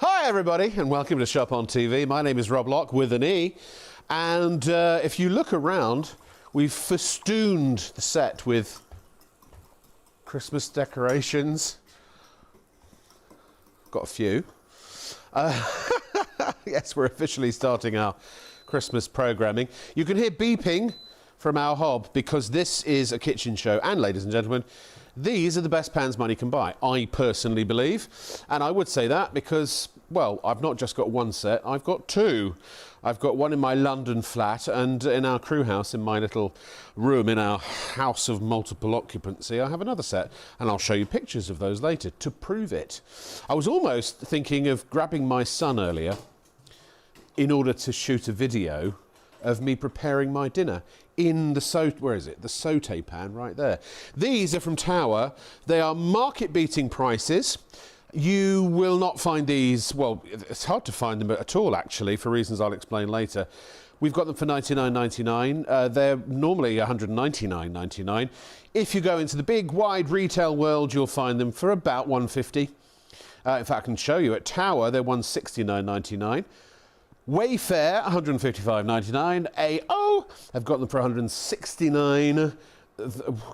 Hi everybody and welcome to Shop on TV. My name is Rob Locke with an E, and if you look around, we've festooned the set with Christmas decorations. Got a few. Yes, we're officially starting our Christmas programming. You can hear beeping from our hob because this is a kitchen show, and ladies and gentlemen, these are the best pans money can buy, I personally believe. And I would say that because, well, I've not just got one set, I've got two. I've got one in my London flat and in our crew house, in my little room, in our house of multiple occupancy, I have another set. And I'll show you pictures of those later to prove it. I was almost thinking of grabbing my son earlier in order to shoot a video of me preparing my dinner in the saute pan right there. These are from Tower. They are market-beating prices. You will not find these, well, it's hard to find them at all actually, for reasons I'll explain later. We've got them for $99.99. They're normally $199.99. If you go into the big wide retail world, you'll find them for about $150. In fact, I can show you at Tower, they're $169.99. Wayfair, $155.99. AO, I've got them for $169.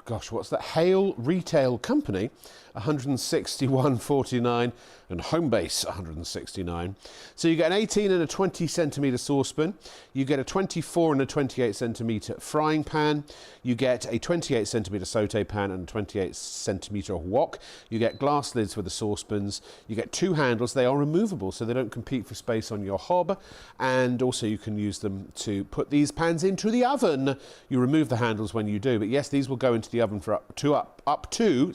Gosh, what's that? Hale Retail Company, $161.49, and Homebase, $169. So you get an 18 and a 20 centimetre saucepan, you get a 24 and a 28 centimetre frying pan, you get a 28 centimetre saute pan and a 28 centimetre wok, you get glass lids for the saucepans, you get two handles. They are removable so they don't compete for space on your hob, and also you can use them to put these pans into the oven. You remove the handles when you do, but yes, these will go into the oven for up to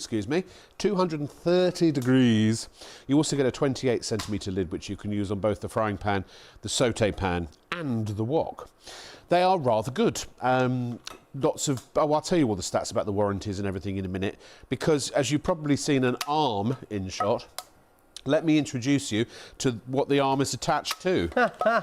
230 degrees. You also get a 28 centimetre lid, which you can use on both the frying pan, the saute pan, and the wok. They are rather good. Lots of, I'll tell you all the stats about the warranties and everything in a minute, because as you've probably seen an arm in shot, let me introduce you to what the arm is attached to.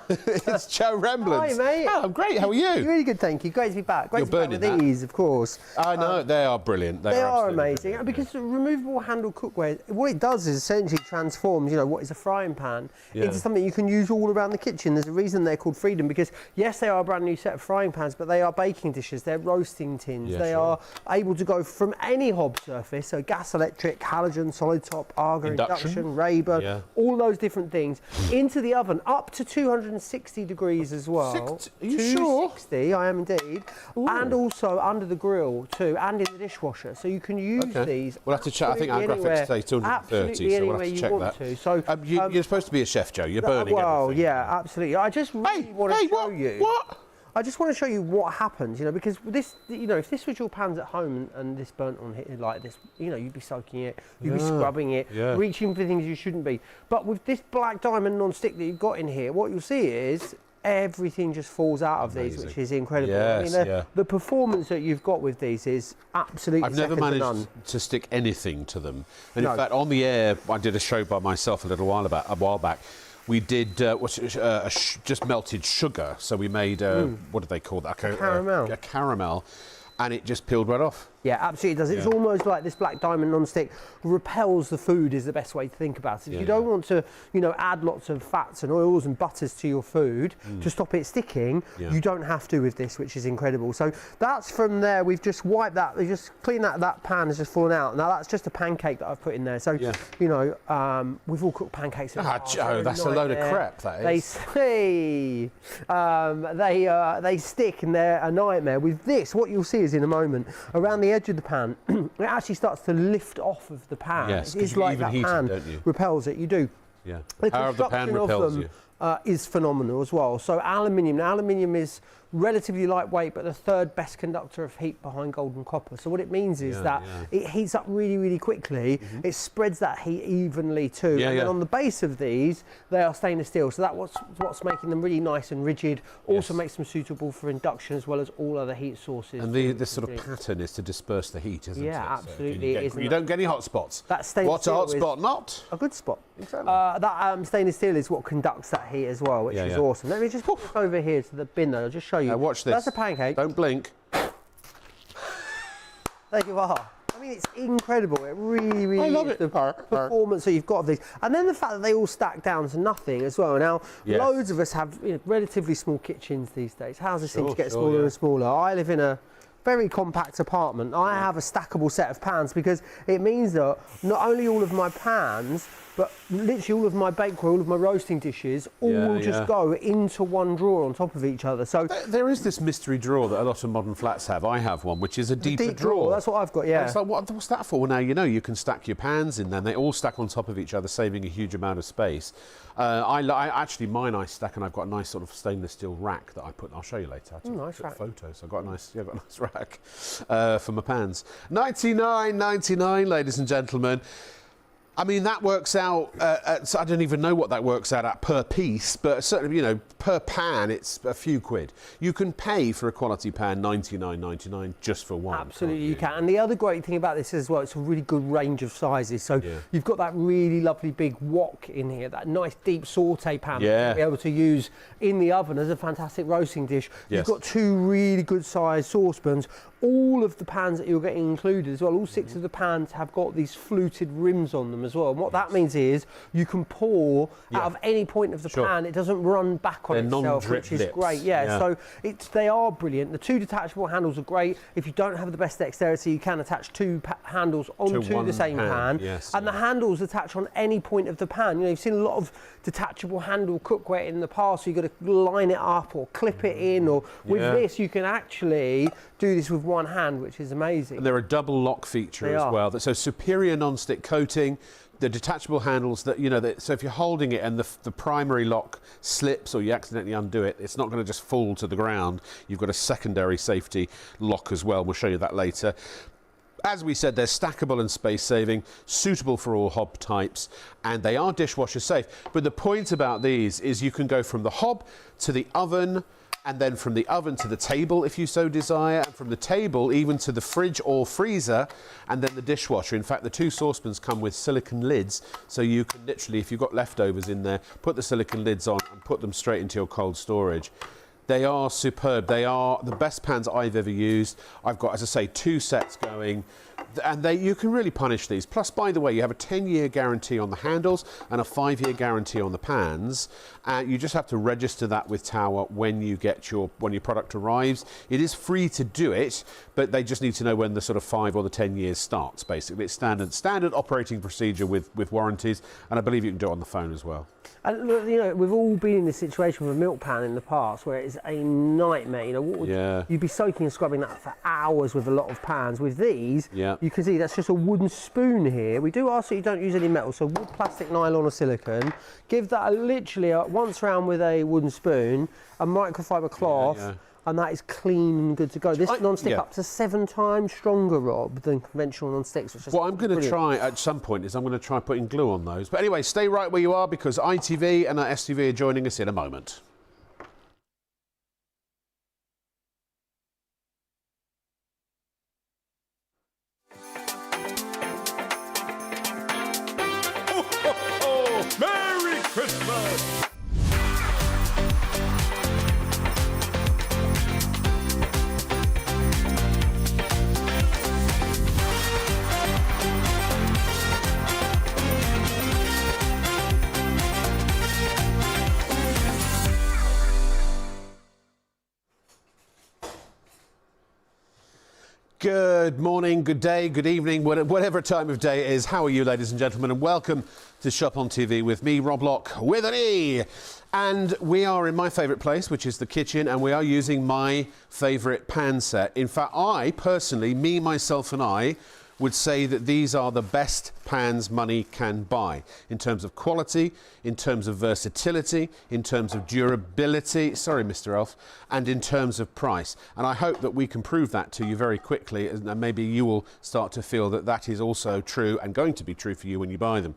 It's Joe Remblance. Hi, mate. Oh, I'm great. How are you? Really good, thank you. Great to be back. Great You're to be back burning with that. these, of course. I know, they are brilliant. They are absolutely amazing. brilliant. Because the removable handle cookware, what it does is essentially transforms, you know, what is a frying pan into something you can use all around the kitchen. There's a reason they're called Freedom, because yes, they are a brand new set of frying pans, but they are baking dishes, they're roasting tins. They are able to go from any hob surface, so gas, electric, halogen, solid top, Arga, induction, Rayburn, all those different things, into the oven up to 260 degrees as well. Are you sure? 260, I am indeed. Ooh. And also under the grill too, and in the dishwasher. So you can use these. We'll have to check. I think our graphics say 230, so we'll have to check that. So you're supposed to be a chef, Joe. You're burning everything. Yeah, absolutely. I just really want to show you. What? I just want to show you what happens, you know, because this, you know, if this was your pans at home and this burnt on here like this, you know, you'd be soaking it, you'd be scrubbing it, reaching for things you shouldn't be. But with this black diamond non-stick that you've got in here, what you'll see is everything just falls out of these, which is incredible. Yes, I mean, the performance that you've got with these is absolutely I've never managed to stick anything to them. And in fact, on the air, I did a show by myself a while back. We did just melted sugar. So we made, what do they call that? Caramel. A caramel. And it just peeled right off. Yeah, absolutely does. It's almost like this black diamond non-stick repels the food, is the best way to think about it. If you don't want to, you know, add lots of fats and oils and butters to your food to stop it sticking, you don't have to with this, which is incredible. So that's from there. We've just wiped that. We just cleaned that pan has just fallen out. Now that's just a pancake that I've put in there. So you know, we've all cooked pancakes. Joe, that's a load of crap. That is. They stick and they're a nightmare. With this, what you'll see is in a moment around the edge of the pan, it actually starts to lift off of the pan. Yes, it's like that pan repels it. You do. Yeah. The Power of the pan repels you. Is phenomenal as well. So aluminium. Now aluminium is relatively lightweight, but the third best conductor of heat behind gold and copper. So what it means is that it heats up really, really quickly. It spreads that heat evenly too. And then on the base of these, they are stainless steel. So that's what's making them really nice and rigid. Also makes them suitable for induction as well as all other heat sources. And this sort of pattern is to disperse the heat, isn't it? Yeah, absolutely. So you don't get any hot spots. That stainless What's a hot spot? Not a good spot. Exactly. That stainless steel is what conducts that heat as well, which is awesome. Let me just put this over here to the bin though. I'll just show you. Now watch this. That's a pancake. Don't blink. There you are. I mean, it's incredible. It really, really I love is it. the performance that you've got of these. And then the fact that they all stack down to nothing as well. Now, loads of us have relatively small kitchens these days. Houses seem to get smaller and smaller. I live in a very compact apartment. I have a stackable set of pans because it means that not only all of my pans, but literally all of my bakeware, all of my roasting dishes, all just go into one drawer on top of each other. So there is this mystery drawer that a lot of modern flats have. I have one, which is a deeper drawer. That's what I've got, yeah. And it's like, what's that for? Well, now you know you can stack your pans in there. They all stack on top of each other, saving a huge amount of space. Actually, mine I stack, and I've got a nice sort of stainless steel rack that I put. I'll show you later. I took photos. I've got a nice rack for my pans. $99.99, ladies and gentlemen. I mean, that works out, I don't even know what that works out at per piece, but certainly, you know, per pan, it's a few quid. You can pay for a quality pan $99.99 just for one. Absolutely, you can. And the other great thing about this as well, it's a really good range of sizes. So you've got that really lovely big wok in here, that nice deep saute pan that you'll be able to use in the oven as a fantastic roasting dish. You've got two really good sized saucepans. All of the pans that you're getting included as well, all 6 of the pans have got these fluted rims on them as well. And what that means is you can pour out of any point of the pan. It doesn't run back on itself, which is great. So they are brilliant. The 2 detachable handles are great. If you don't have the best dexterity, you can attach 2 handles onto the same pan. And the handles attach on any point of the pan. You know, you've seen a lot of detachable handle cookware in the past, so you've got to line it up or clip it in, or with this you can actually do this with one hand, which is amazing. And they're a double lock feature as well. So superior non-stick coating, the detachable handles that, you know, so if you're holding it and the primary lock slips or you accidentally undo it, it's not going to just fall to the ground. You've got a secondary safety lock as well. We'll show you that later. As we said, they're stackable and space saving, suitable for all hob types, and they are dishwasher safe. But the point about these is you can go from the hob to the oven, and then from the oven to the table if you so desire, and from the table even to the fridge or freezer, and then the dishwasher. In fact, the 2 saucepans come with silicone lids, so you can literally, if you've got leftovers in there, put the silicone lids on and put them straight into your cold storage. They are superb. They are the best pans I've ever used. I've got, as I say, 2 sets going, and you can really punish these. Plus, by the way, you have a 10-year guarantee on the handles and a 5-year guarantee on the pans. And you just have to register that with Tower when you get when your product arrives. It is free to do it, but they just need to know when the sort of 5 or the 10 years starts. Basically, it's standard operating procedure with warranties, and I believe you can do it on the phone as well. And look, you know, we've all been in this situation with a milk pan in the past where it's a nightmare. You know, you'd be soaking and scrubbing that for hours with a lot of pans. With these, you can see that's just a wooden spoon here. We do ask that you don't use any metal, so wood, plastic, nylon or silicone. Give that literally once round with a wooden spoon, a microfiber cloth, and that is clean and good to go. This non-stick up to 7 times stronger, Rob, than conventional non-sticks. What I'm going to try at some point is I'm going to try putting glue on those. But anyway, stay right where you are, because ITV and STV are joining us in a moment. Merry Christmas! Good morning, good day, good evening, whatever time of day it is. How are you, ladies and gentlemen? And welcome to Shop on TV with me, Rob Lock, with an E. And we are in my favourite place, which is the kitchen, and we are using my favourite pan set. In fact, I personally, me, myself and I, would say that these are the best pans money can buy in terms of quality, in terms of versatility, in terms of durability, sorry Mr. Elf, and in terms of price. And I hope that we can prove that to you very quickly, and maybe you will start to feel that that is also true and going to be true for you when you buy them.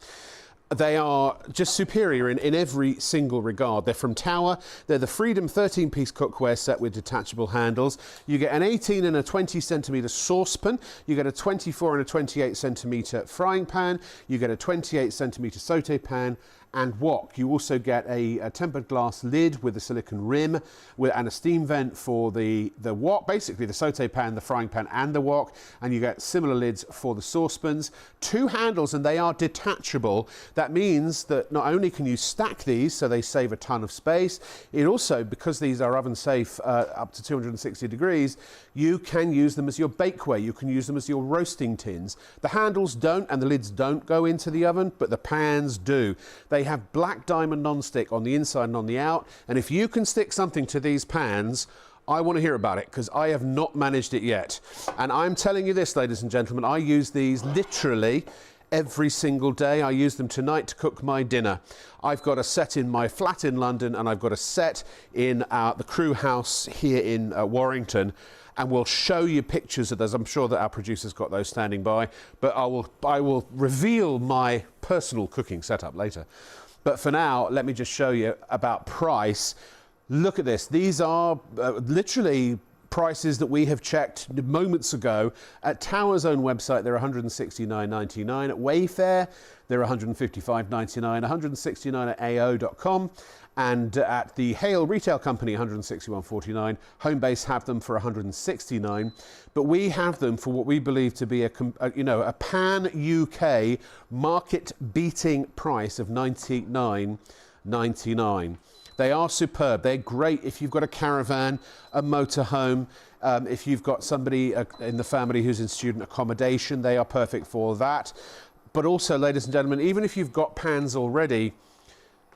They are just superior in every single regard. They're from Tower. They're the Freedom 13-piece cookware set with detachable handles. You get an 18 and a 20 centimetre saucepan. You get a 24 and a 28 centimetre frying pan. You get a 28 centimetre saute pan and wok. You also get a tempered glass lid with a silicone rim and a steam vent for the wok, basically the saute pan, the frying pan and the wok, and you get similar lids for the saucepans. 2 handles, and they are detachable. That means that not only can you stack these so they save a ton of space, it also, because these are oven safe up to 260 degrees, you can use them as your bakeware, you can use them as your roasting tins. The handles don't and the lids don't go into the oven, but the pans do. They have black diamond non-stick on the inside and on the out, and if you can stick something to these pans, I want to hear about it, because I have not managed it yet. And I'm telling you this, ladies and gentlemen, I use these literally every single day. I use them tonight to cook my dinner. I've got a set in my flat in London, and I've got a set in the crew house here in Warrington, and we'll show you pictures of those. I'm sure that our producer's got those standing by, but I will reveal my personal cooking setup later. But for now, let me just show you about price. Look at this. These are literally prices that we have checked moments ago. At Tower's own website, they're $169.99. At Wayfair, they're $155.99, $169 at AO.com. And at the Hale Retail Company, $161.49. Homebase have them for $169, but we have them for what we believe to be a pan UK market-beating price of $99.99. They are superb. They're great if you've got a caravan, a motorhome, if you've got somebody in the family who's in student accommodation, they are perfect for that. But also, ladies and gentlemen, even if you've got pans already,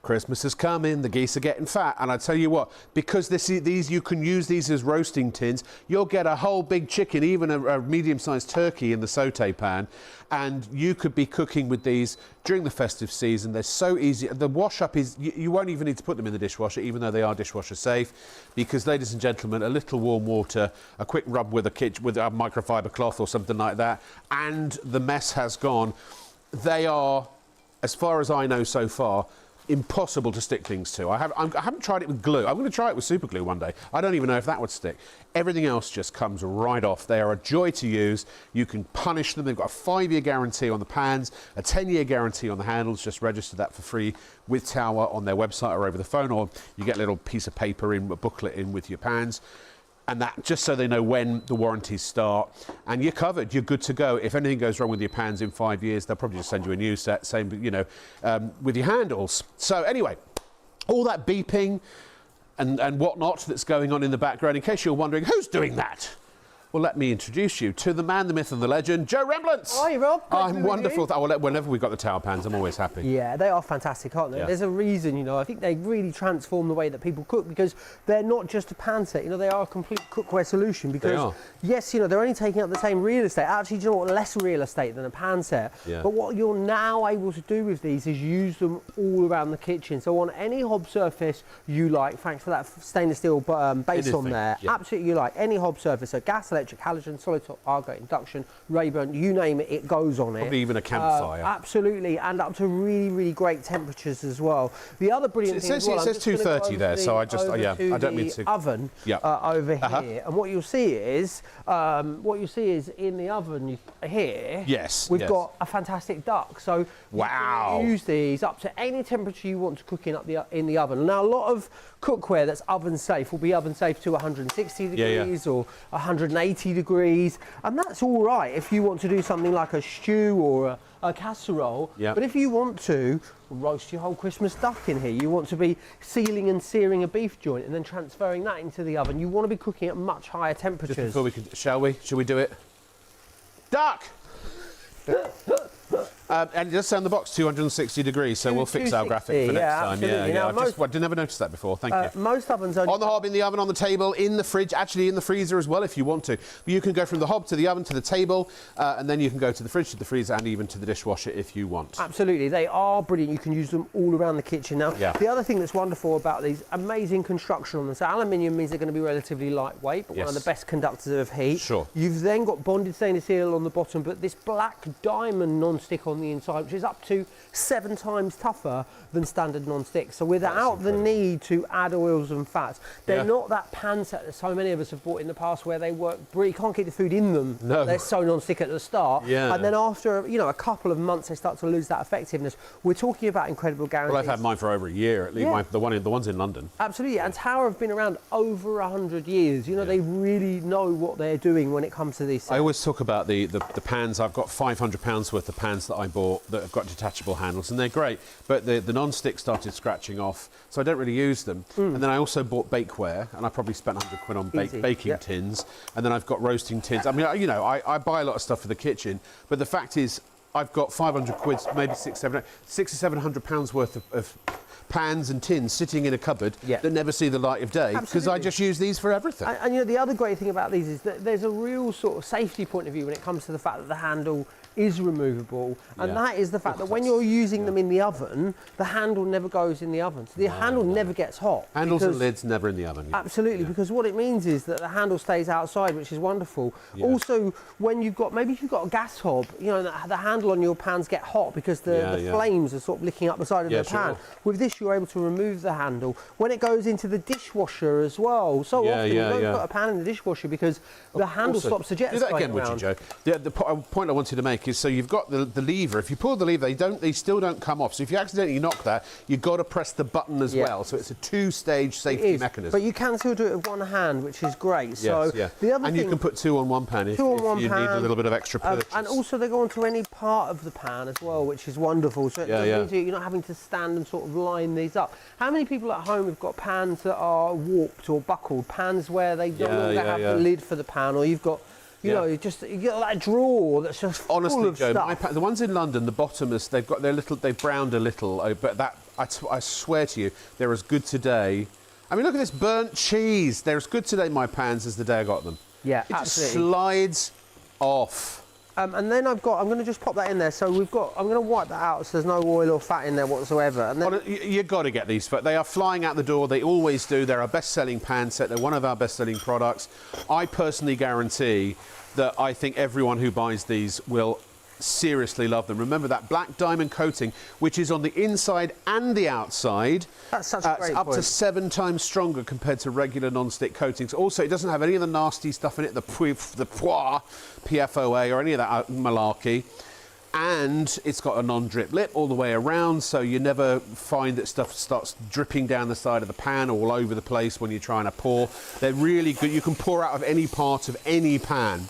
Christmas is coming, the geese are getting fat, and I tell you what, because these you can use these as roasting tins, you'll get a whole big chicken, even a medium-sized turkey in the saute pan, and you could be cooking with these during the festive season. They're so easy. The wash-up is, you won't even need to put them in the dishwasher, even though they are dishwasher safe, because, ladies and gentlemen, a little warm water, a quick rub with a microfiber cloth or something like that, and the mess has gone. They are, as far as I know so far, impossible to stick things to. I haven't tried it with glue. I'm going to try it with super glue one day. I don't even know if that would stick. Everything else just comes right off. They are a joy to use. You can punish them. They've got a 5-year guarantee on the pans, a 10-year guarantee on the handles. Just register that for free with Tower on their website or over the phone, or you get a little piece of paper in, a booklet in with your pans. And that, just so they know when the warranties start, and you're covered, you're good to go. If anything goes wrong with your pans in 5 years, they'll probably just send you a new set, same, with your handles. So anyway, all that beeping and whatnot that's going on in the background, in case you're wondering, who's doing that? Well, let me introduce you to the man, the myth and the legend, Joe Remblance. Hi, Rob. I'm wonderful. Whenever we've got the Tower pans, I'm always happy. Yeah, they are fantastic, aren't they? Yeah. There's a reason, I think they really transform the way that people cook, because they're not just a pan set, they are a complete cookware solution, because, yes, they're only taking up the same real estate. Actually, do you know what? Less real estate than a pan set. Yeah. But what you're now able to do with these is use them all around the kitchen. So on any hob surface you like, thanks for that stainless steel base on there, absolutely you like, any hob surface, so gas, electric, halogen, solid top, argon, induction, Rayburn, you name it, it goes on it. Probably even a campfire. Absolutely, and up to really, really great temperatures as well. The other brilliant thing as well, it says 230 there, so I don't mean to. Oven over here, and what you'll see is in the oven here. Yes. We've got a fantastic duct, so you can use these up to any temperature you want to cook in the oven. Now, a lot of cookware that's oven safe will be oven safe to 160 degrees or 180 degrees, and that's all right if you want to do something like a stew or a casserole. But if you want to roast your whole Christmas duck in here, you want to be sealing and searing a beef joint and then transferring that into the oven, you want to be cooking at much higher temperatures. Just before shall we do it? Duck! And it does say on the box 260 degrees, so we'll fix our graphic for next time. Absolutely. Yeah. I never noticed that before. Thank you. Most ovens are on the hob, in the oven, on the table, in the fridge, actually in the freezer as well if you want to. You can go from the hob to the oven to the table, and then you can go to the fridge, to the freezer, and even to the dishwasher if you want. Absolutely, they are brilliant. You can use them all around the kitchen. Now, the other thing that's wonderful about these, amazing construction on them. So aluminium means they're going to be relatively lightweight, but one of the best conductors of heat. Sure. You've then got bonded stainless steel on the bottom, but this black diamond non-stick on on the inside, which is up to 7 times tougher than standard non-stick. So without the need to add oils and fats, they're not that pan set that so many of us have bought in the past where they work, you can't keep the food in them. No. They're so non-stick at the start. Yeah. And then after, you know, a couple of months, they start to lose that effectiveness. We're talking about incredible guarantees. Well, I've had mine for over a year, at least the ones in London. Absolutely, and Tower have been around over 100 years. You know, they really know what they're doing when it comes to these sets. I always talk about the pans. I've got £500 worth of pans that I bought that have got detachable handles, and they're great, but the non-stick started scratching off, so I don't really use them. And then I also bought bakeware, and I probably spent 100 quid on baking tins, and then I've got roasting tins. I mean, you know, I buy a lot of stuff for the kitchen, but the fact is, I've got 500 quid, maybe £600 or £700 worth of pans and tins sitting in a cupboard that never see the light of day, because I just use these for everything. And you know, the other great thing about these is that there's a real sort of safety point of view when it comes to the fact that the handle is removable, and that is the fact that when you're using them in the oven, the handle never goes in the oven. So the handle never gets hot. Handles and lids never in the oven. Absolutely, because what it means is that the handle stays outside, which is wonderful. Also, when you've got, maybe if you've got a gas hob, you know, the handle on your pans get hot because the flames are sort of licking up the side of the pan. With this, you're able to remove the handle. When it goes into the dishwasher as well, so often you don't put a pan in the dishwasher because the handle stops the jets do that going again, would around. you, Joe? The point I wanted to make is, so you've got the lever. If you pull the lever, they still don't come off. So if you accidentally knock that, you've got to press the button as well. So it's a two-stage safety mechanism. But you can still do it with one hand, which is great. So the other and thing, you can put 2 on one pan if you need a little bit of extra purchase. and also they go onto any part of the pan as well, which is wonderful. So it means you're not having to stand and sort of line these up. How many people at home have got pans that are warped or buckled? Pans where they no longer have the lid for the pan, or you've got, you know, you get that drawer that's just full of Joe, stuff. the ones in London, the bottom is they've browned a little, but that I swear to you, they're as good today. I mean, look at this burnt cheese. They're as good today, my pans, as the day I got them. Yeah, it absolutely. Just slides off. And then I'm going to just pop that in there. So I'm going to wipe that out so there's no oil or fat in there whatsoever. And then You've got to get these. But they are flying out the door. They always do. They're our best-selling pan set. They're one of our best-selling products. I personally guarantee that I think everyone who buys these will seriously love them. Remember that black diamond coating, which is on the inside and the outside. That's such a great up point. to 7 times stronger compared to regular non-stick coatings. Also, it doesn't have any of the nasty stuff in it, the PFOA or any of that malarkey. And it's got a non-drip lip all the way around, so you never find that stuff starts dripping down the side of the pan all over the place when you're trying to pour. They're really good. You can pour out of any part of any pan.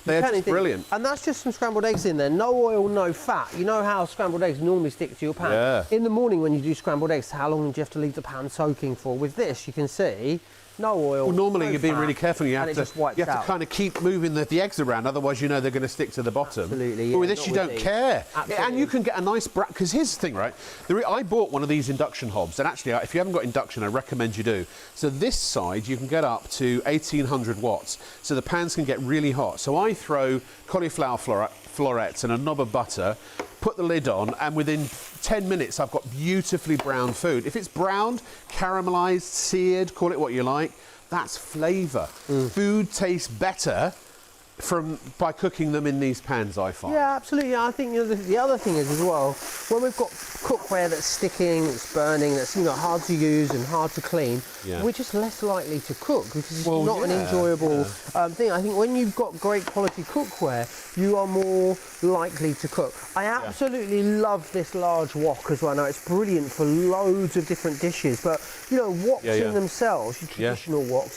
They're just brilliant. And that's just some scrambled eggs in there. No oil, no fat. You know how scrambled eggs normally stick to your pan? Yeah. In the morning when you do scrambled eggs, how long do you have to leave the pan soaking for? With this, you can see, no oil. Well, normally no you're being fat, really careful. You have to kind of keep moving the eggs around, otherwise you know they're going to stick to the bottom. Absolutely. But with this, you don't care. Absolutely. And you can get a nice because here's the thing, right? I bought one of these induction hobs, and actually, if you haven't got induction, I recommend you do. So this side, you can get up to 1800 watts, so the pans can get really hot. So I throw cauliflower florets and a knob of butter, put the lid on, and within 10 minutes I've got beautifully browned food. If it's browned, caramelised, seared, call it what you like, that's flavour. Food tastes better by cooking them in these pans, I find. Yeah, absolutely. I think the other thing is as well, when we've got cookware that's sticking, that's burning, that's hard to use and hard to clean, we're just less likely to cook because it's not an enjoyable thing. I think when you've got great quality cookware, you are more likely to cook. I absolutely love this large wok as well. Now it's brilliant for loads of different dishes, but woks in themselves, your traditional woks,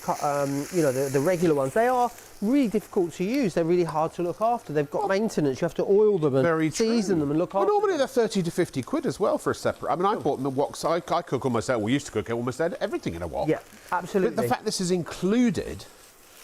the regular ones, they are really difficult to use. They're really hard to look after. They've got maintenance. You have to oil them and season them and look after them. Well, normally they're 30 to 50 quid as well for a separate. I mean, I bought them in woks. I cook almost, we used to cook almost everything in a wok. Yeah, absolutely. But the fact this is included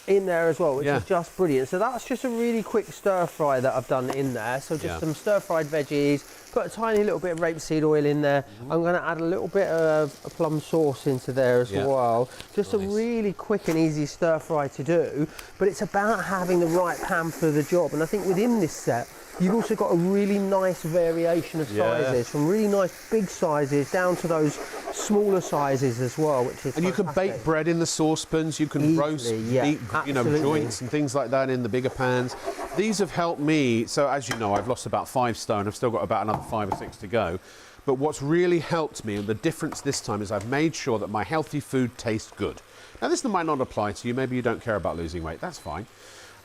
in there as well, which is just brilliant. So that's just a really quick stir fry that I've done in there. So just some stir fried veggies, put a tiny little bit of rapeseed oil in there. I'm going to add a little bit of a plum sauce into there as well. Just a really quick and easy stir fry to do, but it's about having the right pan for the job. And I think within this set, you've also got a really nice variation of sizes, from really nice big sizes down to those smaller sizes as well, which is And you can bake bread in the saucepans, you can roast meat, joints and things like that in the bigger pans. These have helped me, so as you know, I've lost about 5 stone, I've still got about another 5 or 6 to go. But what's really helped me, and the difference this time, is I've made sure that my healthy food tastes good. Now this might not apply to you, maybe you don't care about losing weight, that's fine.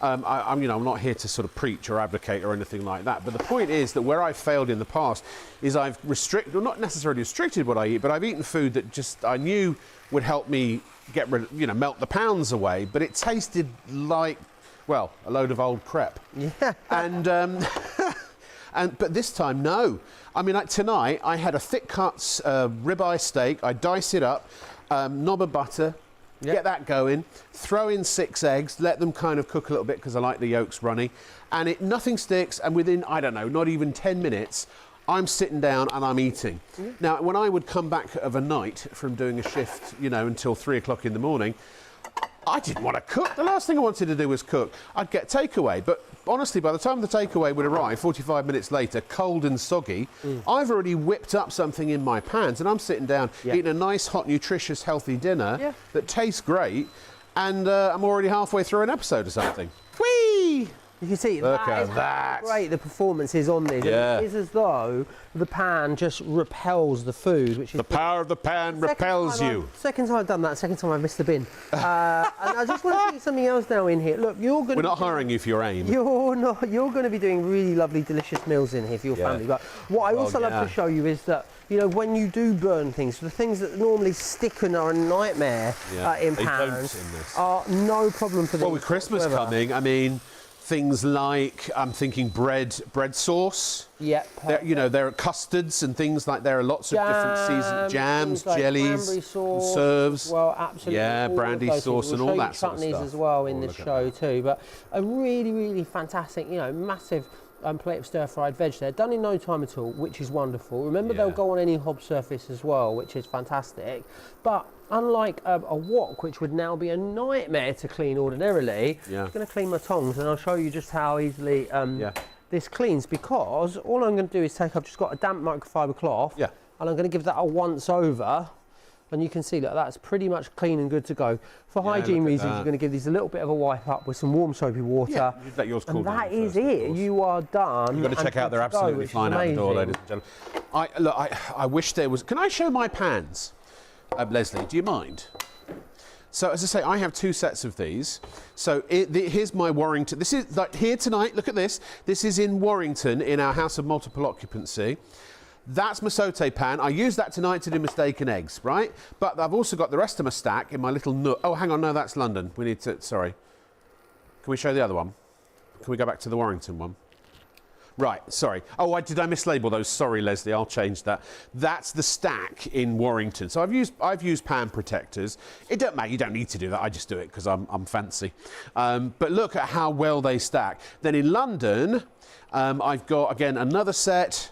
I'm not here to sort of preach or advocate or anything like that. But the point is that where I've failed in the past is I've restricted, well, not necessarily restricted what I eat, but I've eaten food that just I knew would help me get rid, melt the pounds away. But it tasted like, well, a load of old crap. Yeah. But this time, no. I mean, like tonight, I had a thick cut ribeye steak. I dice it up, knob of butter. Yep. Get that going, throw in 6 eggs, let them kind of cook a little bit because I like the yolks runny, and nothing sticks, and within, I don't know, not even 10 minutes, I'm sitting down and I'm eating. Now, when I would come back of a night from doing a shift, until 3 o'clock in the morning, I didn't want to cook. The last thing I wanted to do was cook. I'd get takeaway, but honestly, by the time the takeaway would arrive, 45 minutes later, cold and soggy, I've already whipped up something in my pans, and I'm sitting down eating a nice, hot, nutritious, healthy dinner that tastes great, and I'm already halfway through an episode or something. Whee! You can see Look that at is that. how great the performance is on this. Yeah. It is as though the pan just repels the food, which is The power of the pan repels you. Second time I've done that. Second time I've missed the bin. And I just want to put something else now in here. Look, you're going. We're not hiring you for your aim. You're not. You're going to be doing really lovely, delicious meals in here for your family. But what I also love to show you is that when you do burn things, the things that normally stick and are a nightmare in pans are no problem for them. Well, with Christmas coming, I mean. Things like, I'm thinking bread sauce. Yeah. There are custards and things like there are lots of different seasonal jams, like jellies, sauce, serves. Well, absolutely. Yeah, brandy sauce and all that sort of stuff. Chutneys as well in the show too. But a really, really fantastic, massive plate of stir-fried veg there, done in no time at all, which is wonderful. Remember, they'll go on any hob surface as well, which is fantastic. But unlike a wok, which would now be a nightmare to clean ordinarily, I'm going to clean my tongs, and I'll show you just how easily this cleans, because all I'm going to do is I've just got a damp microfiber cloth, and I'm going to give that a once over. And you can see that that's pretty much clean and good to go. For hygiene reasons, you're going to give these a little bit of a wipe up with some warm soapy water. Yeah, let yours cool down. And that is it. You are done. You've got to check out, they're absolutely flying out the door, ladies and gentlemen. I wish there was... Can I show my pans? Leslie, do you mind? So, as I say, I have 2 sets of these. So, here's my Warrington. This is like here tonight. Look at this. This is in Warrington in our house of multiple occupancy. That's my saute pan. I use that tonight to do my steak and eggs, right? But I've also got the rest of my stack in my little nook. Oh, hang on, no, that's London. We need to, sorry. Can we show the other one? Can we go back to the Warrington one? Right, sorry. Oh, did I mislabel those? Sorry, Leslie, I'll change that. That's the stack in Warrington. So I've used pan protectors. It don't matter, you don't need to do that. I just do it because I'm fancy. But look at how well they stack. Then in London, I've got, again, another set.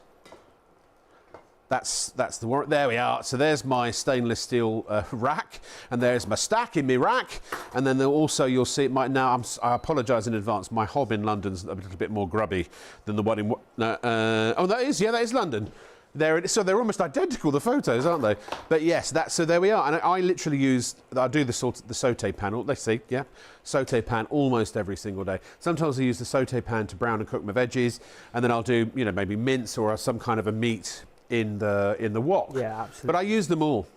That's the warrant. There we are. So there's my stainless steel rack, and there's my stack in my rack, and then also you'll see I apologise in advance. My hob in London's a little bit more grubby than the one in. That is London. There it is. So they're almost identical, the photos, aren't they? But yes, so there we are. And I literally I do the saute pan. Let's see, saute pan almost every single day. Sometimes I use the saute pan to brown and cook my veggies, and then I'll do maybe mince or some kind of a meat in the wok. Yeah, absolutely. But I use them all.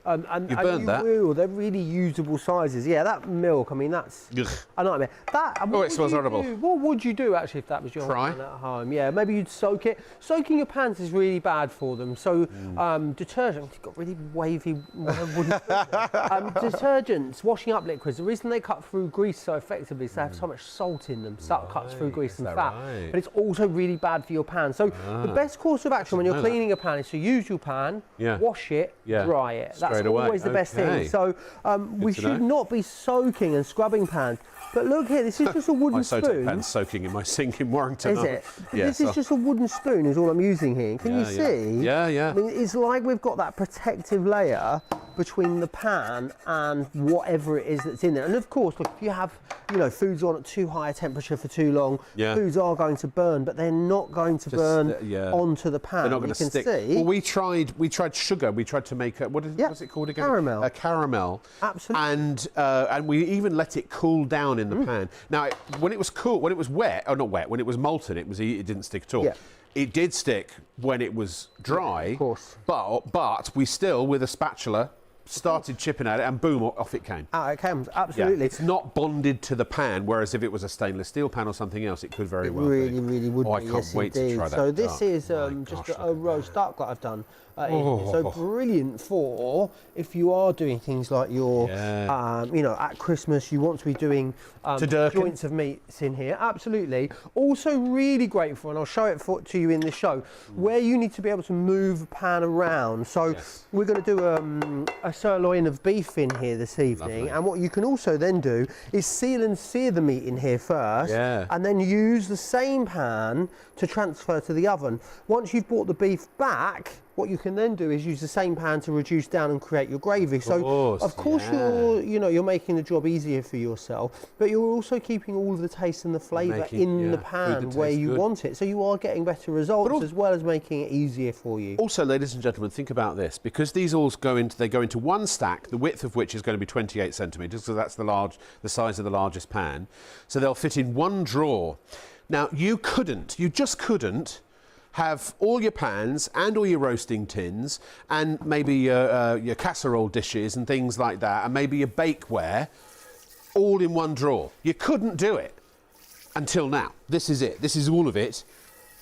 And you burned that. They're really usable sizes. Yeah, that milk, I mean, that's a nightmare. It smells horrible. What would you do, actually, if that was your pan at home? Yeah, maybe you'd soak it. Soaking your pans is really bad for them. So detergent, you've got really wavy wooden detergents, washing up liquids, the reason they cut through grease so effectively is they have so much salt in them. Salt cuts through grease and fat. Right? But it's also really bad for your pan. So the best course of action when you're cleaning a pan is to use your pan, wash it, dry it. That's always the best thing. So we should not be soaking and scrubbing pans. But look here, this is just a wooden spoon. My saute pan's soaking in my sink in Warrington. Is it? Yeah, this is just a wooden spoon is all I'm using here. Can you see? Yeah. I mean, it's like we've got that protective layer between the pan and whatever it is that's in there. And of course, look, if you have, you know, foods on at too high a temperature for too long, foods are going to burn, but they're not going to burn onto the pan. They're not going to stick. See. Well, we tried sugar. We tried to make what's it called again? Caramel. A caramel. Absolutely. And we even let it cool down in the pan. Now, when it was cool, when it was wet, or not wet, when it was molten, it didn't stick at all. Yeah. It did stick when it was dry. Of course. But we still, with a spatula, started chipping at it, and boom, off it came. Out it comes, absolutely. Yeah, it's not bonded to the pan, whereas if it was a stainless steel pan or something else, it could very well be. Really would be. I can't wait to try that. So this is just a roast duck that I've done. So brilliant for if you are doing things like your, you know, at Christmas you want to be doing joints of meats in here. Absolutely. Also really great for, and I'll show it to you in the show, where you need to be able to move the pan around. So we're going to do a sirloin of beef in here this evening. And what you can also then do is seal and sear the meat in here first, and then use the same pan to transfer to the oven. Once you've brought the beef back, what you can then do is use the same pan to reduce down and create your gravy. So of course you're making the job easier for yourself, but you're also keeping all of the taste and the flavour in the pan where you want it. So you are getting better results as well as making it easier for you. Also, ladies and gentlemen, think about this, because these all go into one stack, the width of which is going to be 28 centimetres, so that's the size of the largest pan. So they'll fit in one drawer. Now you just couldn't have all your pans and all your roasting tins and maybe your casserole dishes and things like that, and maybe your bakeware all in one drawer. You couldn't do it until now. This is it. This is all of it.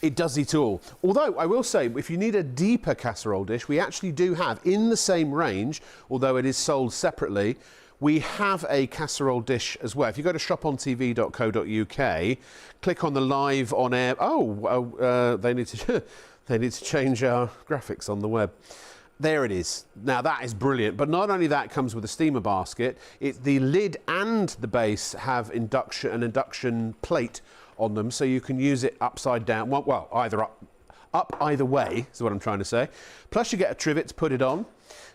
It does it all. Although I will say, if you need a deeper casserole dish, we actually do have in the same range, although it is sold separately, we have a casserole dish as well. If you go to shopontv.co.uk, click on the live on air. They need to change our graphics on the web. There it is. Now that is brilliant. But not only that, it comes with a steamer basket. The lid and the base have an induction plate on them, so you can use it upside down. Well, either up either way is what I'm trying to say. Plus you get a trivet to put it on.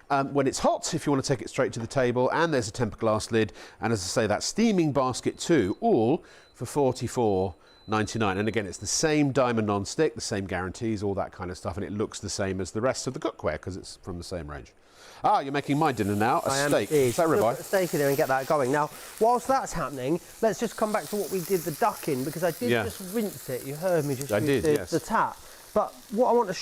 When it's hot, if you want to take it straight to the table, and there's a tempered glass lid, and as I say, that steaming basket too, all for $44.99. And again, it's the same diamond non-stick, the same guarantees, all that kind of stuff, and it looks the same as the rest of the cookware because it's from the same range. You're making my dinner now, a steak. Is that ribeye? Put a steak in there and get that going. Now, whilst that's happening, let's just come back to what we did the duck in, because I did just rinse it. You heard me just use the tap. But what I want to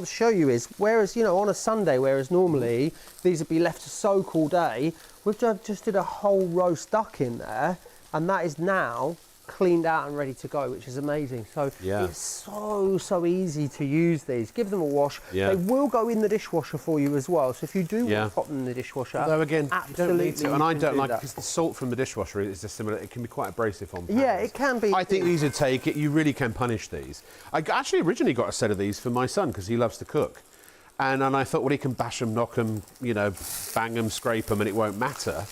show you is, whereas, you know, on a Sunday, whereas normally these would be left to soak all day, we've just did a whole roast duck in there, and that is now cleaned out and ready to go, which is amazing. So it's so easy to use these. Give them a wash. They will go in the dishwasher for you as well. So if you do want to pop them in the dishwasher, although again, absolutely, you don't need to, and I don't like it because the salt from the dishwasher is just similar. It can be quite abrasive on pans. Yeah, it can be. I think these would take it. You really can punish these. I actually originally got a set of these for my son because he loves to cook. And I thought, well, he can bash them, knock them, you know, bang them, scrape them, and it won't matter.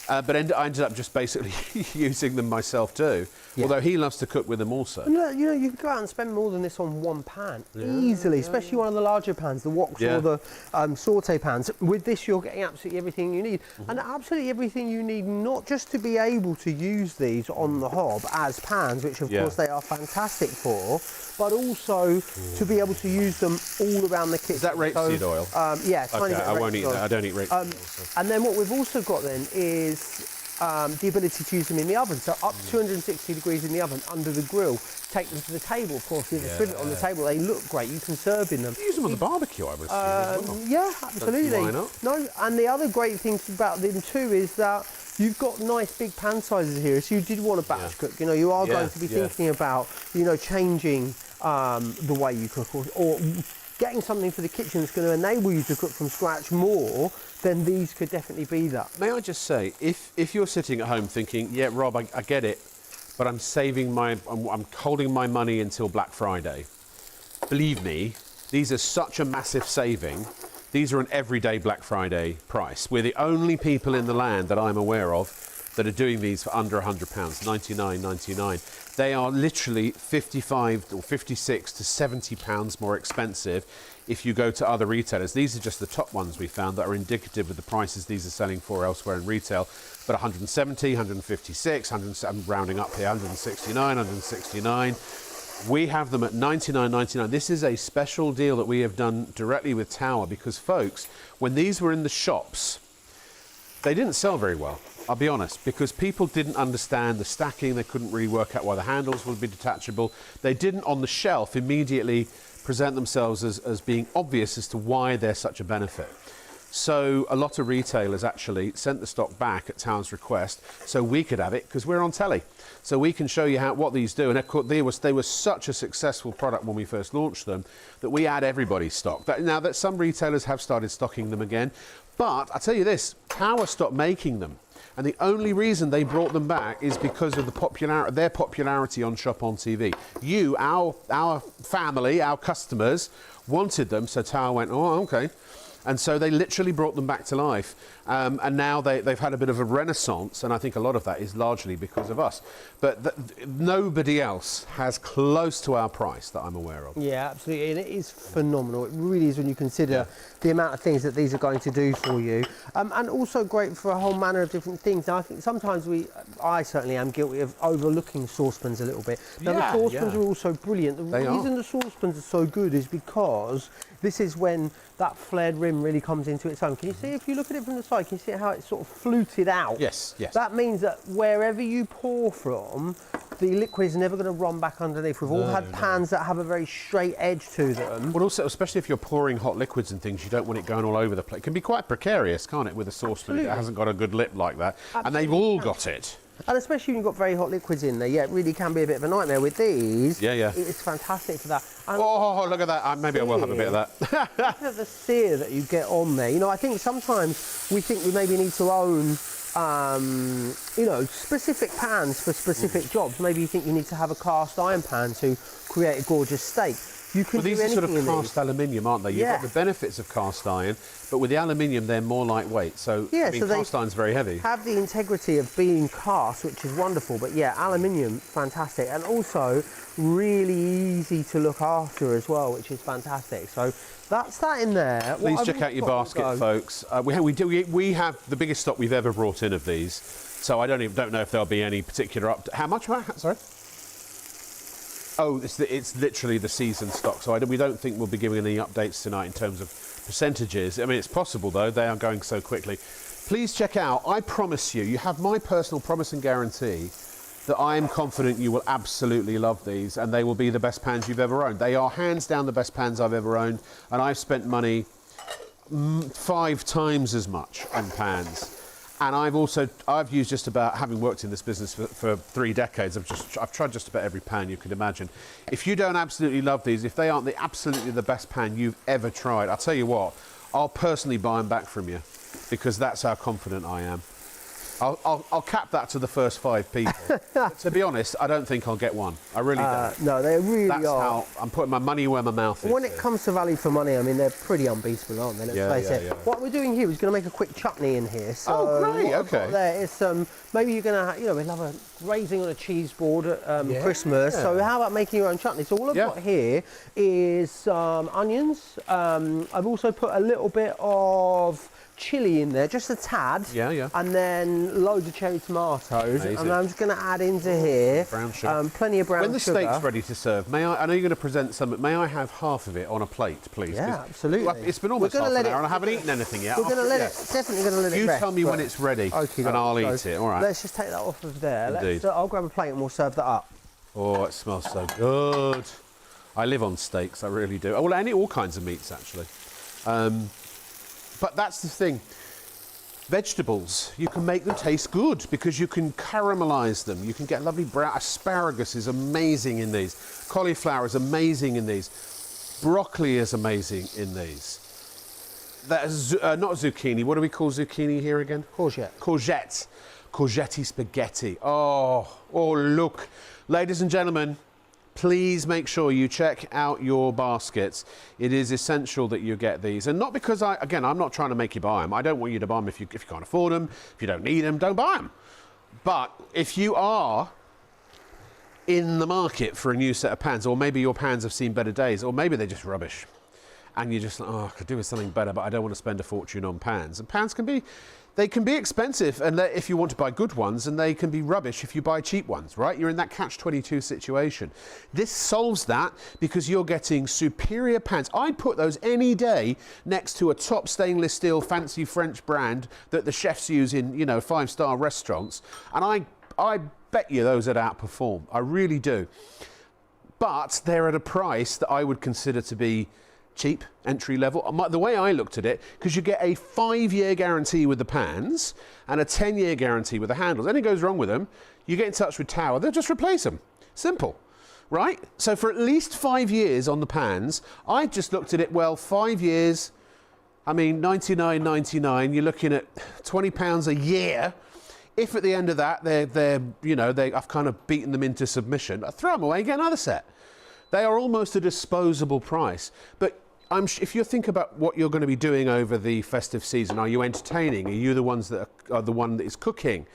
But I ended up just basically using them myself too, although he loves to cook with them also. And look, you know, you can go out and spend more than this on one pan, easily, especially one of the larger pans, the woks or the saute pans. With this, you're getting absolutely everything you need. And absolutely everything you need, not just to be able to use these on the hob as pans, which of course they are fantastic for, but also to be able to use them all around the kitchen. Is that rapeseed oil? Yeah, tiny bit of I won't eat oil. that. I don't eat rapeseed oil. And then what we've also got then is the ability to use them in the oven. So up to 260 degrees in the oven, under the grill. Take them to the table, of course, with a trivet on the table. They look great. You can serve in them. You use them on the barbecue, I would assume. Yeah, absolutely. Why not? No, and the other great thing about them too is that you've got nice big pan sizes here. So you did want to batch cook. You know, you are going to be thinking about, you know, changing the way you cook, or getting something for the kitchen that's going to enable you to cook from scratch more, then these could definitely be that. May I just say, if you're sitting at home thinking, yeah, Rob, I get it, but I'm I'm holding my money until Black Friday. Believe me, these are such a massive saving. These are an everyday Black Friday price. We're the only people in the land that I'm aware of that are doing these for under £100, £99.99. They are literally 55 or 56 to £70 more expensive if you go to other retailers. These are just the top ones we found that are indicative of the prices these are selling for elsewhere in retail. But 170, 156, I'm rounding up here, 169, 169. We have them at $99.99. This is a special deal that we have done directly with Tower because, folks, when these were in the shops, they didn't sell very well, I'll be honest, because people didn't understand the stacking. They couldn't really work out why the handles would be detachable. They didn't, on the shelf, immediately present themselves as being obvious as to why they're such a benefit. So a lot of retailers actually sent the stock back at Tower's request so we could have it because we're on telly. So we can show you what these do. And of course, they were such a successful product when we first launched them that we add everybody's stock. Now that some retailers have started stocking them again, but I'll tell you this, Tower stopped making them. And the only reason they brought them back is because of their popularity on Shop on TV. You, our family, our customers wanted them, so Tower went, oh, okay. And so they literally brought them back to life. And now they've had a bit of a renaissance, and I think a lot of that is largely because of us. But nobody else has close to our price that I'm aware of. Yeah, absolutely, and it is phenomenal. It really is when you consider the amount of things that these are going to do for you. And also great for a whole manner of different things. Now, I think sometimes I certainly am guilty of overlooking saucepans a little bit. Now, the saucepans are also brilliant. The reason the saucepans are so good is because this is when that flared rim really comes into its own. Can you see, if you look at it from the side, can you see how it's sort of fluted out? Yes, yes. That means that wherever you pour from, the liquid is never going to run back underneath. We've all had pans that have a very straight edge to them. But also, especially if you're pouring hot liquids and things, you don't want it going all over the place. It can be quite precarious, can't it, with a saucepan that hasn't got a good lip like that. Absolutely. And they've all got it. And especially when you've got very hot liquids in there, yeah, it really can be a bit of a nightmare. With these, it's fantastic for that. And oh, look at that. Maybe I will have a bit of that. Look at the sear that you get on there. You know, I think sometimes we think we maybe need to own, you know, specific pans for specific jobs. Maybe you think you need to have a cast iron pan to create a gorgeous steak. You can these do are sort anything of cast aluminium, aren't they? You've got the benefits of cast iron, but with the aluminium, they're more lightweight. So, I mean, so cast iron's very heavy. Have the integrity of being cast, which is wonderful. But yeah, aluminium, fantastic, and also really easy to look after as well, which is fantastic. So that's that in there. Please check out your basket, folks. We have the biggest stock we've ever brought in of these. So I don't know if there'll be any particular How much? Sorry. Oh, it's literally the season stock, so we don't think we'll be giving any updates tonight in terms of percentages. I mean, it's possible, though. They are going so quickly. Please check out. I promise you have my personal promise and guarantee that I am confident you will absolutely love these, and they will be the best pans you've ever owned. They are hands down the best pans I've ever owned, and I've spent money 5 times as much on pans. And I've used just about, having worked in this business for 3 decades, I've tried just about every pan you could imagine. If you don't absolutely love these, if they aren't absolutely the best pan you've ever tried, I'll tell you what, I'll personally buy them back from you because that's how confident I am. I'll cap that to the first 5 people. To be honest, I don't think I'll get one. I really don't. No, they really That's how I'm putting my money where my mouth is. When it comes to value for money, I mean, they're pretty unbeatable, aren't they? Let's face it. What we're doing here is going to make a quick chutney in here. So oh, great, okay. There is maybe you're going to, you know, we love a grazing on a cheese board at Christmas. So how about making your own chutney? So all I've got here is onions. I've also put a little bit of chilli in there, just a tad, and then loads of cherry tomatoes. Amazing. And I'm just going to add into here brown sugar. Plenty of brown sugar. When the steak's ready to serve, I know you're going to present some, may I have half of it on a plate, please? Yeah, absolutely. It's been almost half an hour and I haven't eaten anything yet. We're going to let it, definitely going to let it rest. You tell me when it's ready and I'll eat it, all right? Let's just take that off of there. Indeed. I'll grab a plate and we'll serve that up. Oh, it smells so good. I live on steaks, I really do. Oh, well, all kinds of meats, actually. But that's the thing. Vegetables, you can make them taste good because you can caramelise them. You can get lovely brown. Asparagus is amazing in these. Cauliflower is amazing in these. Broccoli is amazing in these. That's not zucchini. What do we call zucchini here again? Courgette. Courgette. Courgette spaghetti. Oh, look. Ladies and gentlemen, please make sure you check out your baskets. It is essential that you get these. And not because, I'm not trying to make you buy them. I don't want you to buy them if you can't afford them. If you don't need them, don't buy them. But if you are in the market for a new set of pans, or maybe your pans have seen better days, or maybe they're just rubbish, and you're just like, oh, I could do with something better, but I don't want to spend a fortune on pans. And pans can be expensive and if you want to buy good ones, and they can be rubbish if you buy cheap ones, right? You're in that catch-22 situation. This solves that because you're getting superior pans. I'd put those any day next to a top stainless steel fancy French brand that the chefs use in, you know, 5-star restaurants, and I bet you those would outperform. I really do. But they're at a price that I would consider to be cheap, entry level. The way I looked at it, because you get a 5-year guarantee with the pans and a 10-year guarantee with the handles. Anything goes wrong with them, you get in touch with Tower, they'll just replace them. Simple, right? So for at least 5 years on the pans, I just looked at it, well, 5 years, I mean, $99.99, you're looking at £20 a year. If at the end of that, I've kind of beaten them into submission, I throw them away and get another set. They are almost a disposable price. But if you think about what you're going to be doing over the festive season, are you entertaining? Are you the ones that are the one that is cooking?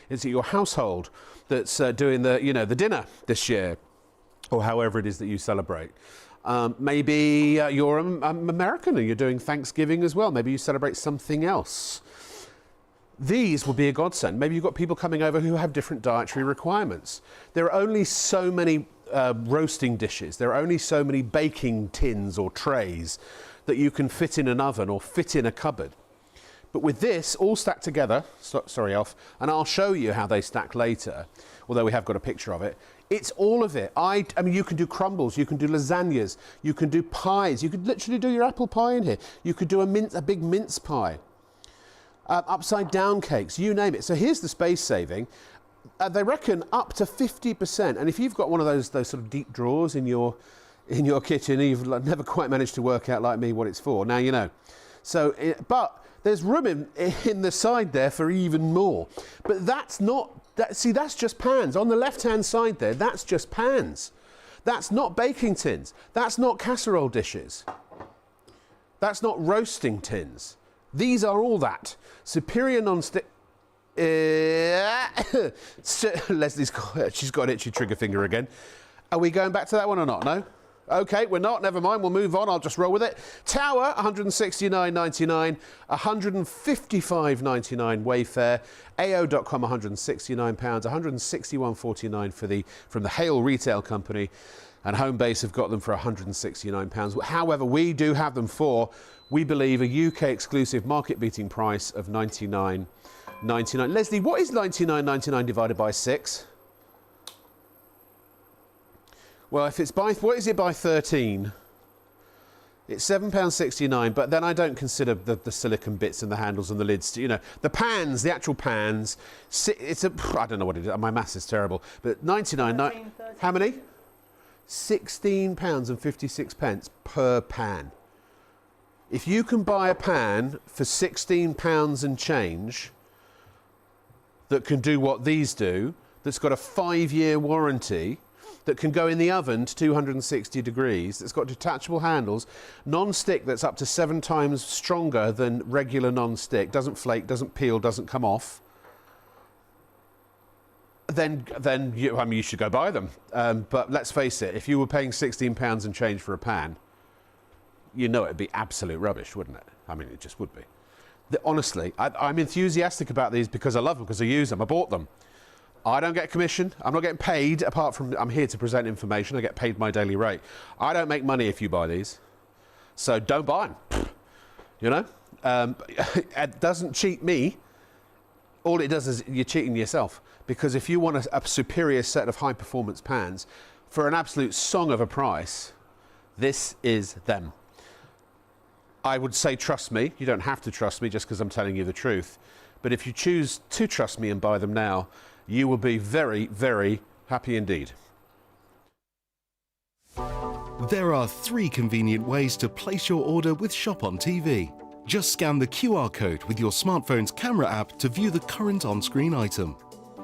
Is it your household that's doing the dinner this year, or however it is that you celebrate? Maybe you're American and you're doing Thanksgiving as well. Maybe you celebrate something else. These will be a godsend. Maybe you've got people coming over who have different dietary requirements. There are only so many roasting dishes. There are only so many baking tins or trays that you can fit in an oven or fit in a cupboard. But with this all stacked together, sorry Alf, and I'll show you how they stack later, although we have got a picture of it. It's all of it. I mean, you can do crumbles, you can do lasagnas, you can do pies, you could literally do your apple pie in here. You could do a big mince pie. Upside down cakes, you name it. So here's the space saving. They reckon up to 50%. And if you've got one of those sort of deep drawers in your kitchen, you've never quite managed to work out like me what it's for. Now you know. So, but there's room in the side there for even more. But that's not. See, that's just pans. On the left-hand side there, that's just pans. That's not baking tins. That's not casserole dishes. That's not roasting tins. These are all that. Superior non-stick. Leslie's she's got an itchy trigger finger again. Are we going back to that one or not? No? Okay, we're not. Never mind. We'll move on. I'll just roll with it. Tower, £169.99, £155.99 Wayfair. AO.com, £169, £161.49 from the Hale Retail Company. And Homebase have got them for £169. However, we do have them for, we believe, a UK exclusive market-beating price of £99.99. Leslie, what is £99.99 divided by 6? Well, if it's by, what is it by 13? It's £7.69, but then I don't consider the silicone bits and the handles and the lids. You know, the pans, the actual pans, it's a, I don't know what it is, my maths is terrible, but 99, 13. How many? £16.56 per pan. If you can buy a pan for £16 and change that can do what these do, that's got a 5-year warranty, that can go in the oven to 260 degrees, that's got detachable handles, non-stick that's up to 7 times stronger than regular non-stick, doesn't flake, doesn't peel, doesn't come off, then you should go buy them. But let's face it, if you were paying £16 and change for a pan, you know it'd be absolute rubbish, wouldn't it? I mean, it just would be. Honestly, I'm enthusiastic about these because I love them, because I use them, I bought them. I don't get commission. I'm not getting paid, apart from I'm here to present information. I get paid my daily rate. I don't make money if you buy these. So don't buy them. You know? It doesn't cheat me. All it does is you're cheating yourself. Because if you want a superior set of high-performance pans for an absolute song of a price, this is them. I would say trust me. You don't have to trust me just because I'm telling you the truth. But if you choose to trust me and buy them now, you will be very, very happy indeed. There are 3 convenient ways to place your order with Shop on TV. Just scan the QR code with your smartphone's camera app to view the current on-screen item.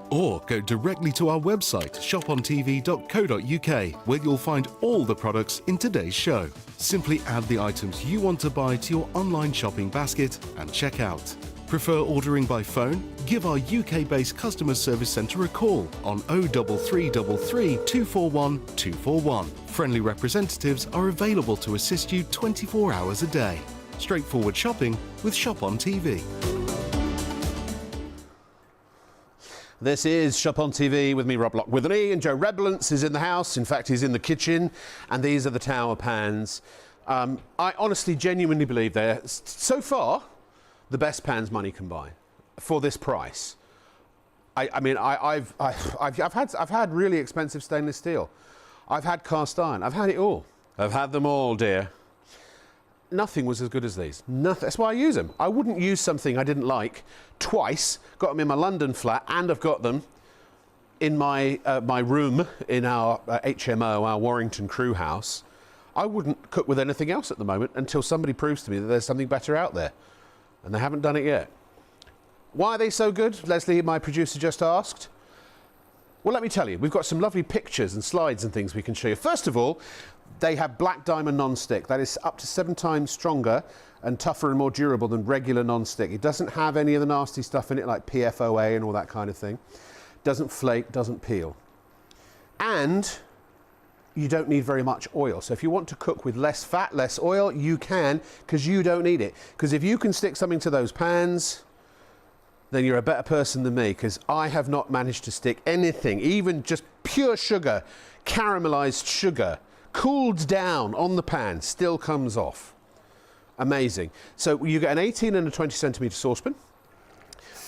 Or go directly to our website, shopontv.co.uk, where you'll find all the products in today's show. Simply add the items you want to buy to your online shopping basket and check out. Prefer ordering by phone? Give our UK-based customer service centre a call on 03333 241 241. Friendly representatives are available to assist you 24 hours a day. Straightforward shopping with Shop on TV. This is Shop on TV with me, Rob Lock, with an E, and Joe Reblance is in the house. In fact, he's in the kitchen, and these are the Tower pans. I honestly, genuinely believe they're, so far, the best pans money can buy for this price. I've had really expensive stainless steel. I've had cast iron. I've had it all. I've had them all, dear. Nothing was as good as these. Nothing. That's why I use them. I wouldn't use something I didn't like twice. Got them in my London flat, and I've got them in my my room in our HMO, our Warrington crew house. I wouldn't cook with anything else at the moment until somebody proves to me that there's something better out there, and they haven't done it yet. Why are they so good? Leslie, my producer, just asked. Well, let me tell you, we've got some lovely pictures and slides and things we can show you. First of all, they have black diamond non-stick. That is up to 7 times stronger and tougher and more durable than regular non-stick. It doesn't have any of the nasty stuff in it like PFOA and all that kind of thing. Doesn't flake, doesn't peel. And you don't need very much oil. So if you want to cook with less fat, less oil, you can, because you don't need it. Because if you can stick something to those pans, then you're a better person than me, because I have not managed to stick anything, even just pure sugar, caramelized sugar, cooled down on the pan, still comes off. Amazing. So you get an 18 and a 20 centimetre saucepan.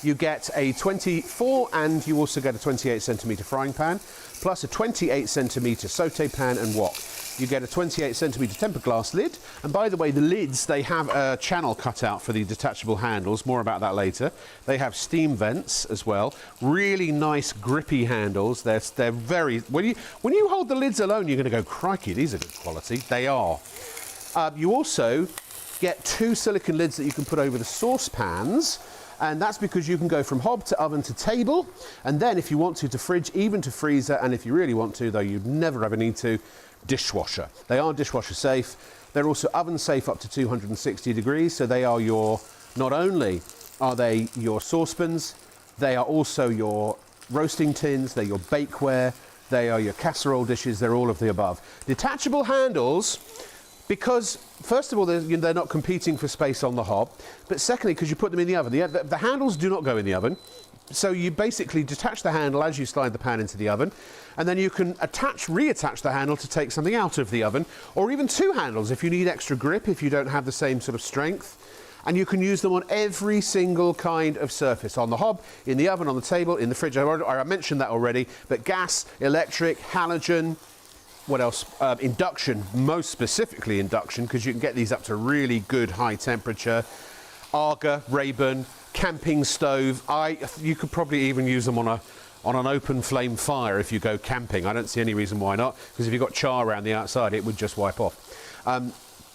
You get a 24 and you also get a 28 centimetre frying pan, plus a 28 centimetre saute pan and wok. You get a 28 centimetre tempered glass lid. And by the way, the lids, they have a channel cut out for the detachable handles. More about that later. They have steam vents as well. Really nice grippy handles. They're very, when you hold the lids alone, you're going to go, crikey, these are good quality. They are. You also get 2 silicone lids that you can put over the saucepans. And that's because you can go from hob to oven to table, and then if you want to fridge, even to freezer, and if you really want to, though you'd never ever need to, dishwasher. They are dishwasher safe. They're also oven safe up to 260 degrees, so they are your, not only are they your saucepans, they are also your roasting tins, they're your bakeware, they are your casserole dishes, they're all of the above. Detachable handles, because first of all, they're not competing for space on the hob, but secondly, because you put them in the oven. The handles do not go in the oven, so you basically detach the handle as you slide the pan into the oven, and then you can reattach the handle to take something out of the oven, or even 2 handles if you need extra grip, if you don't have the same sort of strength. And you can use them on every single kind of surface, on the hob, in the oven, on the table, in the fridge. I mentioned that already, but gas, electric, halogen. What else? Induction, most specifically induction, because you can get these up to really good high temperature. Arga, Rayburn, camping stove. You could probably even use them on an open flame fire if you go camping. I don't see any reason why not, because if you've got char around the outside, it would just wipe off.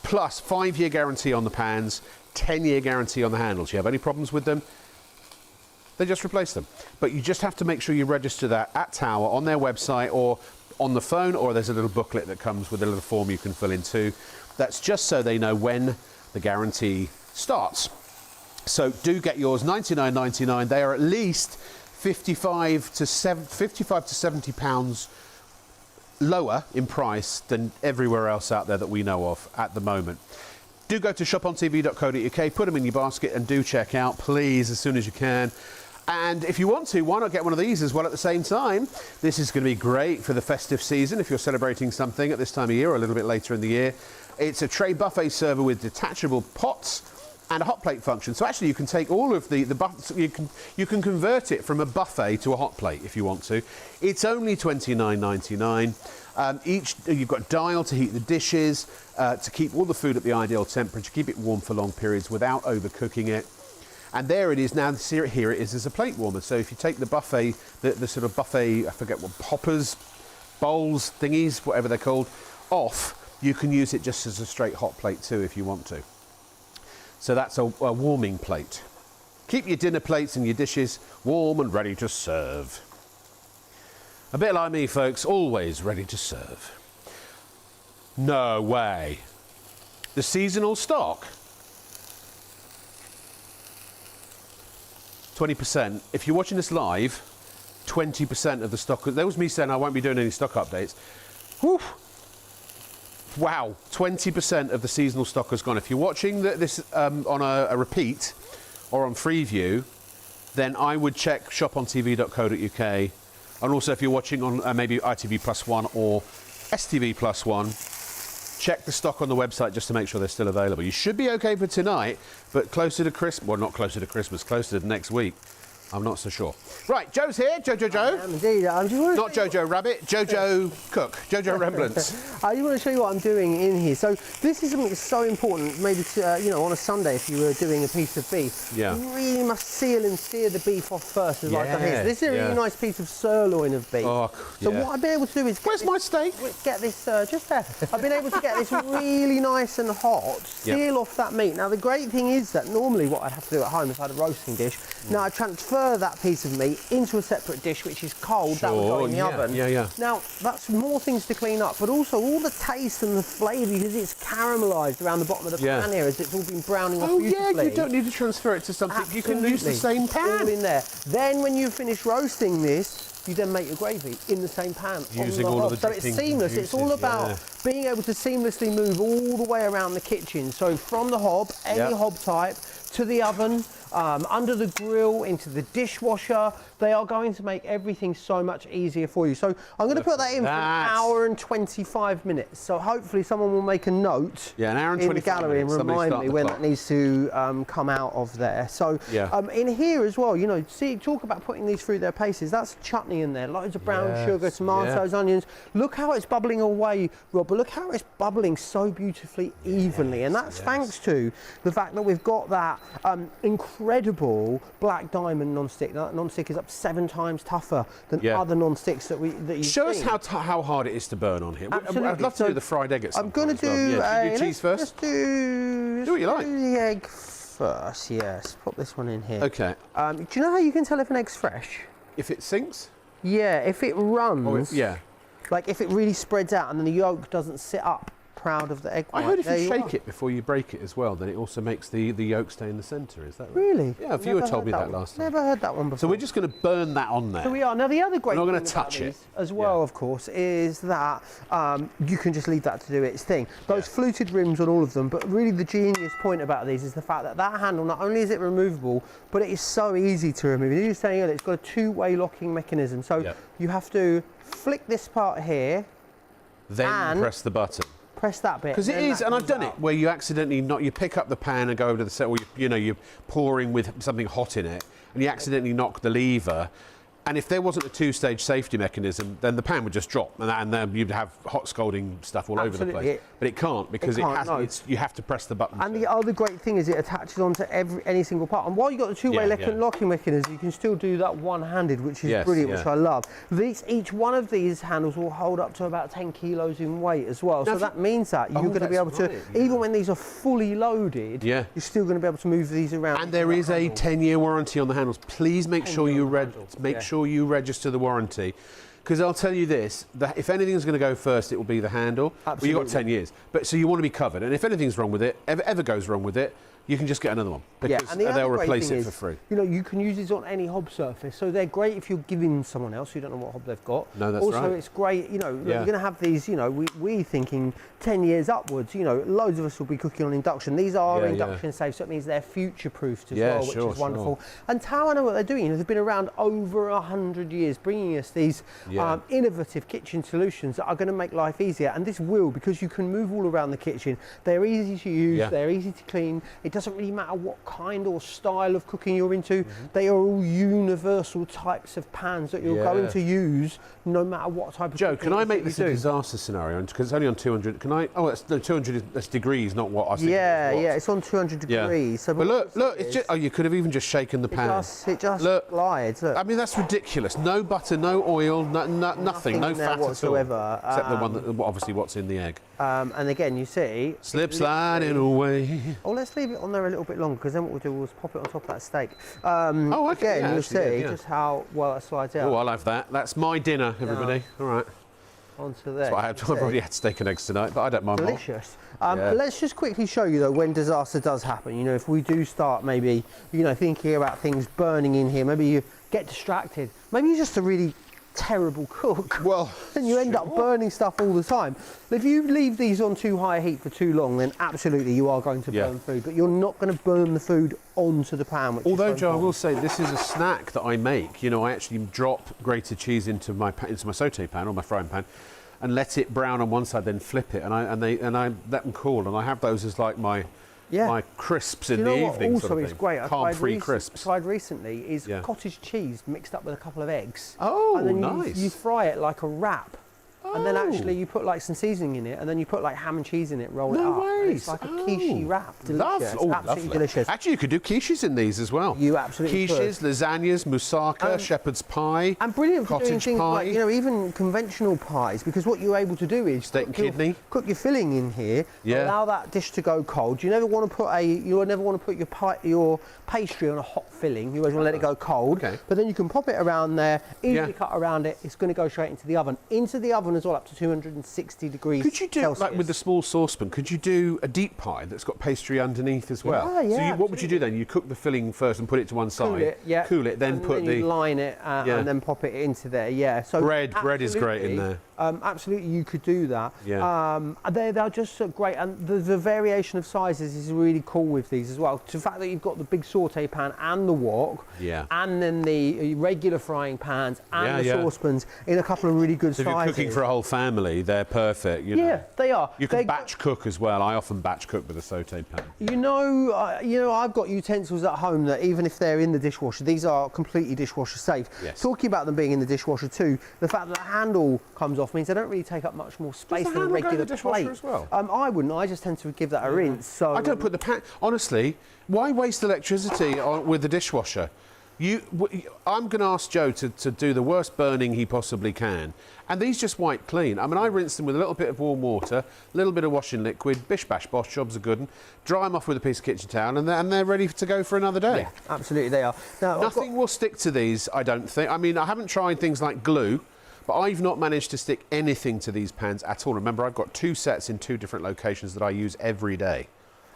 Plus, 5-year guarantee on the pans, 10-year guarantee on the handles. You have any problems with them, they just replace them. But you just have to make sure you register that at Tower on their website or on the phone, or there's a little booklet that comes with a little form you can fill in too. That's just so they know when the guarantee starts. So do get yours, $99.99. They are at least 55 to 70 pounds lower in price than everywhere else out there that we know of at the moment. Do go to shopontv.co.uk, put them in your basket, and do check out, please, as soon as you can. And if you want to, why not get one of these as well at the same time? This is going to be great for the festive season if you're celebrating something at this time of year or a little bit later in the year. It's a tray buffet server with detachable pots and a hot plate function. So actually you can take all of the you can convert it from a buffet to a hot plate if you want to. It's only $29.99. You've got dial to heat the dishes, to keep all the food at the ideal temperature, keep it warm for long periods without overcooking it. And there it is now. Here it is as a plate warmer. So if you take the buffet, the sort of buffet, I forget what, hoppers, bowls, thingies, whatever they're called, off, you can use it just as a straight hot plate too if you want to. So that's a warming plate. Keep your dinner plates and your dishes warm and ready to serve. A bit like me, folks, always ready to serve. No way. The seasonal stock. 20%. If you're watching this live, 20% of the stock. That was me saying I won't be doing any stock updates. Whew. Wow, 20% of the seasonal stock has gone. If you're watching this on a repeat or on Freeview, then I would check shopontv.co.uk. And also if you're watching on maybe ITV Plus 1 or STV Plus 1, check the stock on the website just to make sure they're still available. You should be okay for tonight, but closer to Christmas, well, not closer to Christmas, closer to next week. I'm not so sure. Right, Joe's here, Joe. I am indeed. I'm just Not Jojo Rabbit, Jojo Cook, Jojo Rembrandts. I just want to show you what I'm doing in here. So this is something that's so important, maybe to, you know, on a Sunday if you were doing a piece of beef. Yeah. You really must seal and sear the beef off first, as I've done here. So this is a really nice piece of sirloin of beef. Oh, so yeah. what I've been able to do is... Where's my steak? Get this, just there. I've been able to get this really nice and hot, seal off that meat. Now the great thing is that normally what I'd have to do at home if I had a roasting dish, now I transfer that piece of meat into a separate dish which is cold, that would go in the oven. Now that's more things to clean up, but also all the taste and the flavour, because it's caramelised around the bottom of the pan here as it's all been browning off beautifully. Oh yeah, you don't need to transfer it to something. Absolutely. You can use the same pan. All in there. Then when you finish roasting this, you then make your gravy in the same pan. Using all of the so it's seamless. juices, It's all about being able to seamlessly move all the way around the kitchen. So from the hob, any hob type, to the oven, under the grill, into the dishwasher. They are going to make everything so much easier for you. So I'm going to put that in for an hour and 25 minutes. So hopefully someone will make a note an hour and in 25 the gallery minutes. and remind me when that needs to come out of there. So in here as well, you know, talk about putting these through their paces. That's chutney in there, loads of brown sugar, tomatoes, onions. Look how it's bubbling away, Rob, but look how it's bubbling so beautifully evenly. And that's thanks to the fact that we've got that incredible black diamond non-stick. That non-stick is up 7 times tougher than other non-sticks that you show us how hard it is to burn on here. Absolutely. I'd love to do the fried egg at some I'm going to do, do cheese first. Let's do what you like. Do the egg first. Yes, put this one in here. Okay. Do you know how you can tell if an egg's fresh? If it sinks? Yeah, if it runs. Like if it really spreads out and then the yolk doesn't sit up proud of the egg white. I heard if you shake it before you break it as well, then it also makes the yolk stay in the centre. Is that right? Really? Yeah, if you had told me that last time. Never heard that one before. So we're just going to burn that on there. So we are. Now the other great thing about touch these as well, of course, is that you can just leave that to do its thing. Those fluted rims on all of them, but really the genius point about these is the fact that that handle, not only is it removable, but it is so easy to remove. As you were saying earlier, it's got a two-way locking mechanism. So you have to flick this part here, then press the button. Press that bit. Because it is, and I've done it, where you accidentally you pick up the pan and go over to the set, or you're pouring with something hot in it, and you accidentally knock the lever. And if there wasn't a two-stage safety mechanism, then the pan would just drop, and then you'd have hot scalding stuff all over the place. But it can't, because you have to press the button. And the other great thing is it attaches onto any single part. And while you've got the two-way locking mechanism, you can still do that one-handed, which is brilliant, which I love. Each one of these handles will hold up to about 10 kilos in weight as well. Now, so that means that you're going to be able to, even when these are fully loaded, you're still going to be able to move these around. And there is a 10-year warranty on the handles. Please make sure you you register the warranty, because I'll tell you this, that if anything's going to go first, it will be the handle. Absolutely. Well, you've got 10 years, but so you want to be covered, and if anything's wrong with it, ever goes wrong with it, you can just get another one, because and they'll replace it for free. You know, you can use these on any hob surface, so they're great if you're giving someone else who don't know what hob they've got. No, that's also, it's great, you know, you're going to have these, you know, we thinking 10 years upwards, you know, loads of us will be cooking on induction. These are induction safe, so it means they're future-proofed as well, which is wonderful. And Tower, I know what they're doing. You know, they've been around over 100 years, bringing us these innovative kitchen solutions that are going to make life easier. And this will, because you can move all around the kitchen. They're easy to use, they're easy to clean. It doesn't really matter what kind or style of cooking you're into. They are all universal types of pans that you're going to use, no matter what type of Joe, can I make this a disaster scenario? Because it's only on 200. Can I? Oh, that's 200. That's degrees, not what I was thinking. Yeah, it's on 200 degrees. So but look, it's just. Oh, you could have even just shaken the pan. It just glides. Look. I mean, that's ridiculous. No butter, no oil, nothing, no fat whatsoever. At all. Except the one that, obviously, what's in the egg. And again, you see. Sliding away. Oh, let's leave it on there a little bit longer, because then what we'll do is pop it on top of that steak. Okay. Again, you'll see just how well it slides out. Oh, I'll have that. That's my dinner, everybody. All right. onto there. That's what I have. I've already had steak and eggs tonight, but I don't mind more. Delicious. Yeah. Let's just quickly show you though when disaster does happen. You know, if we do start maybe, you know, thinking about things burning in here, maybe you get distracted, maybe you're just a really terrible cook. Well, and you end up burning stuff all the time. If you leave these on too high a heat for too long, then absolutely you are going to burn food, but you're not going to burn the food onto the pan. Although, Joe, I will say this is a snack that I make. You know, I actually drop grated cheese into my saute pan or my frying pan, and let it brown on one side, then flip it, and I let them cool, and I have those as like my crisps in the evening. Also, sort of it's thing. great. Carb-free crisps. Tried recently is cottage cheese mixed up with a couple of eggs. Oh, and then nice. You fry it like a wrap. And then actually you put like some seasoning in it, and then you put like ham and cheese in it, roll it up. And it's like a quiche wrap. Delicious. Absolutely delicious. Actually, you could do quiches in these as well. You absolutely could. Quiches, lasagnas, moussaka, shepherd's pie, and brilliant for doing cottage things pie. like, you know, even conventional pies, because what you're able to do is steak and kidney. Cook your filling in here. Yeah. Allow that dish to go cold. You never want to put your pastry on a hot filling. You always want to let it go cold. Okay. But then you can pop it around there, easily cut around it. It's going to go straight into the oven. Into the oven as well, up to 260 degrees Could you do, Celsius. like with the small saucepan, could you do a deep pie that's got pastry underneath as well? Yeah, So what would you do then? You cook the filling first and put it to one side. Cool it, then and put then you line it and then pop it into there. Yeah. So bread is great in there. Absolutely, you could do that. Yeah. They're just so great, and the variation of sizes is really cool with these as well. The fact that you've got the big saute pan and the wok, and then the regular frying pans and the saucepans in a couple of really good So sizes. if you're cooking for a whole family, they're perfect. You know. Yeah, they are. You can batch cook as well. I often batch cook with a saute pan. You know, I've got utensils at home that even if they're in the dishwasher, these are completely dishwasher safe. Yes. Talking about them being in the dishwasher too, the fact that the handle comes off means they don't really take up much more space than a regular plate. As well? I wouldn't. I just tend to give that a rinse. So I don't put the pan. Honestly, why waste electricity with the dishwasher? I'm going to ask Joe to do the worst burning he possibly can, and these just wipe clean. I mean, I rinse them with a little bit of warm water, a little bit of washing liquid, bish bash bosh, jobs are good, and dry them off with a piece of kitchen towel, and they're ready to go for another day. Yeah, absolutely they are. Now, nothing will stick to these, I don't think. I mean, I haven't tried things like glue, but I've not managed to stick anything to these pans at all. Remember, I've got 2 sets in 2 different locations that I use every day.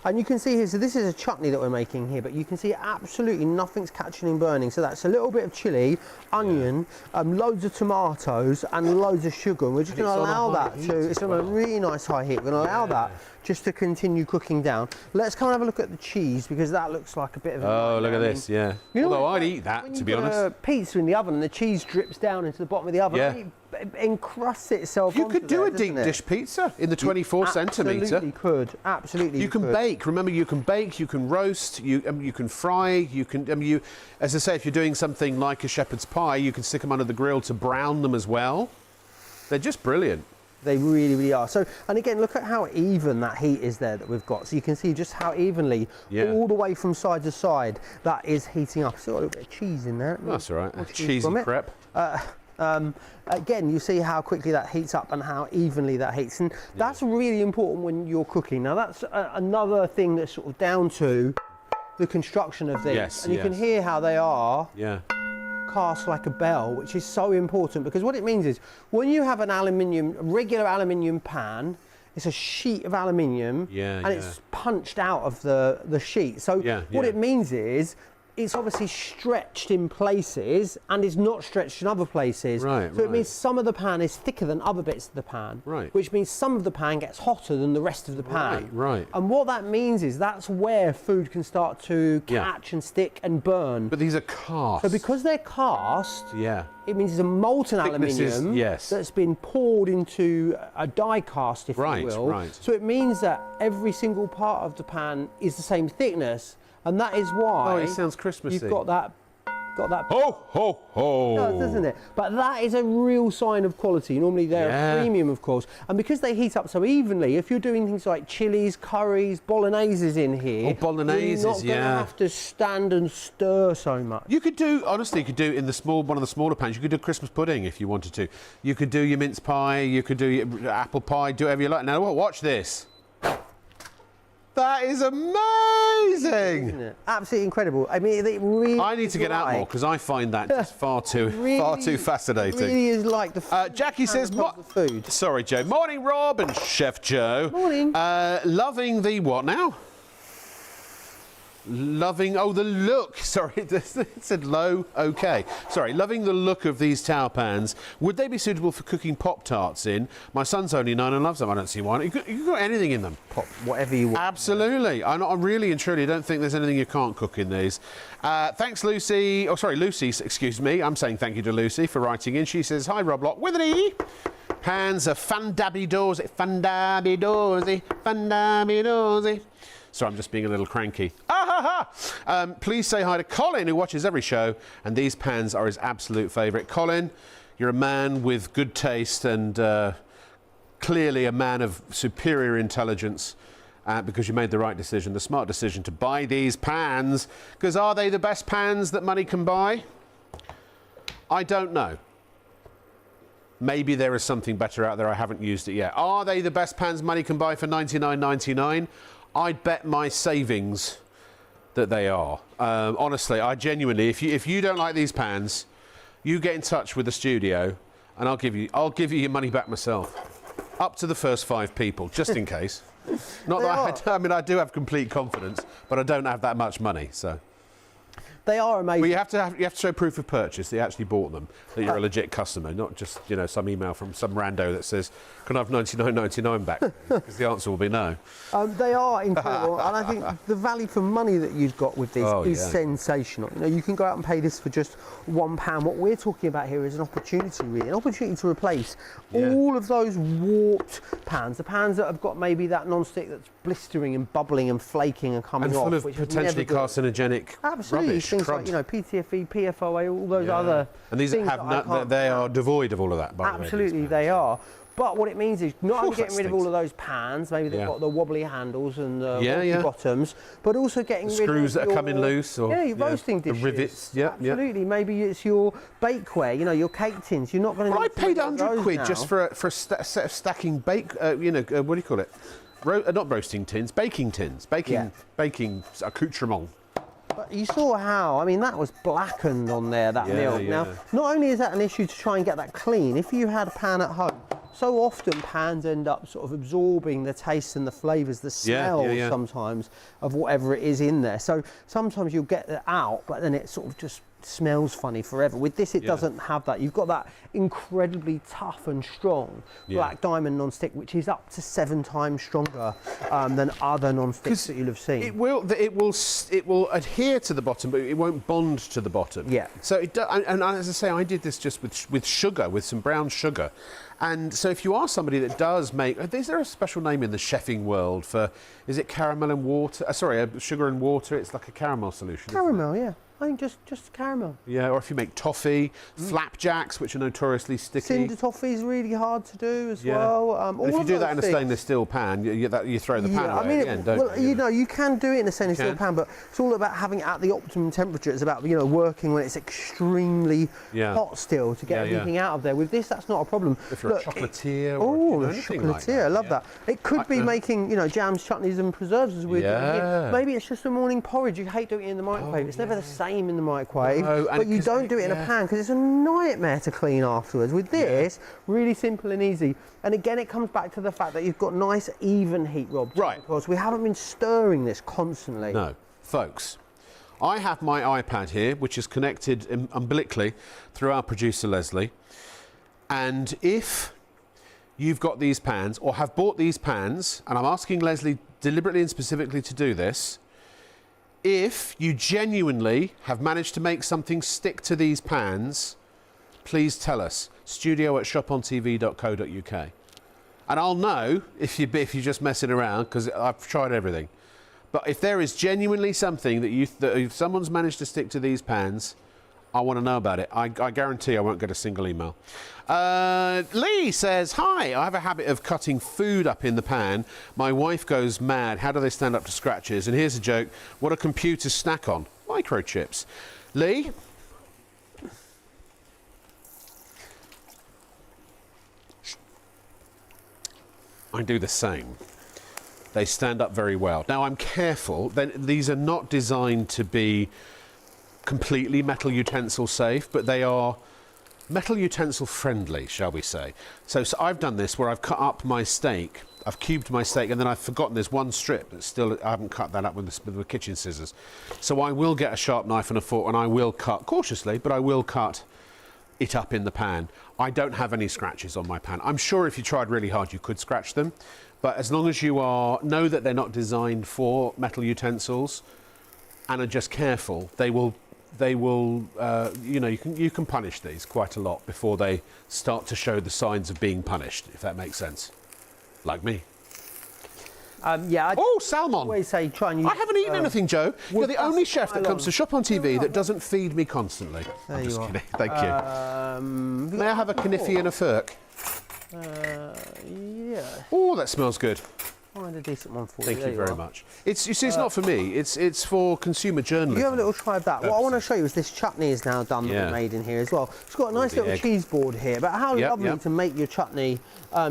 And you can see here, so this is a chutney that we're making here, but you can see absolutely nothing's catching and burning. So that's a little bit of chili, onion, loads of tomatoes, and loads of sugar. And we're just going to allow that it's on a really nice high heat. We're going to allow that just to continue cooking down. Let's come and have a look at the cheese, because that looks like a bit of a nightmare. Look at this, you know, although I'd eat that, to be honest. When you put a pizza in the oven and the cheese drips down into the bottom of the oven, it encrusts itself. You could do a deep dish pizza in the 24 centimetre. Absolutely could. Absolutely. You can bake. Remember, you can bake, you can roast, you can fry, you can. As I say, if you're doing something like a shepherd's pie, you can stick them under the grill to brown them as well. They're just brilliant. They really, really are. So, and again, look at how even that heat is there that we've got. So you can see just how evenly, all the way from side to side, that is heating up. So a little bit of cheese in there. That's all right. Cheesy crepe. Again, you see how quickly that heats up and how evenly that heats. And that's really important when you're cooking. Now, that's another thing that's sort of down to the construction of these. Yes, and you can hear how they are cast like a bell, which is so important, because what it means is when you have an regular aluminium pan, it's a sheet of aluminium and it's punched out of the sheet. So what it means is it's obviously stretched in places and is not stretched in other places. So it means some of the pan is thicker than other bits of the pan, which means some of the pan gets hotter than the rest of the pan. And what that means is that's where food can start to catch and stick and burn. But these are cast. So because they're cast, it means it's a molten aluminium that's been poured into a die cast, if you will. So it means that every single part of the pan is the same thickness. And that is why it sounds Christmassy. You've got that ho ho ho. It does, doesn't it? But that is a real sign of quality. Normally they're a premium, of course. And because they heat up so evenly, if you're doing things like chilies, curries, bologneses in here, you're not going to have to stand and stir so much. You could do, honestly, you could do in the one of the smaller pans, you could do Christmas pudding if you wanted to. You could do your mince pie, you could do your apple pie, do whatever you like. Now watch this. That is amazing. isn't it? Absolutely incredible. I mean, it really. I need to get out more because I find that just far too fascinating. It really is like the food. Jackie says, food. Sorry, Joe. Morning, Rob and Chef Joe. Morning. Loving the what now? Loving, the look. Sorry, it said low. Okay. Sorry, loving the look of these tower pans. Would they be suitable for cooking Pop-Tarts in? My son's only 9 and loves them. I don't see why. You can got anything in them. Pop, whatever you want. Absolutely. I really and truly don't think there's anything you can't cook in these. Thanks, Lucy. Oh, sorry, Lucy, excuse me. I'm saying thank you to Lucy for writing in. She says, hi, Rob Lock. With an E. Pans are fun-dabby-doorsy, fun-dabby-doorsy, fun-dabby-doorsy. So I'm just being a little cranky. Please say hi to Colin, who watches every show, and these pans are his absolute favourite. Colin, you're a man with good taste and clearly a man of superior intelligence because you made the right decision, the smart decision to buy these pans. Because are they the best pans that money can buy? I don't know. Maybe there is something better out there. I haven't used it yet. Are they the best pans money can buy for $99.99? I'd bet my savings that they are. Honestly, I genuinely, if you don't like these pans, you get in touch with the studio, and I'll give you your money back myself, up to the first 5 people, just in case. Not that I mean, I do have complete confidence, but I don't have that much money, so. They are amazing. Well, you have to show proof of purchase that you actually bought them, that you're a legit customer, not just some email from some rando that says, "Can I have $99.99 back?" Because the answer will be no. They are incredible, and I think the value for money that you've got with this is sensational. You can go out and pay this for just £1. What we're talking about here is an opportunity, really, an opportunity to replace all of those warped pans, the pans that have got maybe that non-stick that's blistering and bubbling and flaking and coming off, full of potentially carcinogenic rubbish. Things like PTFE, PFOA, all those other. And these they are devoid of all of that. By absolutely, they are. But what it means is not only getting rid of all of those pans, maybe they've got the wobbly handles and the bottoms, but also getting rid of screws that are coming loose, or your roasting dishes, the rivets. Absolutely. Maybe it's your bakeware, your cake tins. You're not going to. Well, I paid £100 just for a set of stacking bake. What do you call it? Not roasting tins, baking tins, baking accoutrement. But you saw how, that was blackened on there, that milk. Now, not only is that an issue to try and get that clean, if you had a pan at home, so often pans end up sort of absorbing the taste and the flavours, the smell sometimes of whatever it is in there. So sometimes you'll get it out, but then it sort of just smells funny forever. With this, it doesn't have that. You've got that incredibly tough and strong black diamond non-stick, which is up to 7 times stronger than other non-sticks that you'll have seen. It will adhere to the bottom, but it won't bond to the bottom. Yeah. So it does, and as I say, I did this just with sugar, with some brown sugar. And so if you are somebody that does make, is there a special name in the chefing world for, is it caramel and water? Sugar and water, it's like a caramel solution. Caramel, yeah. I think just caramel. Yeah, or if you make toffee, flapjacks, which are notoriously sticky. Cinder toffee is really hard to do as well. And if you do that in a stainless steel pan, you throw the pan away at the end, don't you? You can do it in a stainless steel pan, but it's all about having it at the optimum temperature. It's about working when it's extremely hot still to get everything out of there. With this, that's not a problem. If you're a chocolatier or anything like that. I love that. It could be making jams, chutneys, and preserves as we're doing here. Maybe it's just a morning porridge. You hate doing it in the microwave. It's never the same in the microwave, but you don't do it in a pan because it's a nightmare to clean afterwards. With this, really simple and easy. And again, it comes back to the fact that you've got nice even heat, Rob. Right. Because we haven't been stirring this constantly. No, folks. I have my iPad here, which is connected umbilically through our producer Leslie. And if you've got these pans or have bought these pans, and I'm asking Leslie deliberately and specifically to do this, if you genuinely have managed to make something stick to these pans, please tell us. studio@shopontv.co.uk. And I'll know if you're just messing around, because I've tried everything. But if there is genuinely something that if someone's managed to stick to these pans, I want to know about it. I guarantee I won't get a single email. Lee says, hi, I have a habit of cutting food up in the pan. My wife goes mad. How do they stand up to scratches? And here's a joke. What do computers snack on? Microchips. Lee? I do the same. They stand up very well. Now, I'm careful. These are not designed to be completely metal utensil safe, but they are metal utensil friendly, shall we say. So I've done this where I've cut up my steak. I've cubed my steak, and then I've forgotten there's one strip that's still, I haven't cut that up with the kitchen scissors. So I will get a sharp knife and a fork, and I will cut, cautiously, but I will cut it up in the pan. I don't have any scratches on my pan. I'm sure if you tried really hard, you could scratch them. But as long as you know that they're not designed for metal utensils and are just careful, they will, you know, you can punish these quite a lot before they start to show the signs of being punished, if that makes sense. Like me. Yeah. Oh, salmon! Always say try and use. I haven't eaten anything, Joe. You're the only chef that comes to Shop on TV that doesn't feed me constantly. I'm just kidding. Thank you. May I have a kniffy and a fork? Yeah. Oh, that smells good. Find a decent one for you. Thank you very much. You see, it's not for me. It's for consumer journalism. You have a little try of that. What I want to show you is this chutney is now done that we made in here as well. It's got a nice little cheese board here, but how lovely to make your chutney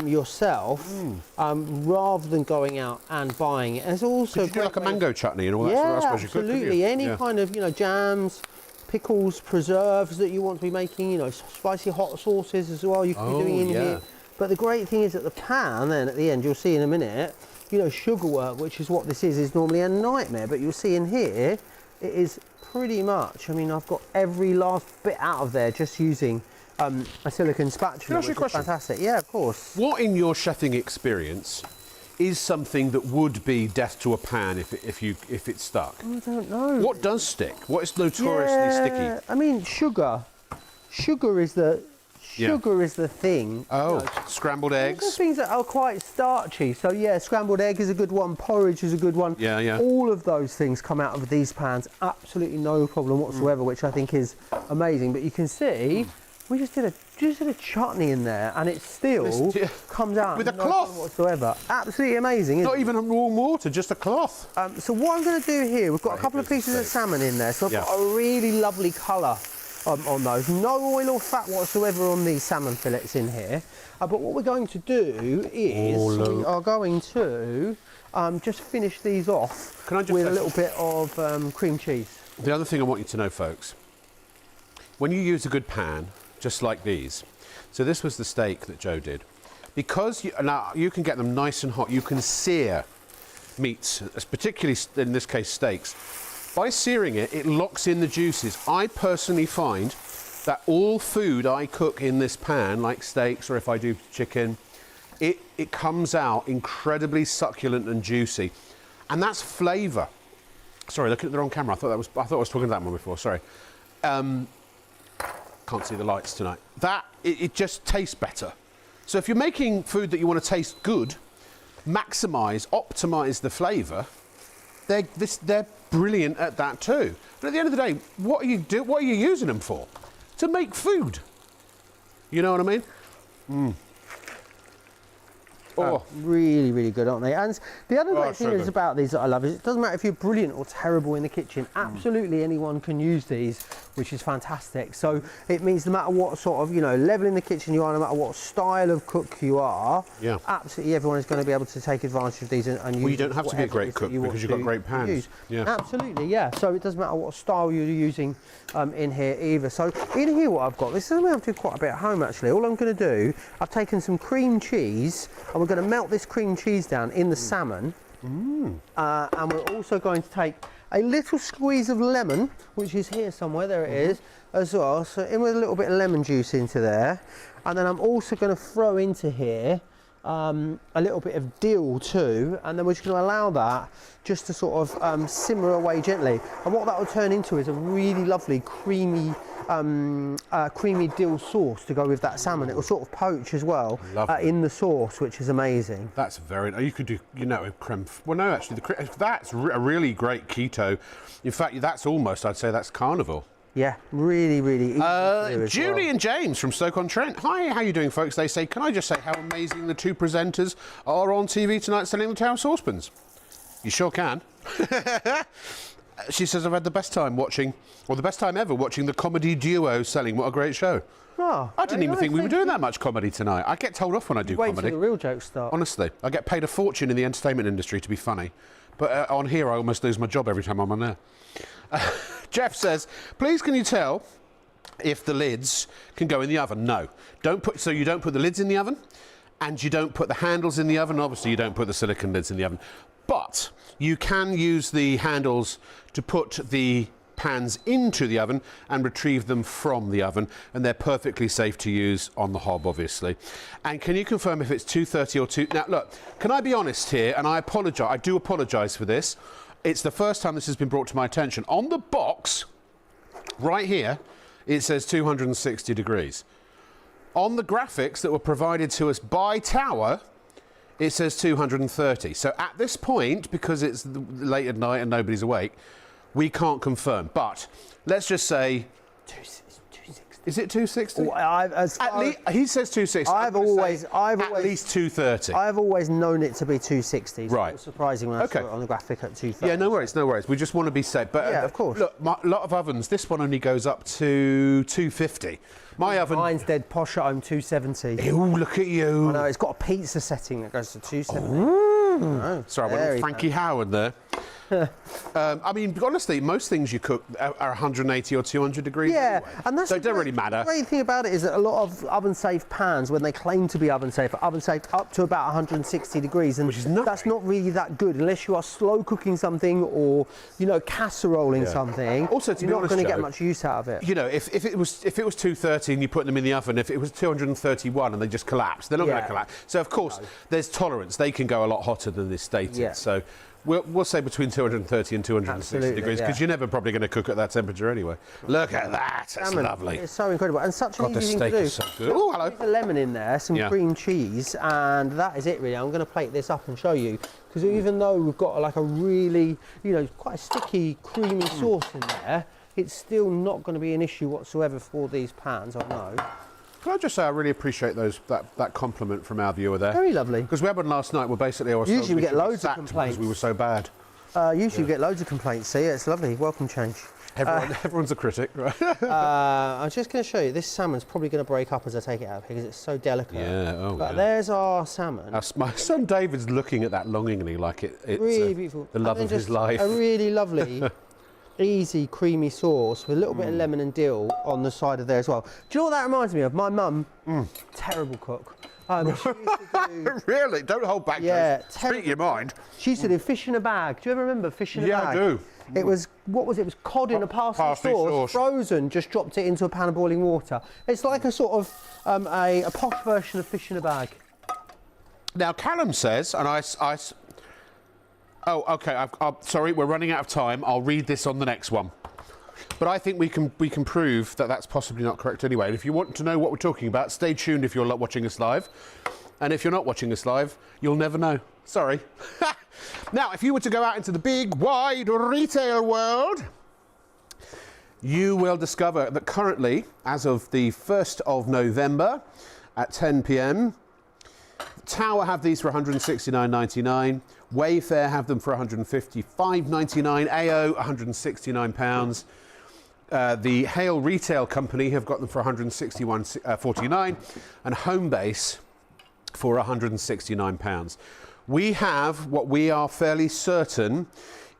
yourself rather than going out and buying it. And it's also Could you do like a mango chutney and all that? Yeah, I suppose you could, absolutely. Any kind of jams, pickles, preserves that you want to be making. Spicy hot sauces as well. You can be doing in here. But the great thing is that the pan, then at the end, you'll see in a minute, sugar work, which is what this is normally a nightmare. But you'll see in here, it is pretty much, I mean, I've got every last bit out of there just using a silicone spatula, which is fantastic. Yeah, of course. What, in your chefing experience, is something that would be death to a pan if it's stuck? I don't know. What does stick? What is notoriously sticky? I mean, sugar. Sugar is the thing. Oh, scrambled eggs. Those are things that are quite starchy. So yeah, scrambled egg is a good one. Porridge is a good one. Yeah, yeah. All of those things come out of these pans, absolutely no problem whatsoever, which I think is amazing. But you can see, we just did a chutney in there, and it still comes out with a no cloth problem whatsoever. Absolutely amazing. Not even a warm water, just a cloth. So what I'm going to do here, we've got a couple of pieces of salmon in there, so I've got a really lovely colour on those. No oil or fat whatsoever on these salmon fillets in here. But what we're going to do is we are going to just finish these off with a little bit of cream cheese. The other thing I want you to know, folks, when you use a good pan, just like these, so this was the steak that Joe did, because now you can get them nice and hot, you can sear meats, particularly in this case steaks. By searing it, it locks in the juices. I personally find that all food I cook in this pan, like steaks or if I do chicken, it comes out incredibly succulent and juicy. And that's flavour. Sorry, looking at the wrong camera. I thought I was talking to that one before, sorry. Can't see the lights tonight. It just tastes better. So if you're making food that you want to taste good, optimise the flavour, they're brilliant at that too. But at the end of the day, what are you using them for? To make food. You know what I mean? Oh, really, really good, aren't they? And the other great thing is about these that I love is it doesn't matter if you're brilliant or terrible in the kitchen. Absolutely anyone can use these, which is fantastic. So it means no matter what sort of level in the kitchen you are, no matter what style of cook you are, absolutely everyone is going to be able to take advantage of these and use. Well, you don't have to be a great cook because you've got great pans. Yeah. Absolutely, yeah. So it doesn't matter what style you're using in here either. So in here, what I've got, this is something I've done quite a bit at home actually. All I'm going to do, I've taken some cream cheese and we're going to melt this cream cheese down in the salmon. And we're also going to take a little squeeze of lemon, which is here somewhere, there it is, as well. So in with a little bit of lemon juice into there. And then I'm also going to throw into here a little bit of dill too, and then we're just going to allow that just to sort of simmer away gently. And what that will turn into is a really lovely creamy dill sauce to go with that salmon. It will sort of poach as well in the sauce, which is amazing. That's you could do, creme. Well, no, actually, that's a really great keto. In fact, that's almost, I'd say, that's carnivore. Yeah, really, really easy to do as Julie and James from Stoke-on-Trent. Hi, how you doing, folks? They say, can I just say how amazing the two presenters are on TV tonight selling the Tower saucepans? You sure can. She says, I've had the best time watching, or the best time ever watching the comedy duo selling. What a great show. Oh, I didn't even think we were doing that much comedy tonight. I get told off when I do Wait comedy. till the real jokes start. Honestly, I get paid a fortune in the entertainment industry to be funny. But on here, I almost lose my job every time I'm on there. Jeff says, please can you tell if the lids can go in the oven? No. So you don't put the lids in the oven, and you don't put the handles in the oven. Obviously, you don't put the silicone lids in the oven. But you can use the handles to put the pans into the oven and retrieve them from the oven, and they're perfectly safe to use on the hob, obviously. And can you confirm if it's 230 or 2... Now, look, can I be honest here? And I apologise. I do apologise for this. It's the first time this has been brought to my attention. On the box, right here, it says 260 degrees. On the graphics that were provided to us by Tower, it says 230. So at this point, because it's late at night and nobody's awake, we can't confirm. But let's just say... 260. Is it 260? Well, he says 260. I've always at least 230. I've always known it to be 260. So Right. it was surprising when I saw it on the graphic at 230. Yeah, no worries, no worries. We just want to be safe. But Yeah, of course. Look, a lot of ovens, this one only goes up to 250. My oven... Mine's dead posh at home, 270. Ooh, look at you. I know, it's got a pizza setting that goes to 270. Sorry, I went on Frankie Howard there. I mean, honestly, most things you cook are 180 or 200 degrees Yeah, anyway. and that's so it doesn't really matter. The great thing about it is that a lot of oven-safe pans, when they claim to be oven-safe, are oven-safe up to about 160 degrees, and Which is nothing. that's not really that good unless you are slow cooking something or, you know, casseroling something. Also, to be you're not honest, going to Joe, get much use out of it. You know, if it was 230 and you put them in the oven, if it was 231 and they just collapse, they're not going to collapse. So of course, there's tolerance. They can go a lot hotter than this stated. Yeah. So we'll say between 230 and 260 Absolutely, degrees, because you're never probably going to cook at that temperature anyway. Look at that. That's Salmon, lovely. It's so incredible, and such an God, the easy thing steak to do. is so good. Oh, hello. Put a lemon in there, some cream cheese, and that is it really. I'm going to plate this up and show you, because even though we've got like a really, you know, quite a sticky, creamy sauce in there, it's still not going to be an issue whatsoever for these pans, I know. Can I just say I really appreciate that compliment from our viewer there. Very lovely. Because we had one last night where basically I was Usually we get should be loads of sacked complaints. because we were so bad. Usually we get loads of complaints, see, it's lovely, welcome change. Everyone's a critic, right? I'm just going to show you, this salmon's probably going to break up as I take it out because it's so delicate. Yeah, But there's our salmon. My son David's looking at that longingly like it's really beautiful. the love And of then his just life. A really lovely, easy, creamy sauce with a little bit of lemon and dill on the side of there as well. Do you know what that reminds me of? My mum, terrible cook. She used to do, Really? Don't hold back. Yeah, Speak your mind. she used to do fish in a bag. Do you ever remember fish in a Yeah, bag? I do. It was, what was it? It was cod in a parsley Parsley sauce, sauce. frozen, just dropped it into a pan of boiling water. It's like a sort of, a posh version of fish in a bag. Now Callum says, and oh, okay. Sorry, we're running out of time. I'll read this on the next one. But I think we can prove that that's possibly not correct anyway. And if you want to know what we're talking about, stay tuned if you're watching us live. And if you're not watching us live, you'll never know. Sorry. Now, if you were to go out into the big, wide retail world, you will discover that currently, as of the 1st of November at 10 p.m, Tower have these for £169.99. Wayfair have them for £155.99. AO, £169. The Hale Retail Company have got them for £161.49, and Homebase for £169. We have what we are fairly certain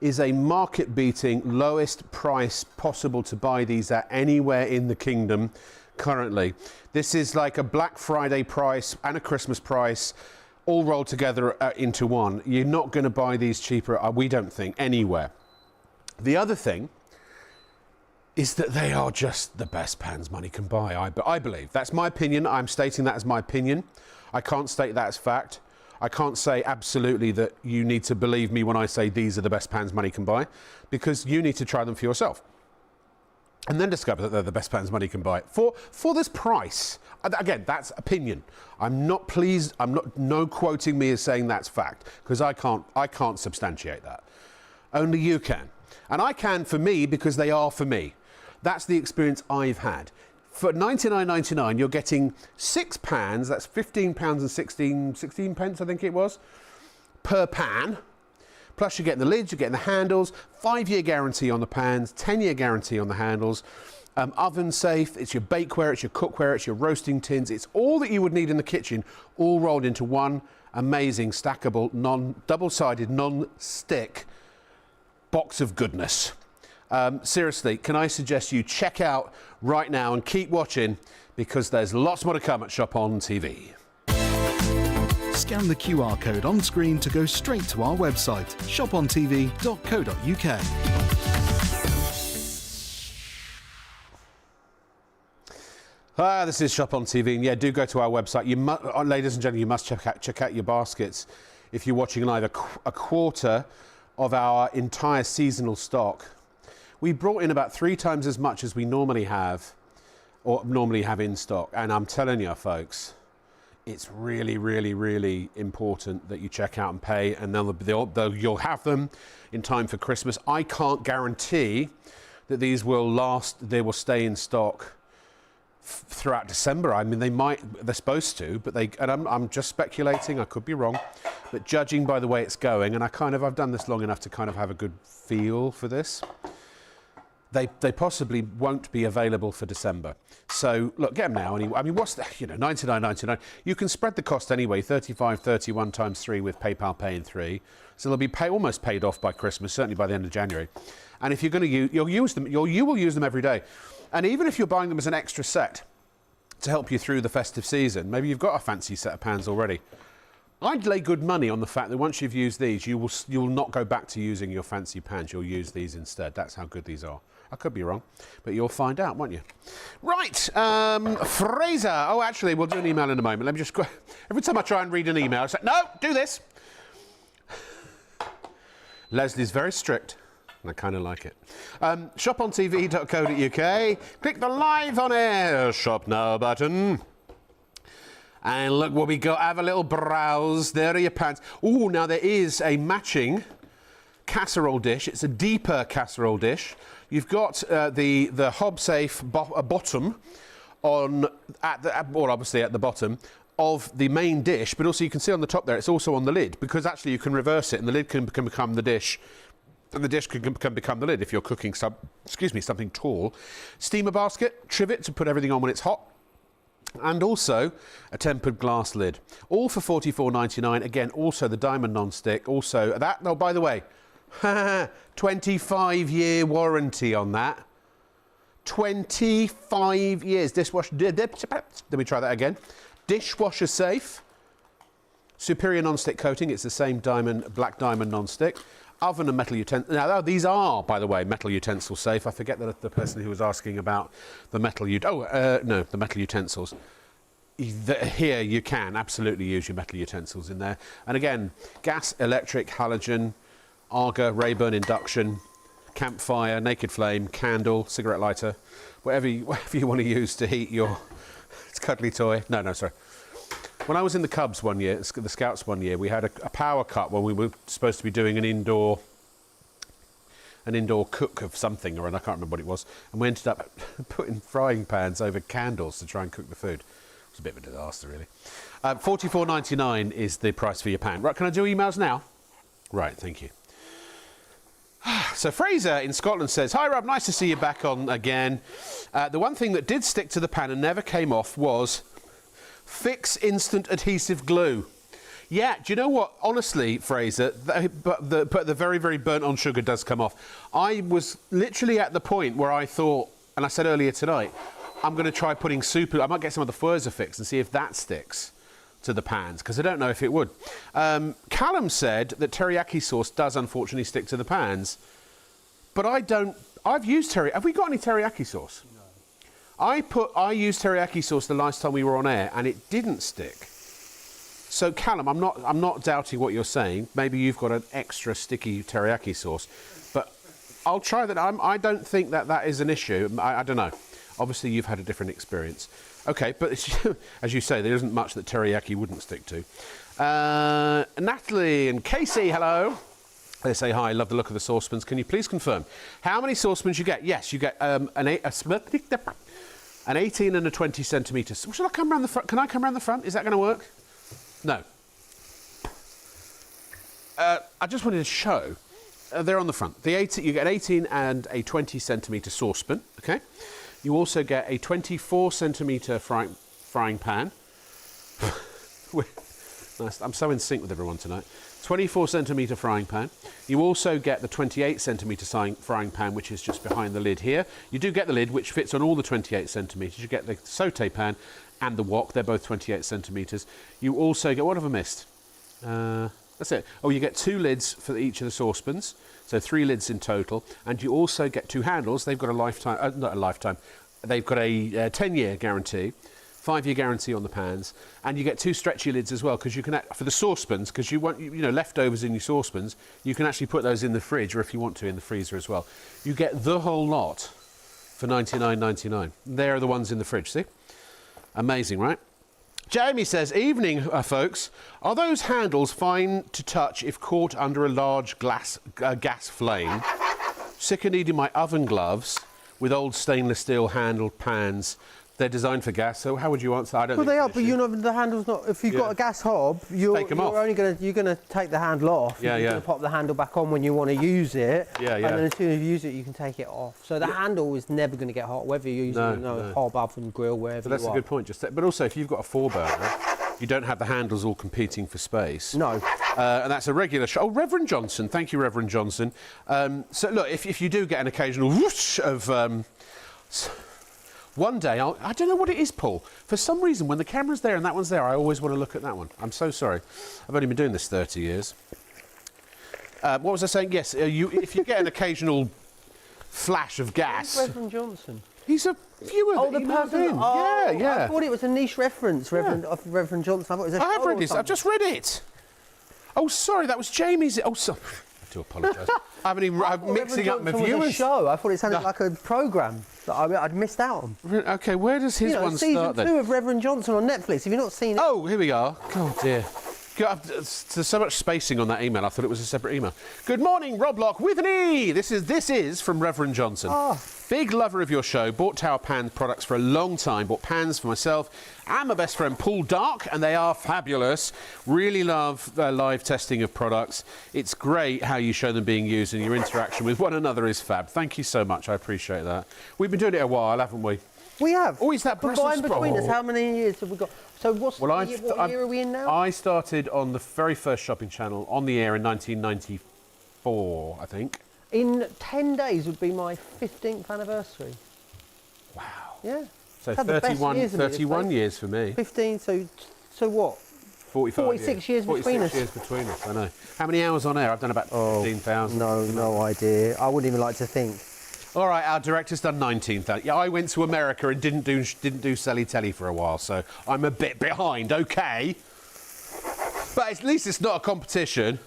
is a market-beating lowest price possible to buy these at anywhere in the kingdom currently. This is like a Black Friday price and a Christmas price all rolled together into one. You're not going to buy these cheaper, we don't think, anywhere. The other thing is that they are just the best pans money can buy, I believe. That's my opinion. I'm stating that as my opinion. I can't state that as fact. I can't say absolutely that you need to believe me when I say these are the best pans money can buy, because you need to try them for yourself and then discover that they're the best pans money can buy for this price. Again, that's opinion. I'm not pleased. No quoting me as saying that's fact, because I can't substantiate that. Only you can. And I can for me, because they are for me. That's the experience I've had. For £99.99, you're getting 6 pans, that's £15 and 16 pence, I think it was, per pan. Plus you're getting the lids, you're getting the handles, 5-year guarantee on the pans, 10-year guarantee on the handles, oven safe, it's your bakeware, it's your cookware, it's your roasting tins, it's all that you would need in the kitchen, all rolled into one amazing stackable, double-sided, non-stick box of goodness. Seriously, can I suggest you check out right now and keep watching, because there's lots more to come at Shop on TV. Scan the QR code on screen to go straight to our website, shopontv.co.uk. This is Shop on TV, and yeah, do go to our website. You ladies and gentlemen, you must check out your baskets if you're watching live. A quarter of our entire seasonal stock. We brought in about 3 times as much as we normally have, or normally have in stock. And I'm telling you, folks, it's really, really, really important that you check out and pay, and then you'll have them in time for Christmas. I can't guarantee that these will last, they will stay in stock throughout December. I mean, they're supposed to, but I'm just speculating, I could be wrong, but judging by the way it's going, and I've done this long enough to kind of have a good feel for this, they possibly won't be available for December. So look, get them now anyway. I mean, what's the, $99.99. You can spread the cost anyway, $35.31 times 3 with PayPal Pay in 3. So they'll be almost paid off by Christmas, certainly by the end of January. And if you're going to use, you will use them every day. And even if you're buying them as an extra set to help you through the festive season, maybe you've got a fancy set of pans already. I'd lay good money on the fact that once you've used these, you will not go back to using your fancy pans. You'll use these instead. That's how good these are. I could be wrong, but you'll find out, won't you? Right, Fraser. Oh, actually, we'll do an email in a moment. Let me just go. Every time I try and read an email, I say, no, do this. Leslie's very strict, and I kind of like it. Shopontv.co.uk. Click the live on air Shop Now button. And look what we got. Have a little browse. There are your pans. Oh, now there is a matching casserole dish. It's a deeper casserole dish. You've got the hob safe bottom obviously at the bottom of the main dish, but also you can see on the top there it's also on the lid, because actually you can reverse it and the lid can become the dish, and the dish can become the lid if you're cooking something tall. Steamer basket, trivet to put everything on when it's hot. And also a tempered glass lid, all for $44.99. Again, also the diamond non-stick. Also that. Oh, by the way, 25-year warranty on that. 25 years. Dishwasher. Let me try that again. Dishwasher safe. Superior non-stick coating. It's the same black diamond non-stick. Oven and metal utensils. Now, these are, by the way, metal utensil safe. I forget that the person who was asking about the metal the metal utensils. Here you can absolutely use your metal utensils in there. And again, gas, electric, halogen, Arga, Rayburn, induction, campfire, naked flame, candle, cigarette lighter, whatever you want to use to heat your cuddly toy. No, sorry. When I was in the Cubs one year, the Scouts one year, we had a power cut when we were supposed to be doing an indoor cook of something, or I can't remember what it was, and we ended up putting frying pans over candles to try and cook the food. It was a bit of a disaster, really. $44.99 is the price for your pan. Right, can I do emails now? Right, thank you. So Fraser in Scotland says, hi Rob, nice to see you back on again. The one thing that did stick to the pan and never came off was Fix Instant Adhesive Glue. Yeah, do you know what? Honestly, Fraser, the very, very burnt on sugar does come off. I was literally at the point where I thought, and I said earlier tonight, I'm going to try putting I might get some of the Furzer Fix and see if that sticks to the pans, because I don't know if it would. Callum said that teriyaki sauce does unfortunately stick to the pans, but I've used teriyaki. Have we got any teriyaki sauce? No. I used teriyaki sauce the last time we were on air, and it didn't stick. So Callum, I'm not doubting what you're saying. Maybe you've got an extra sticky teriyaki sauce, but I'll try that. I don't think that is an issue. I don't know. Obviously, you've had a different experience. Okay, but as you say, there isn't much that teriyaki wouldn't stick to. Natalie and Casey, hello. They say, hi, love the look of the saucepans. Can you please confirm how many saucepans you get? Yes, you get an 18 and a 20 centimetres. Shall I come around the front? Can I come around the front? Is that going to work? No. I just wanted to show, they're on the front. You get an 18 and a 20 centimetre saucepan, okay? You also get a 24 centimetre frying pan. Nice. I'm so in sync with everyone tonight. 24 centimetre frying pan. You also get the 28 centimetre frying pan, which is just behind the lid here. You do get the lid, which fits on all the 28 centimetres. You get the saute pan and the wok. They're both 28 centimetres. You also get, what have I missed? That's it. Oh, you get 2 lids for each of the saucepans, so 3 lids in total. And you also get 2 handles. They've got a lifetime, not a lifetime, they've got a 10-year guarantee. 5-year guarantee on the pans, and you get 2 stretchy lids as well, because you can, for the saucepans, because you want, leftovers in your saucepans, you can actually put those in the fridge, or if you want to, in the freezer as well. You get the whole lot for $99.99. They're the ones in the fridge, see? Amazing, right? Jamie says, evening, folks. Are those handles fine to touch if caught under a large gas flame? Sick of needing my oven gloves with old stainless steel handled pans. They're designed for gas, so how would you answer? I don't. Well, they are, but the handle's not. If you've got a gas hob, you're only gonna take the handle off. Yeah, you're gonna pop the handle back on when you want to use it. Yeah. And then as soon as you use it, you can take it off. So the handle is never going to get hot, whether you're using a hob, oven, grill, wherever. So that's a good point. But also, if you've got a 4-burner, you don't have the handles all competing for space. No. And that's a regular show. Oh, Reverend Johnson. Thank you, Reverend Johnson. So look, if you do get an occasional whoosh of. One day, I don't know what it is, Paul. For some reason, when the camera's there and that one's there, I always want to look at that one. I'm so sorry. I've only been doing this 30 years. What was I saying? Yes, if you get an occasional flash of gas... Who's Reverend Johnson? He's a viewer that the person. Yeah. I thought it was a niche reference, Reverend Johnson. I thought it was a I have read this. I've just read it. Oh, sorry, that was Jamie's... Oh, sorry. I do apologise. I'm mixing up my viewers. Was a show. I thought it sounded like a programme that I'd missed out on. OK, where does his one start then? Season 2 of Reverend Johnson on Netflix. Have you not seen it? Oh, here we are. Oh, dear. There's so much spacing on that email, I thought it was a separate email. Good morning, Rob Lock with an E. This is from Reverend Johnson. Big lover of your show, bought Tower Pan products for a long time, bought pans for myself and my best friend Paul Dark, and they are fabulous. Really love live testing of products. It's great how you show them being used, and your interaction with one another is fab. Thank you so much, I appreciate that. We've been doing it a while, haven't we? We have. Oh, is that Brussels sprout? Between us, how many years have we got? So what year are we in now? I started on the very first shopping channel on the air in 1994, I think. In 10 days would be my 15th anniversary. Wow. Yeah. So 31 years for me. 15, so what? 46 years between us. 46 years between us, I know. How many hours on air? I've done about 15,000. No idea. I wouldn't even like to think. All right, our director's done 19,000. Yeah, I went to America and didn't do Selly Telly for a while, so I'm a bit behind, OK. But at least it's not a competition.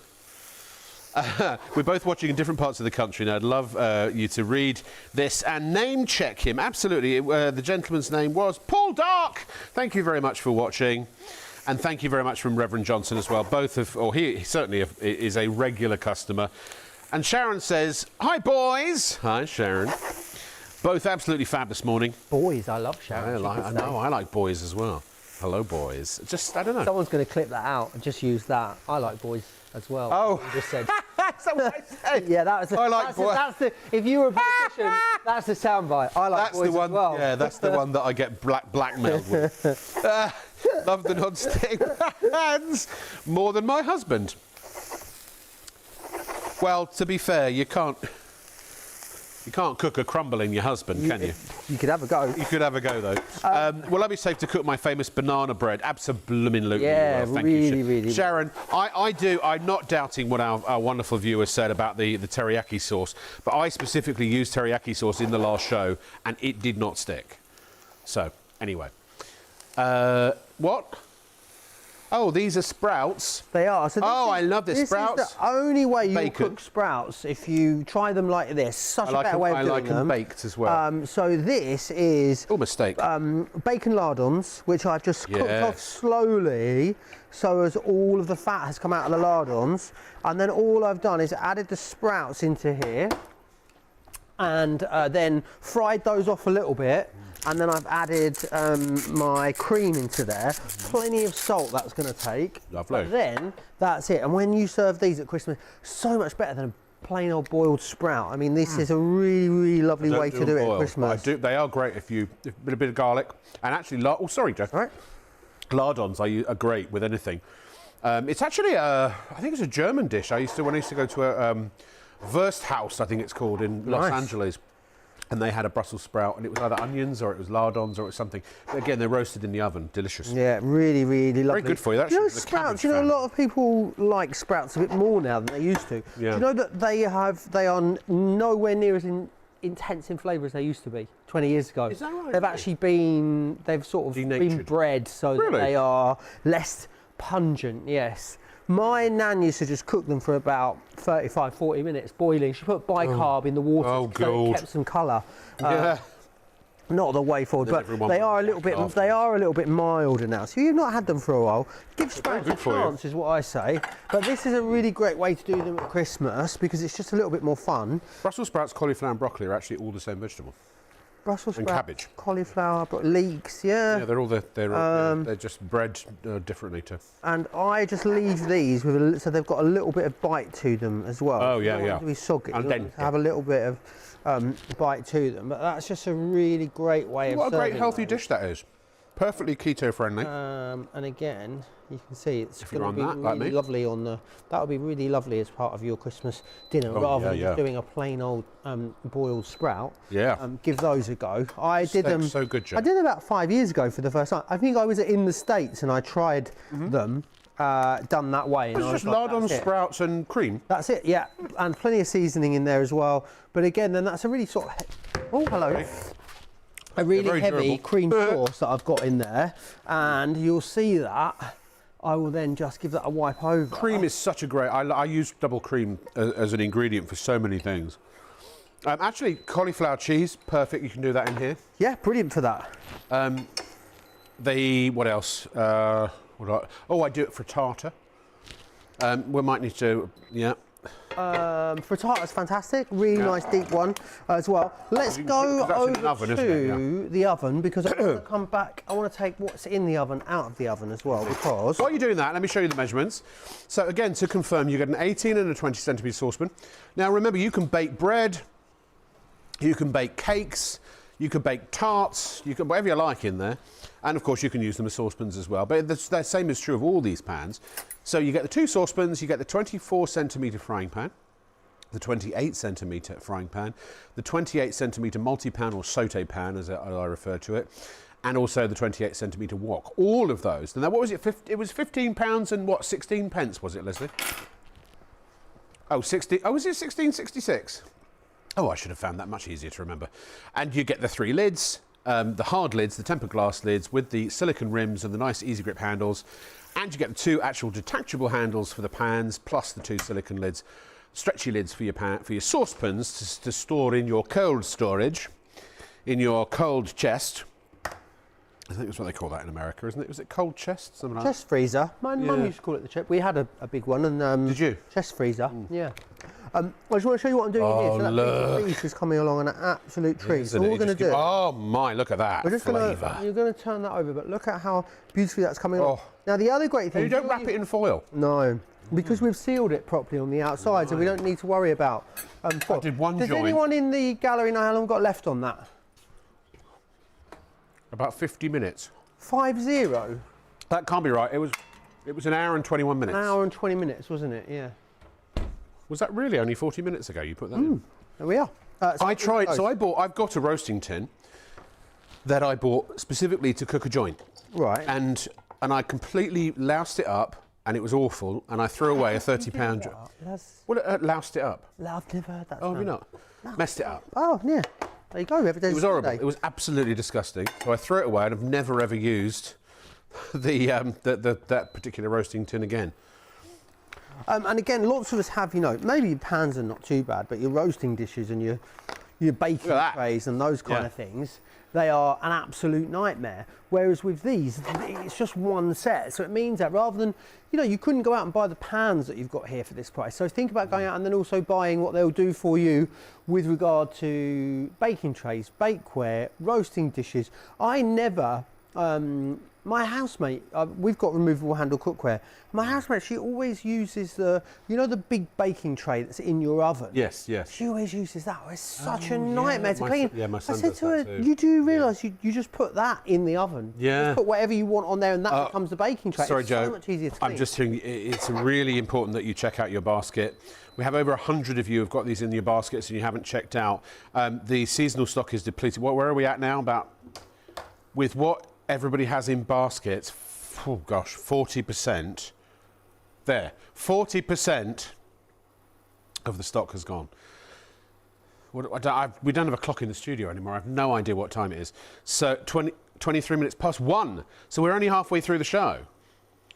We're both watching in different parts of the country, and I'd love you to read this and name check him. Absolutely. The gentleman's name was Paul Dark. Thank you very much for watching. And thank you very much from Reverend Johnson as well. He certainly is a regular customer. And Sharon says, hi, boys. Hi, Sharon. Both absolutely fab this morning. Boys, I love Sharon. I like boys as well. Hello, boys. I don't know. Someone's going to clip that out and just use that. I like boys as well. Oh. You just said. That's what I said. Yeah, that was I like boys. If you were a politician, that's the soundbite. I like boys as well. Yeah, that's the one that I get blackmailed with. Love the non-stick hands more than my husband. Well, to be fair, you can't cook a crumble in your husband, can you? You could have a go. You could have a go, though. Well, I'll be safe to cook my famous banana bread. Absolutely. Yeah, Thank really, you, really. Sharon, I'm not doubting what our wonderful viewers said about the teriyaki sauce, but I specifically used teriyaki sauce in the last show, and it did not stick. So, anyway. What? Oh, these are sprouts. They are. So I love this. Sprouts. This is the only way you cook sprouts if you try them like this. Such a better way of doing them. I like them baked as well. So this is... Oh, mistake. Bacon lardons, which I've just cooked off slowly so as all of the fat has come out of the lardons. And then all I've done is added the sprouts into here and then fried those off a little bit. and then I've added my cream into there. Plenty of salt that's going to take. Lovely. But then that's it. And when you serve these at Christmas, so much better than a plain old boiled sprout. I mean, this is a really, really lovely way to do it at Christmas. They are great if you a bit of garlic and actually. Oh, sorry, Jeff. All right. Lardons are great with anything. It's actually I think it's a German dish. When I used to go to a Wursthaus, I think it's called, in Los Angeles. And they had a Brussels sprout, and it was either onions or it was lardons or it was something. But again, they're roasted in the oven. Delicious. Yeah, really, really lovely. Very good for you. That's You know, the sprouts, cabbage a family. lot of people like sprouts a bit more now than they used to. Yeah. Do you know that they are nowhere near as intense in flavour as they used to be 20 years ago? Is that right? They've sort of been Denatured. bred so Really? that they are less pungent, yes. My nan used to just cook them for about 35, 40 minutes boiling. She put bicarb in the water so God. it kept some colour. Yeah. Not the way forward, Then but everyone they will are a little back bit. after. They are a little bit milder now. So you've not had them for a while. Give sprouts a good for you. chance, is what I say. But this is a really great way to do them at Christmas because it's just a little bit more fun. Brussels sprouts, cauliflower, and broccoli are actually all the same vegetable. Brussels And sprouts, cabbage. cauliflower, leeks, yeah. Yeah, they're just bred differently too. And I just leave these with so they've got a little bit of bite to them as well. Oh, You yeah, don't want yeah. them to be soggy. Al You want them dente. to have a little bit of bite to them. But that's just a really great way of What a great serving healthy those. dish that is. Perfectly keto friendly. And again, you can see it's If you're going to on be that, like really me. lovely on the. That would be really lovely as part of your Christmas dinner, Oh, rather yeah, than yeah. just doing a plain old boiled sprout. Yeah. Give those a go. I did Steak's them. so good, Joe. I did them about 5 years ago for the first time. I think I was in the States and I tried them done that way. And It's I just was like, lardons, that's it. sprouts, and cream. That's it, yeah, and plenty of seasoning in there as well. But again, then that's a really sort of. Oh, hello. A really very heavy durable. cream sauce that I've got in there, and you'll see that. I will then just give that a wipe over. Cream is such a great. I use double cream as an ingredient for so many things. Actually, cauliflower cheese, perfect. You can do that in here. Yeah, brilliant for that. What else? I do it for tartar. We might need to, yeah. Frittata is fantastic, really nice deep one as well. Let's go Because that's in over an oven, isn't to it? the oven because I want to come back. I want to take what's in the oven out of the oven as well because. While you're doing that, let me show you the measurements. So again, to confirm, you get an 18 and a 20 centimetre saucepan. Now remember, you can bake bread, you can bake cakes, you can bake tarts, you can whatever you like in there. And of course, you can use them as saucepans as well. But the same is true of all these pans. So you get the two saucepans, you get the 24 centimetre frying pan, the 28 centimetre frying pan, the 28 centimetre multi-pan or saute pan, as I refer to it, and also the 28 centimetre wok. All of those. Now, what was it? It was £15 and what, 16 pence, was it, Leslie? Oh, 60. Oh, was it 16.66? Oh, I should have found that much easier to remember. And you get the three lids, the hard lids, the tempered glass lids with the silicone rims and the nice easy grip handles. And you get the two actual detachable handles for the pans, plus the two silicone lids, stretchy lids for your saucepans to store in your cold storage, in your cold chest. I think that's what they call that in America, isn't it? Was it cold chest? Something like that? Chest freezer. My mum Yeah. used to call it the chest. We had a big one, and Did you? chest freezer. Yeah. I just want to show you what I'm doing in here. So that look. big beef is coming along an absolute treat. Isn't So it? what we're going to do. Oh my! Look at that We're just flavour. you're going to turn that over, but look at how beautifully that's coming on. Oh. Now the other great thing. You don't wrap it in foil. No, because we've sealed it properly on the outside, so we don't need to worry about. Foil. did one Does joint. anyone in the gallery know how long we've got left on that? About 50 minutes. 50. That can't be right. It was an hour and 21 minutes. An hour and 20 minutes, wasn't it? Yeah. Was that really only 40 minutes ago you put that in? There we are. I've got a roasting tin that I bought specifically to cook a joint. Right. And I completely loused it up and it was awful and I threw away a £30 joint. That's, Well, loused it up. I've never heard that. Oh, have you sound. not? Messed it up. Oh, yeah. There you go. Every day's It was horrible. It was absolutely disgusting. So I threw it away and I've never ever used that particular roasting tin again. And again, lots of us have, maybe your pans are not too bad, but your roasting dishes and your baking Look at that. trays and those kind Yeah. of things, they are an absolute nightmare. Whereas with these, it's just one set. So it means that rather than, you know, you couldn't go out and buy the pans that you've got here for this price. So think about going out and then also buying what they'll do for you with regard to baking trays, bakeware, roasting dishes. I never, my housemate, we've got removable handle cookware. My housemate, she always uses the, you know, the big baking tray that's in your oven. Yes, yes. She always uses that. It's such a nightmare to clean. Yeah, my son I said does to her, that too. you do realise you just put that in the oven. Yeah. Just put whatever you want on there and that becomes the baking tray. Sorry, it's Joe. so much easier to clean. I'm just saying it's really important that you check out your basket. We have over 100 of you who've got these in your baskets and you haven't checked out. The seasonal stock is depleted. Where are we at now? About, with what everybody has in baskets, oh gosh, 40%. There, 40% of the stock has gone. We don't have a clock in the studio anymore. I have no idea what time it is. So 23 minutes past 1. So we're only halfway through the show.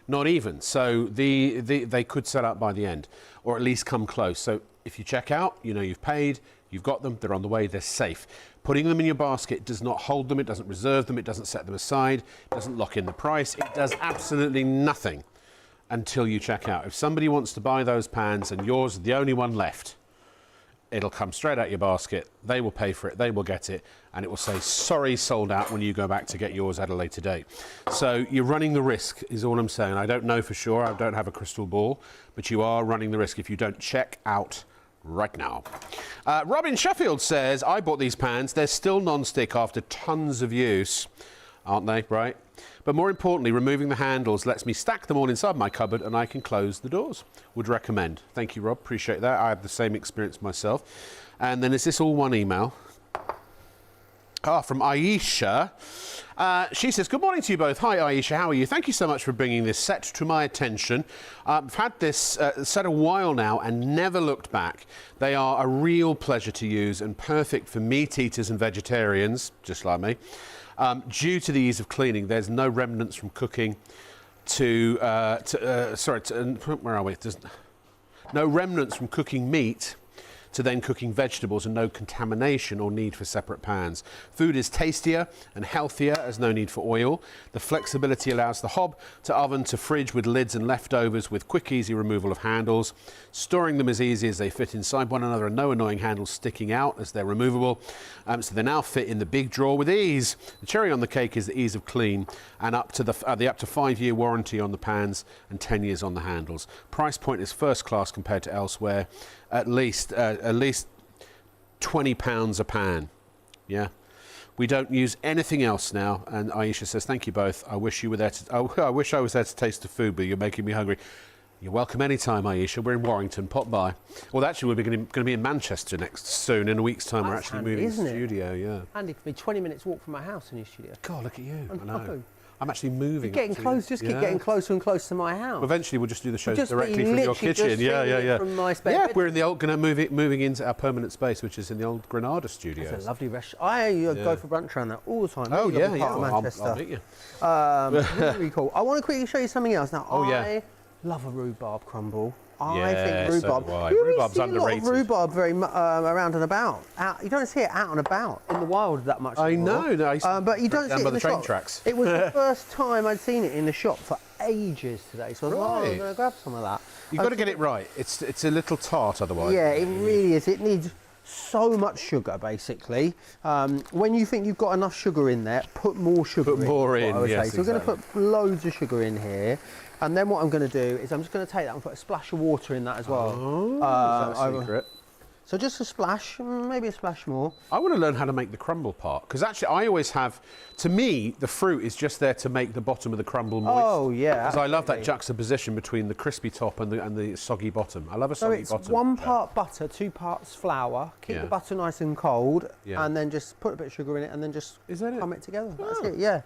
Not even. So they could sell out by the end, or at least come close. So if you check out, you know you've paid, you've got them, they're on the way, they're safe. Putting them in your basket does not hold them, it doesn't reserve them, it doesn't set them aside, it doesn't lock in the price, it does absolutely nothing until you check out. If somebody wants to buy those pans and yours is the only one left, it'll come straight out your basket, they will pay for it, they will get it, and it will say, sorry, sold out when you go back to get yours at a later date. So you're running the risk, is all I'm saying. I don't know for sure, I don't have a crystal ball, but you are running the risk if you don't check out right now. Robin Sheffield says, I bought these pans, they're still non-stick after tons of use, aren't they, right? But more importantly, removing the handles lets me stack them all inside my cupboard and I can close the doors. Would recommend. Thank you, Rob. Appreciate that. I have the same experience myself. And then is this all one email? From Aisha. She says, good morning to you both. Hi, Aisha. How are you? Thank you so much for bringing this set to my attention. I've had this set a while now and never looked back. They are a real pleasure to use and perfect for meat eaters and vegetarians, just like me. Due to the ease of cleaning, there's no remnants from cooking where are we? There's no remnants from cooking meat to then cooking vegetables and no contamination or need for separate pans. Food is tastier and healthier as no need for oil. The flexibility allows the hob to oven to fridge with lids and leftovers with quick, easy removal of handles. Storing them as easy as they fit inside one another and no annoying handles sticking out as they're removable. So they now fit in the big drawer with ease. The cherry on the cake is the ease of clean and up to the up to 5-year warranty on the pans and 10 years on the handles. Price point is first class compared to elsewhere. At least £20 a pan. Yeah. We don't use anything else now. And Aisha says, thank you both. I wish you were there to, I wish I was there to taste the food, but you're making me hungry. You're welcome anytime, Aisha. We're in Warrington. Pop by. Well, actually, we're going to be in Manchester soon. In a week's time, we're actually handy, moving isn't to it? the studio. Yeah. Handy for me. 20 minutes walk from my house in your studio. God, look at you. I know. know. I'm actually moving. Getting close. Just keep getting closer and closer to my house. Eventually, we'll just do the shows Just directly be from your literally kitchen. just Yeah, filming it from my spare bedroom. we're in the old, going to moving into our permanent space, which is in the old Granada studios. It's a lovely restaurant. I go for brunch around there all the time. Oh Really lovely yeah, part of Manchester. I'll meet you. Really cool. I want to quickly show you something else. Now, Oh, yeah. I love a rhubarb crumble. I Yeah, think so rhubarb. do I. You really Rhubarb's see underrated. A lot of rhubarb around and about. You don't see it out and about in the wild that much. I anymore. know. No, I used to but you don't down see it by in the train shop. tracks. It was the first time I'd seen it in the shop for ages today. So I was like, oh, I'm Right. going to grab some of that. You've got to get it right. It's a little tart otherwise. Yeah, it really is. It needs so much sugar, basically. When you think you've got enough sugar in there, put more sugar in. Put more in, I would yes, say. So we're going to exactly. put loads of sugar in here. And then what I'm going to do is I'm just going to take that and put a splash of water in that as well. Oh, is that a secret? So just a splash, maybe a splash more. I want to learn how to make the crumble part because actually I always have. To me, the fruit is just there to make the bottom of the crumble moist. Oh yeah, Because I love that absolutely. juxtaposition between the crispy top and the soggy bottom. I love a So soggy it's bottom. 1 part butter, 2 parts flour. Keep Yeah. the butter nice and cold, Yeah. and then just put a bit of sugar in it, and then just Is that it? crumb it together. That's Oh. it. Yeah.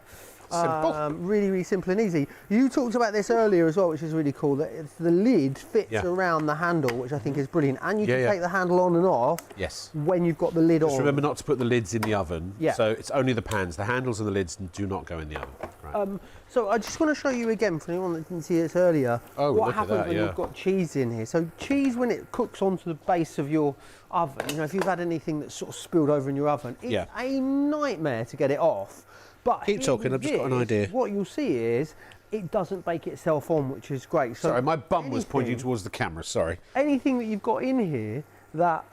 Simple. Really, really simple and easy. You talked about this earlier as well, which is really cool. That the lid fits Yeah. around the handle, which I think is brilliant. And you Yeah, can yeah. take the handle on and off Yes. when you've got the lid Just on. remember not to put the lids in the oven. Yeah. So it's only the pans. The handles and the lids do not go in the oven. Right. Right. So I just want to show you again, for anyone that didn't see this earlier, Oh, what look at happens that, when yeah. you've got cheese in here. So cheese, when it cooks onto the base of your oven, you know, if you've had anything that's sort of spilled over in your oven, it's Yeah. a nightmare to get it off. But Keep here talking, with I've just got an this, idea. What you'll see is it doesn't bake itself on, which is great. So Sorry, my bum was pointing anything- towards the camera, sorry. anything that you've got in here that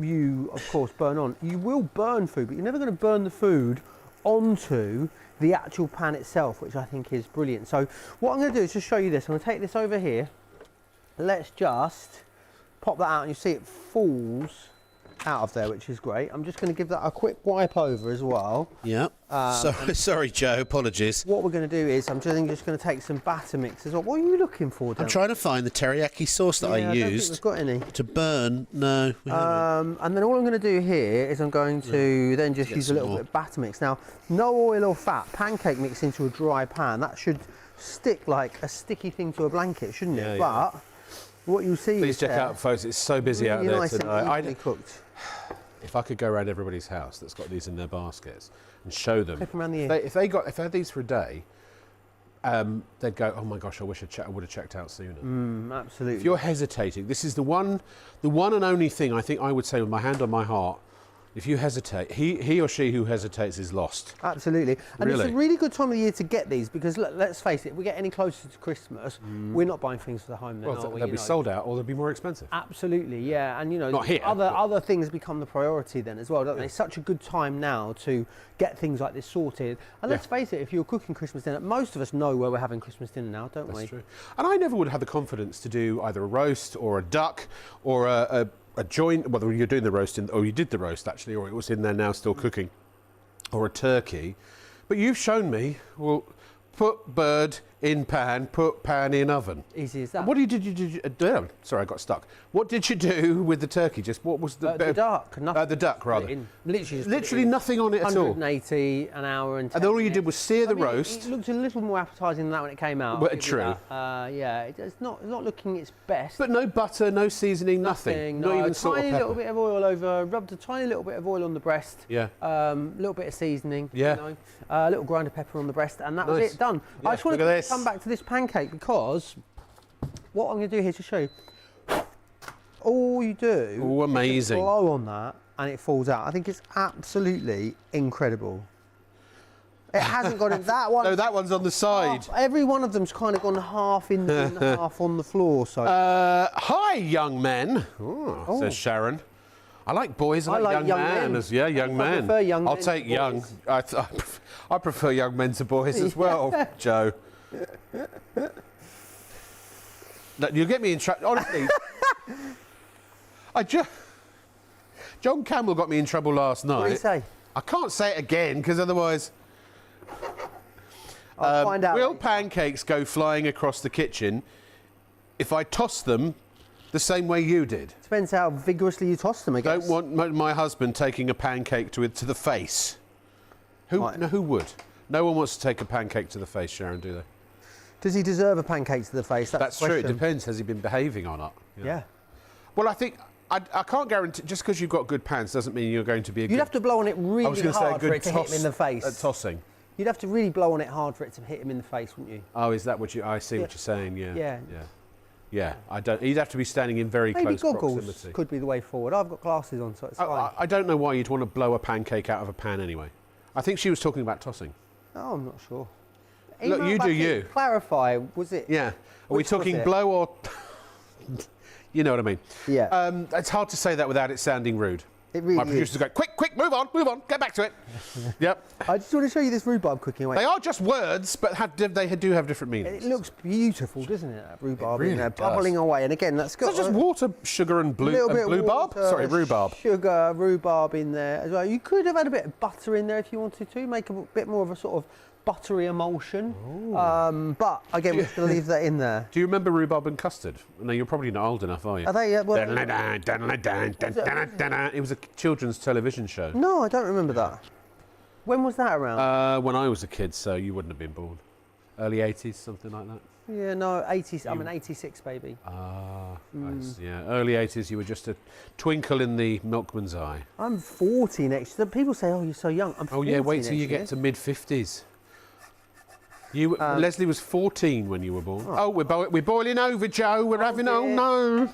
you, of course, burn on, you will burn food, but you're never going to burn the food onto the actual pan itself, which I think is brilliant. So what I'm going to do is just show you this. I'm going to take this over here. Let's just pop that out, and you see it falls out of there, which is great. I'm just going to give that a quick wipe over as well. Yeah. Sorry, Joe. Apologies. What we're going to do is I'm just going to take some batter mix as well. What are you looking for, Dan? I'm trying to find the teriyaki sauce that Yeah, I don't think used we've got any. to burn. No, we haven't. And then all I'm going to do here is I'm going to then just Get use a some little more. bit of batter mix. Now, no oil or fat, pancake mix into a dry pan. That should stick like a sticky thing to a blanket, shouldn't it? Yeah, yeah. But what you'll see Please is check there, out, folks. It's so busy out really there nice and tonight. evenly cooked. If I could go around everybody's house that's got these in their baskets and show them, Clip 'em around the ear. if they had these for a day, they'd go, "Oh my gosh, I wish I would have checked out sooner." Absolutely. If you're hesitating, this is the one and only thing I think I would say with my hand on my heart. If you hesitate, he or she who hesitates is lost. Absolutely. And it's Really? a really good time of the year to get these because let's face it, if we get any closer to Christmas, we're not buying things for the home then, Well, are we? they'll You be know? sold out or they'll be more expensive. Absolutely, yeah, and you know, Not here, but- other things become the priority then as well, don't they? It's such a good time now to get things like this sorted. And let's face it, if you're cooking Christmas dinner, most of us know where we're having Christmas dinner now, don't we? That's true. And I never would have had the confidence to do either a roast or a duck or a joint, whether you're doing the roast, or you did the roast actually, or it was in there now still cooking, or a turkey. But you've shown me, well, put bird in pan, put pan in oven. Easy as that. What did you do? Sorry, I got stuck. What did you do with the turkey? Just what was the The duck, nothing. the duck, rather. Literally, just put it Literally in. nothing on it at all. 180 an hour and 10 And then all you did minutes. was sear the I mean, roast. It looked a little more appetising than that when it came out. Well, I'll give you true. that. Yeah, it's not looking its best. But no butter, no seasoning, nothing. Not no, even salt or tiny pepper. little bit of oil over, rubbed a tiny little bit of oil on the breast. Yeah. Little bit of seasoning. Yeah. You know, a little grind of pepper on the breast, and that was Nice. it, done. Yeah, I just want look at to this. come back to this pancake because what I'm going to do here is to show you. All you do Oh, is just amazing. blow on that and it falls out. I think it's absolutely incredible. It hasn't got it. That one. No, that one's on the side. Every one of them's kind of gone half in and half on the floor. So Hi, young men, says Sharon. I like boys. I like young men. men. Yeah, young I men. prefer young I'll men take to young. boys. I prefer young men to boys as well, Joe. No, you'll get me in trouble. Honestly, John Campbell got me in trouble last night. what do you say? I can't say it again because otherwise. I'll find out. Will pancakes go flying across the kitchen if I toss them the same way you did? Depends how vigorously you toss them, I guess. Don't want my husband taking a pancake to the face. Right. No, who would? No one wants to take a pancake to the face, Sharon, do they? Does he deserve a pancake to the face? That's the true. It question. depends. Has he been behaving or not? Yeah. Well, I think I can't guarantee. Just because you've got good pants doesn't mean you're going to be a You'd good. have to blow on it I was really going to say a hard for good it to hit him in the face. At tossing. You'd have to really blow on it hard for it to hit him in the face, wouldn't you? Oh, is that what you? I see what you're saying. Yeah. Yeah. Yeah. Yeah. I don't. He'd have to be standing in very Maybe close goggles proximity. could be the way forward. I've got glasses on, so it's fine. I don't know why you'd want to blow a pancake out of a pan anyway. I think she was talking about tossing. Oh, I'm not sure. Look, Email you back do in, you. Clarify, was it? Yeah. Are we Which was talking it? blow or? You know what I mean. Yeah. It's hard to say that without it sounding rude. It really My is. producers go, quick, move on, get back to it. Yep. I just want to show you this rhubarb cooking. Wait. They are just words, but they do have different meanings. It looks beautiful, doesn't it? That rhubarb really in there, does. bubbling away. And again, that's got Is that just water, sugar, and a little bit of rhubarb? water, Sorry, rhubarb. Sugar, rhubarb in there as well. You could have had a bit of butter in there if you wanted to, make a bit more of a sort of buttery emulsion. But again, we're just going to leave that in there. Do you remember rhubarb and custard? No, you're probably not old enough, are you? Are they? Well, It was a children's television show. no, I don't remember that. When was that around? When I was a kid, so you wouldn't have been born. Early 80s, something like that. Yeah, no, 80s. I'm an 86 baby. Nice. Yeah, early 80s, you were just a twinkle in the milkman's eye. I'm 40 next year. People say, oh, you're so young. I'm 40 Oh yeah, wait till next you get year. to mid-50s. Leslie was 14 when you were born. Oh, we're boiling over, Joe. We're having... Oh, no.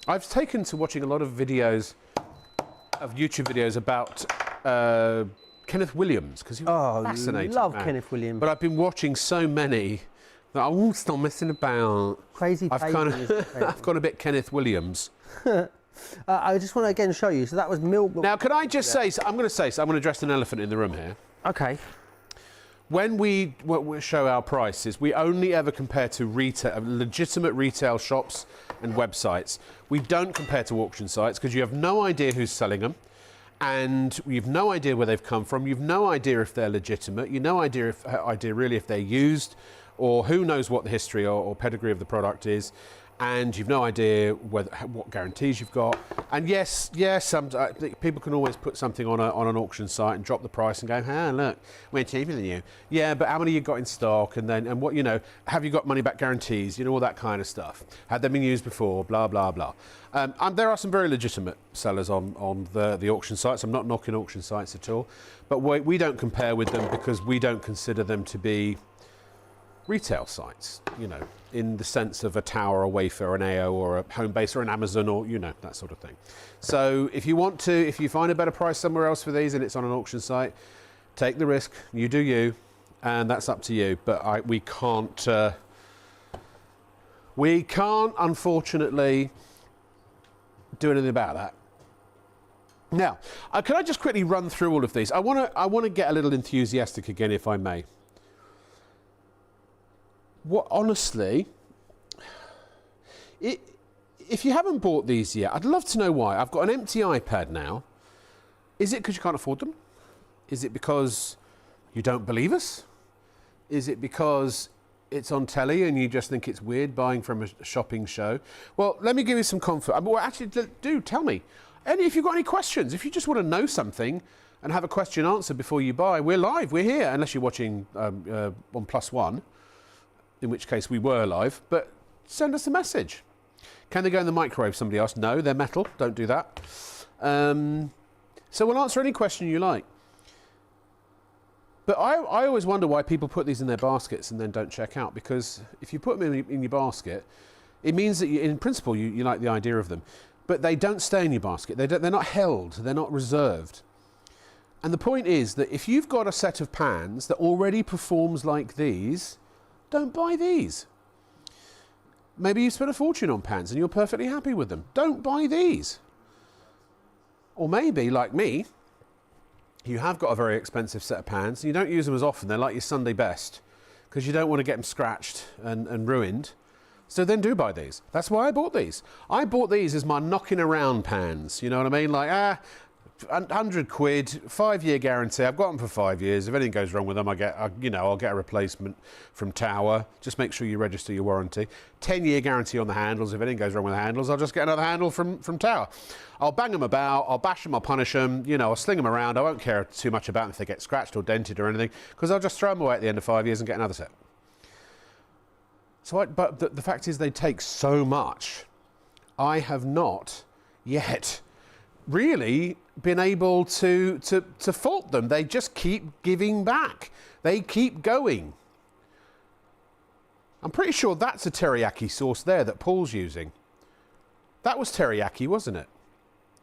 I've taken to watching a lot of videos, YouTube videos about Kenneth Williams, because he was fascinating. Love Kenneth Williams. But I've been watching so many that I will stop messing about. Crazy. I've gone a bit Kenneth Williams. I just want to again show you. So that was milk. Now, can I just say? I'm going to address an elephant in the room here. Okay. When we show our prices, we only ever compare to legitimate retail shops and websites. We don't compare to auction sites because you have no idea who's selling them, and you've no idea where they've come from. You've no idea if they're legitimate. You've no idea really if they're used, or who knows what the history or pedigree of the product is. And you've no idea what guarantees you've got. And yes, people can always put something on an auction site and drop the price and go, "Ah, look, we're cheaper than you." Yeah, but how many you got in stock? And what, have you got money back guarantees? All that kind of stuff. Had they been used before? Blah blah blah. And there are some very legitimate sellers on the auction sites. I'm not knocking auction sites at all, but we don't compare with them because we don't consider them to be retail sites, in the sense of a Tower, a Wayfair, an AO, or a Homebase, or an Amazon, or that sort of thing. So if you find a better price somewhere else for these and it's on an auction site, take the risk. You do you, and that's up to you. But we can't unfortunately do anything about that. Now, can I just quickly run through all of these? I want to get a little enthusiastic again, if I may. Honestly, if you haven't bought these yet, I'd love to know why. I've got an empty iPad now. Is it because you can't afford them? Is it because you don't believe us? Is it because it's on telly and you just think it's weird buying from a shopping show? Well, let me give you some comfort. Well, actually, do tell me. And if you've got any questions, if you just want to know something and have a question answered before you buy, we're live, we're here, unless you're watching on +1. In which case we were live, but send us a message. Can they go in the microwave? Somebody asked. No, they're metal. Don't do that. So we'll answer any question you like. But I always wonder why people put these in their baskets and then don't check out, because if you put them in your basket, it means that in principle you like the idea of them, but they don't stay in your basket. They're not held. They're not reserved. And the point is that if you've got a set of pans that already performs like these, don't buy these. Maybe you spent a fortune on pans and you're perfectly happy with them. Don't buy these. Or maybe, like me, you have got a very expensive set of pans and you don't use them as often. They're like your Sunday best because you don't want to get them scratched and ruined. So then do buy these. That's why I bought these. I bought these as my knocking around pans. You know what I mean? Like, 100 quid, 5-year guarantee. I've got them for 5 years. If anything goes wrong with them, I'll get a replacement from Tower. Just make sure you register your warranty. 10-year guarantee on the handles. If anything goes wrong with the handles, I'll just get another handle from Tower. I'll bang them about. I'll bash them. I'll punish them. I'll sling them around. I won't care too much about them if they get scratched or dented or anything, because I'll just throw them away at the end of 5 years and get another set. But the fact is, they take so much. I have not yet really been able to fault them. They just keep giving back. They keep going. I'm pretty sure that's a teriyaki sauce there that Paul's using. That was teriyaki, wasn't it?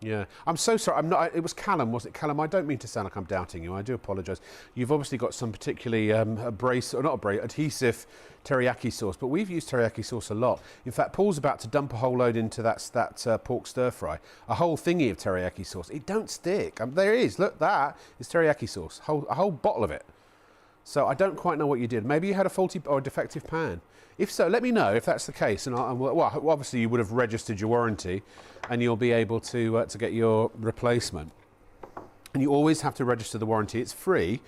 Yeah. I'm so sorry. It was Callum, wasn't it? Callum, I don't mean to sound like I'm doubting you. I do apologise. You've obviously got some particularly adhesive teriyaki sauce, but we've used teriyaki sauce a lot. In fact, Paul's about to dump a whole load into that pork stir fry. A whole thingy of teriyaki sauce. It don't stick. There it is. Look, that is teriyaki sauce. A whole bottle of it. So I don't quite know what you did. Maybe you had a faulty or a defective pan. If so, let me know if that's the case. And well, obviously you would have registered your warranty, and you'll be able to get your replacement. And you always have to register the warranty. It's free.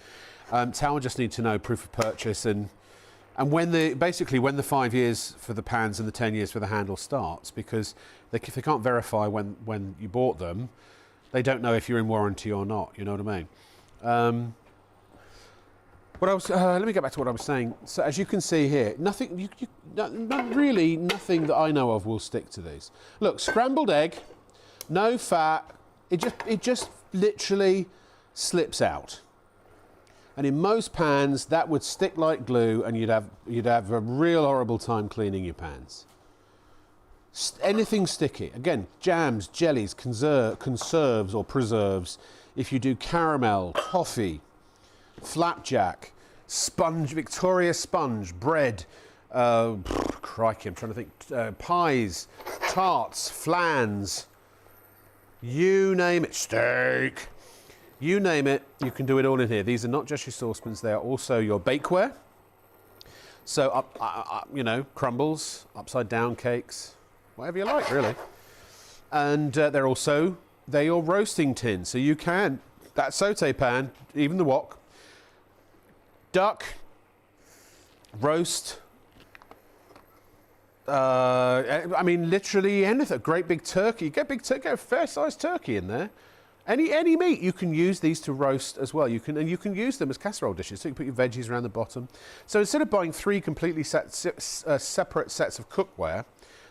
Tower just need to know proof of purchase and when the 5 years for the pans and the 10 years for the handle starts, because if they can't verify when you bought them, they don't know if you're in warranty or not. You know what I mean? Let me get back to what I was saying. So as you can see here, not really nothing that I know of will stick to these. Look, scrambled egg, no fat. It just literally slips out. And in most pans, that would stick like glue, and you'd have a real horrible time cleaning your pans. Anything sticky, again, jams, jellies, conserves or preserves. If you do caramel, toffee, flapjack, sponge, Victoria sponge, bread, crikey, I'm trying to think, pies, tarts, flans, you name it, steak, you name it, you can do it all in here. These are not just your saucepans, they are also your bakeware. So, you know, crumbles, upside down cakes, whatever you like, really. And they're your roasting tins, so you can, that saute pan, even the wok, duck, roast, I mean, literally anything. Great big turkey. Get a fair-sized turkey in there. Any meat, you can use these to roast as well. You can use them as casserole dishes. So you can put your veggies around the bottom. So instead of buying 3 completely separate sets of cookware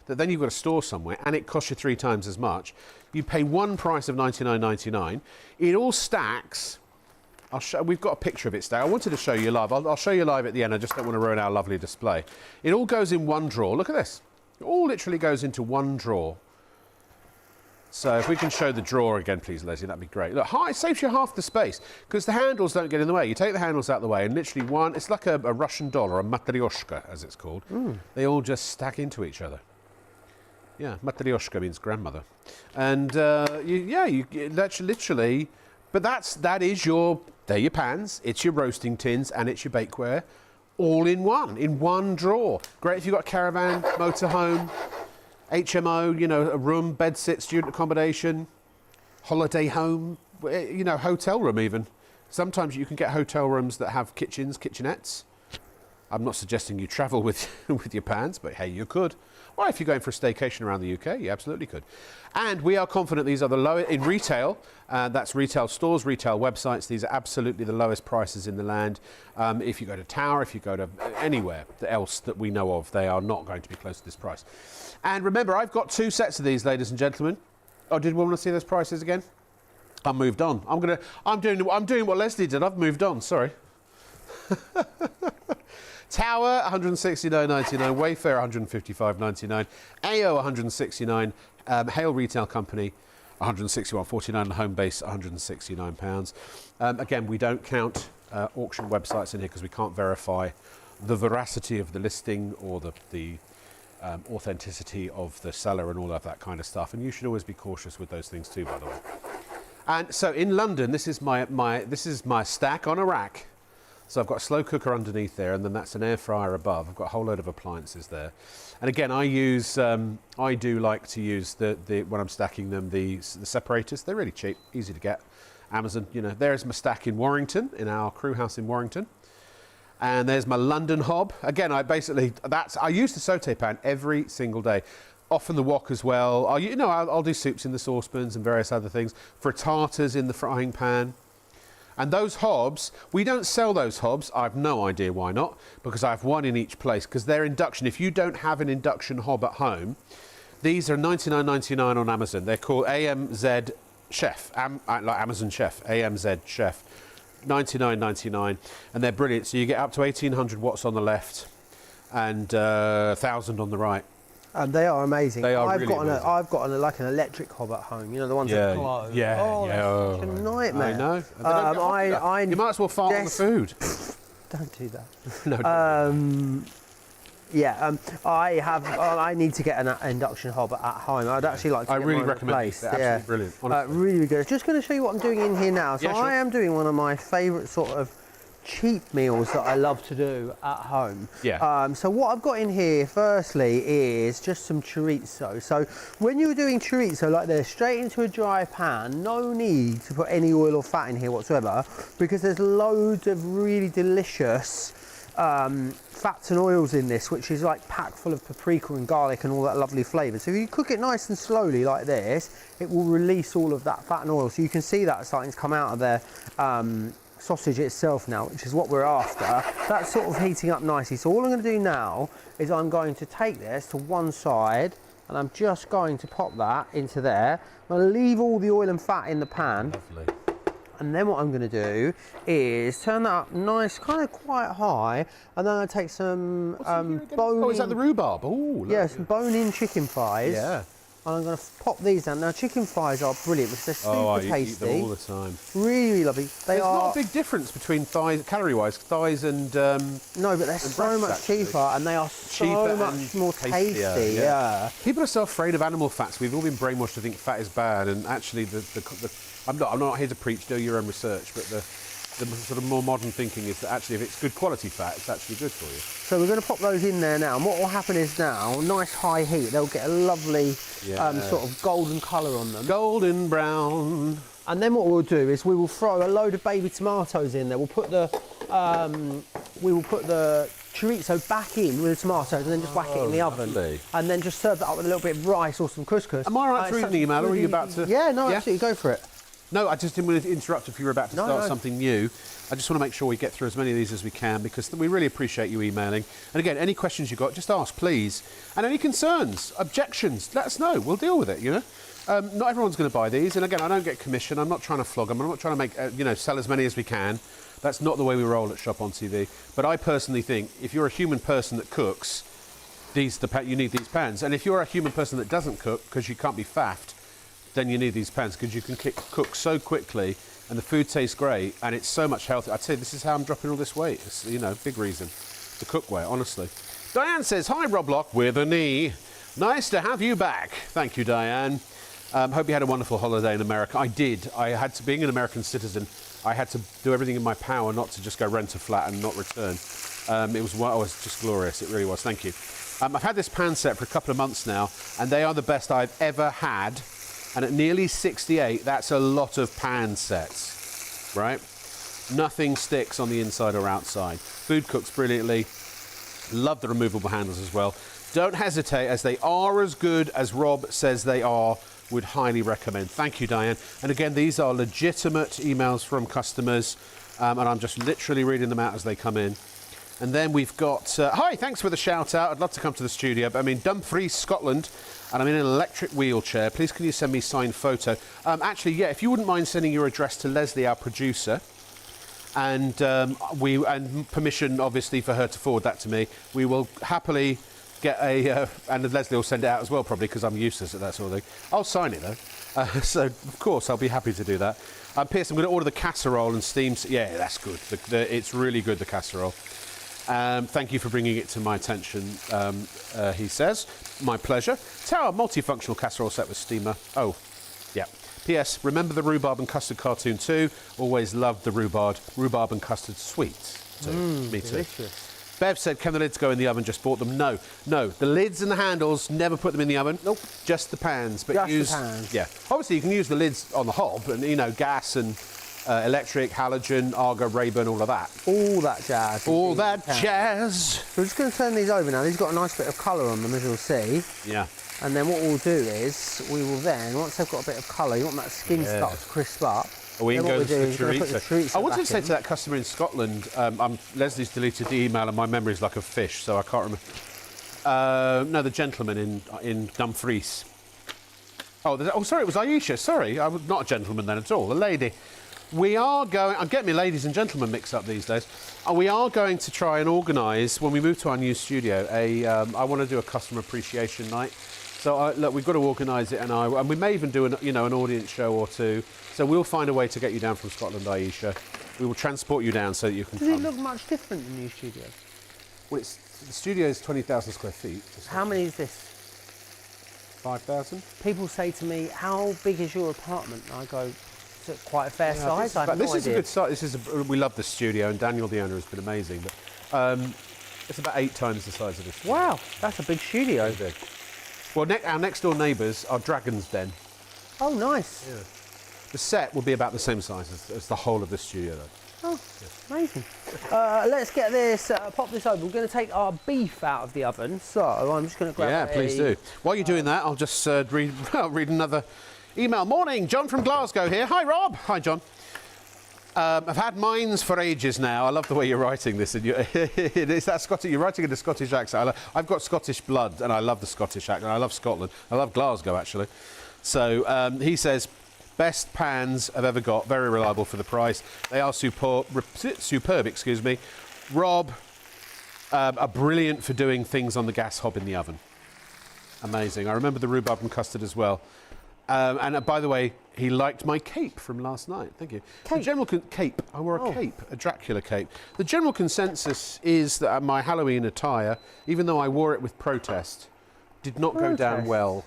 that then you've got to store somewhere, and it costs you 3 times as much, you pay one price of $99.99. It all stacks. We've got a picture of it stacked. I wanted to show you live. I'll show you live at the end. I just don't want to ruin our lovely display. It all goes in one drawer. Look at this. It all literally goes into one drawer. So if we can show the drawer again, please, Leslie, that'd be great. Look, it saves you half the space because the handles don't get in the way. You take the handles out of the way and literally it's like a Russian doll or a matryoshka, as it's called. They all just stack into each other. Yeah, matryoshka means grandmother. And literally, but they're your pans, it's your roasting tins, and it's your bakeware, all in one drawer. Great if you've got a caravan, motorhome, HMO, you know, a room, bedsit, student accommodation, holiday home, you know, hotel room even. Sometimes you can get hotel rooms that have kitchens, kitchenettes. I'm not suggesting you travel with your pans, but hey, you could. Or if you're going for a staycation around the UK, you absolutely could. And we are confident these are the lowest in retail. That's retail stores, retail websites. These are absolutely the lowest prices in the land. If you go to Tower, if you go to anywhere else that we know of, they are not going to be close to this price. And remember, I've got 2 sets of these, ladies and gentlemen. Oh, did we want to see those prices again? I moved on. I'm doing what Leslie did. I've moved on. Sorry. Tower, $169.99, Wayfair, $155.99, AO, $169, Hale Retail Company, $161.49, and Home Base, £169. Again, we don't count auction websites in here because we can't verify the veracity of the listing or the authenticity of the seller and all of that kind of stuff. And you should always be cautious with those things too, by the way. And so in London, this is my stack on a rack. So I've got a slow cooker underneath there, and then that's an air fryer above. I've got a whole load of appliances there. And again, I do like to use when I'm stacking them, the separators. They're really cheap, easy to get. Amazon, you know, there's my stack in Warrington, in our crew house in Warrington. And there's my London hob. Again, I use the saute pan every single day. Often the wok as well. I'll do soups in the saucepans and various other things. Frittatas in the frying pan. And those hobs, we don't sell those hobs. I've no idea why not, because I have one in each place, because they're induction. If you don't have an induction hob at home, these are $99.99 on Amazon. They're called AMZ Chef, like Amazon Chef, AMZ Chef, $99.99, and they're brilliant. So you get up to 1,800 watts on the left and 1,000 on the right. And they are amazing. I've got like an electric hob at home. You know, the ones that glow. Yeah. Such a nightmare. I know. You might as well fart on the food. Don't do that. No. I need to get an induction hob at home. I'd actually like to. I really mine recommend replaced. it. They're absolutely brilliant. Really good. Just going to show you what I'm doing in here now. So Yeah, sure. I am doing one of my favourite sort of cheap meals that I love to do at home. Yeah. So what I've got in here firstly is just some chorizo. So when you're doing chorizo like this, straight into a dry pan, no need to put any oil or fat in here whatsoever, because there's loads of really delicious fats and oils in this, which is like packed full of paprika and garlic and all that lovely flavour. So if you cook it nice and slowly like this, it will release all of that fat and oil. So you can see that starting to come out of there. Sausage itself now, which is what we're after. That's sort of heating up nicely. So all I'm going to do now is I'm going to take this to one side and I'm just going to pop that into there. I'm going to leave all the oil and fat in the pan. Lovely. And then what I'm going to do is turn that up nice, kind of quite high, and then I'll take some bone. Oh, is that the rhubarb? Oh, yeah, some bone-in chicken thighs. Yeah. And I'm going to pop these down. Now, chicken thighs are brilliant because they're super tasty. Eat them all the time. Really, really lovely. There's not a big difference between thighs, calorie-wise, thighs and no, but they're so much cheaper, and they are so much more tasty. Yeah. People are so afraid of animal fats. We've all been brainwashed to think fat is bad, and actually, I'm not here to preach. Do your own research, but the sort of more modern thinking is that actually, if it's good quality fat, it's actually good for you. So we're going to pop those in there now, and what will happen is now, nice high heat, they'll get a lovely sort of golden colour on them. Golden brown. And then what we'll do is we will throw a load of baby tomatoes in there. We'll put the chorizo back in with the tomatoes, and then just whack it in the oven, and then just serve that up with a little bit of rice or some couscous. Am I right to read an email, or are you about to? Yeah, no, absolutely, go for it. No, I just didn't want to interrupt if you were about to start something new. I just want to make sure we get through as many of these as we can, because we really appreciate you emailing. And again, any questions you've got, just ask, please. And any concerns, objections, let us know. We'll deal with it, you know. Not everyone's going to buy these. And again, I don't get commission. I'm not trying to flog them. I'm not trying to make, sell as many as we can. That's not the way we roll at Shop on TV. But I personally think if you're a human person that cooks, you need these pans. And if you're a human person that doesn't cook because you can't be faffed, then you need these pans, because you can cook so quickly and the food tastes great and it's so much healthier. I'd say this is how I'm dropping all this weight. It's, big reason. The cookware, honestly. Diane says, hi, Rob Lock with a knee. Nice to have you back. Thank you, Diane. Hope you had a wonderful holiday in America. I did. Being an American citizen, I had to do everything in my power not to just go rent a flat and not return. It was just glorious. It really was. Thank you. I've had this pan set for a couple of months now, and they are the best I've ever had. And at nearly 68, that's a lot of pan sets, right? Nothing sticks on the inside or outside. Food cooks brilliantly. Love the removable handles as well. Don't hesitate, as they are as good as Rob says they are. Would highly recommend. Thank you, Diane. And again, these are legitimate emails from customers, and I'm just literally reading them out as they come in. And then we've got, hi, thanks for the shout out. I'd love to come to the studio, but I'm in Dumfries, Scotland, and I'm in an electric wheelchair. Please can you send me a signed photo? Actually, yeah, if you wouldn't mind sending your address to Leslie, our producer, and permission, obviously, for her to forward that to me, we will happily get and Leslie will send it out as well, probably, because I'm useless at that sort of thing. I'll sign it, though. So, of course, I'll be happy to do that. Pierce, I'm going to order the casserole and steam. Yeah, that's good. It's really good, the casserole. Thank you for bringing it to my attention, he says. My pleasure. Tower multifunctional casserole set with steamer. Oh, yeah. P.S. Remember the rhubarb and custard cartoon too. Always loved the rhubarb and custard sweet too. Me too. Delicious. Bev said, can the lids go in the oven? Just bought them. No. The lids and the handles, never put them in the oven. Nope. Just the pans. But just the pans. Yeah. Obviously, you can use the lids on the hob, and gas and electric, halogen, Argo, Rayburn, all of that. All that jazz. All that jazz. So we're just going to turn these over now. These got a nice bit of colour on them, as you'll see. Yeah. And then what we'll do is, we will then, once they've got a bit of colour, you want that skin start to crisp up. We can go to the chorizo. I wanted to say to that customer in Scotland, Leslie's deleted the email and my memory's like a fish, so I can't remember. No, the gentleman in Dumfries. Oh, sorry, it was Aisha. Sorry, I was not a gentleman then at all, a lady. We are going, I'm getting my ladies and gentlemen mixed up these days. We are going to try and organise, when we move to our new studio, I want to do a customer appreciation night. So look, we've got to organise it, and we may even do an audience show or two. So we'll find a way to get you down from Scotland, Aisha. We will transport you down so that you can come. Does it look much different than your studio? Well, the studio is 20,000 square feet. How many is this? 5,000. People say to me, how big is your apartment? And I go, is it quite a fair size? This is a good size. We love the studio, and Daniel, the owner, has been amazing. But it's about 8 times the size of this studio. Wow, that's a big studio. Very big. Well, our next door neighbours are Dragon's Den. Oh, nice. Yeah. The set will be about the same size as the whole of the studio, though. Oh, amazing. Let's get this, pop this over. We're going to take our beef out of the oven, so I'm just going to grab please do. While you're doing that, I'll just read another email. Morning, John from Glasgow here. Hi, Rob. Hi, John. I've had mines for ages now. I love the way you're writing this. And it's that Scottish. You're writing in a Scottish accent. I've got Scottish blood, and I love the Scottish accent. I love Scotland. I love Glasgow, actually. So he says, Best pans I've ever got. Very reliable for the price. They are superb, excuse me. Rob are brilliant for doing things on the gas hob in the oven. Amazing. I remember the rhubarb and custard as well. And by the way, he liked my cape from last night. Thank you. Cape? The general cape. I wore a cape, a Dracula cape. The general consensus is that my Halloween attire, even though I wore it with protest, did not go down well.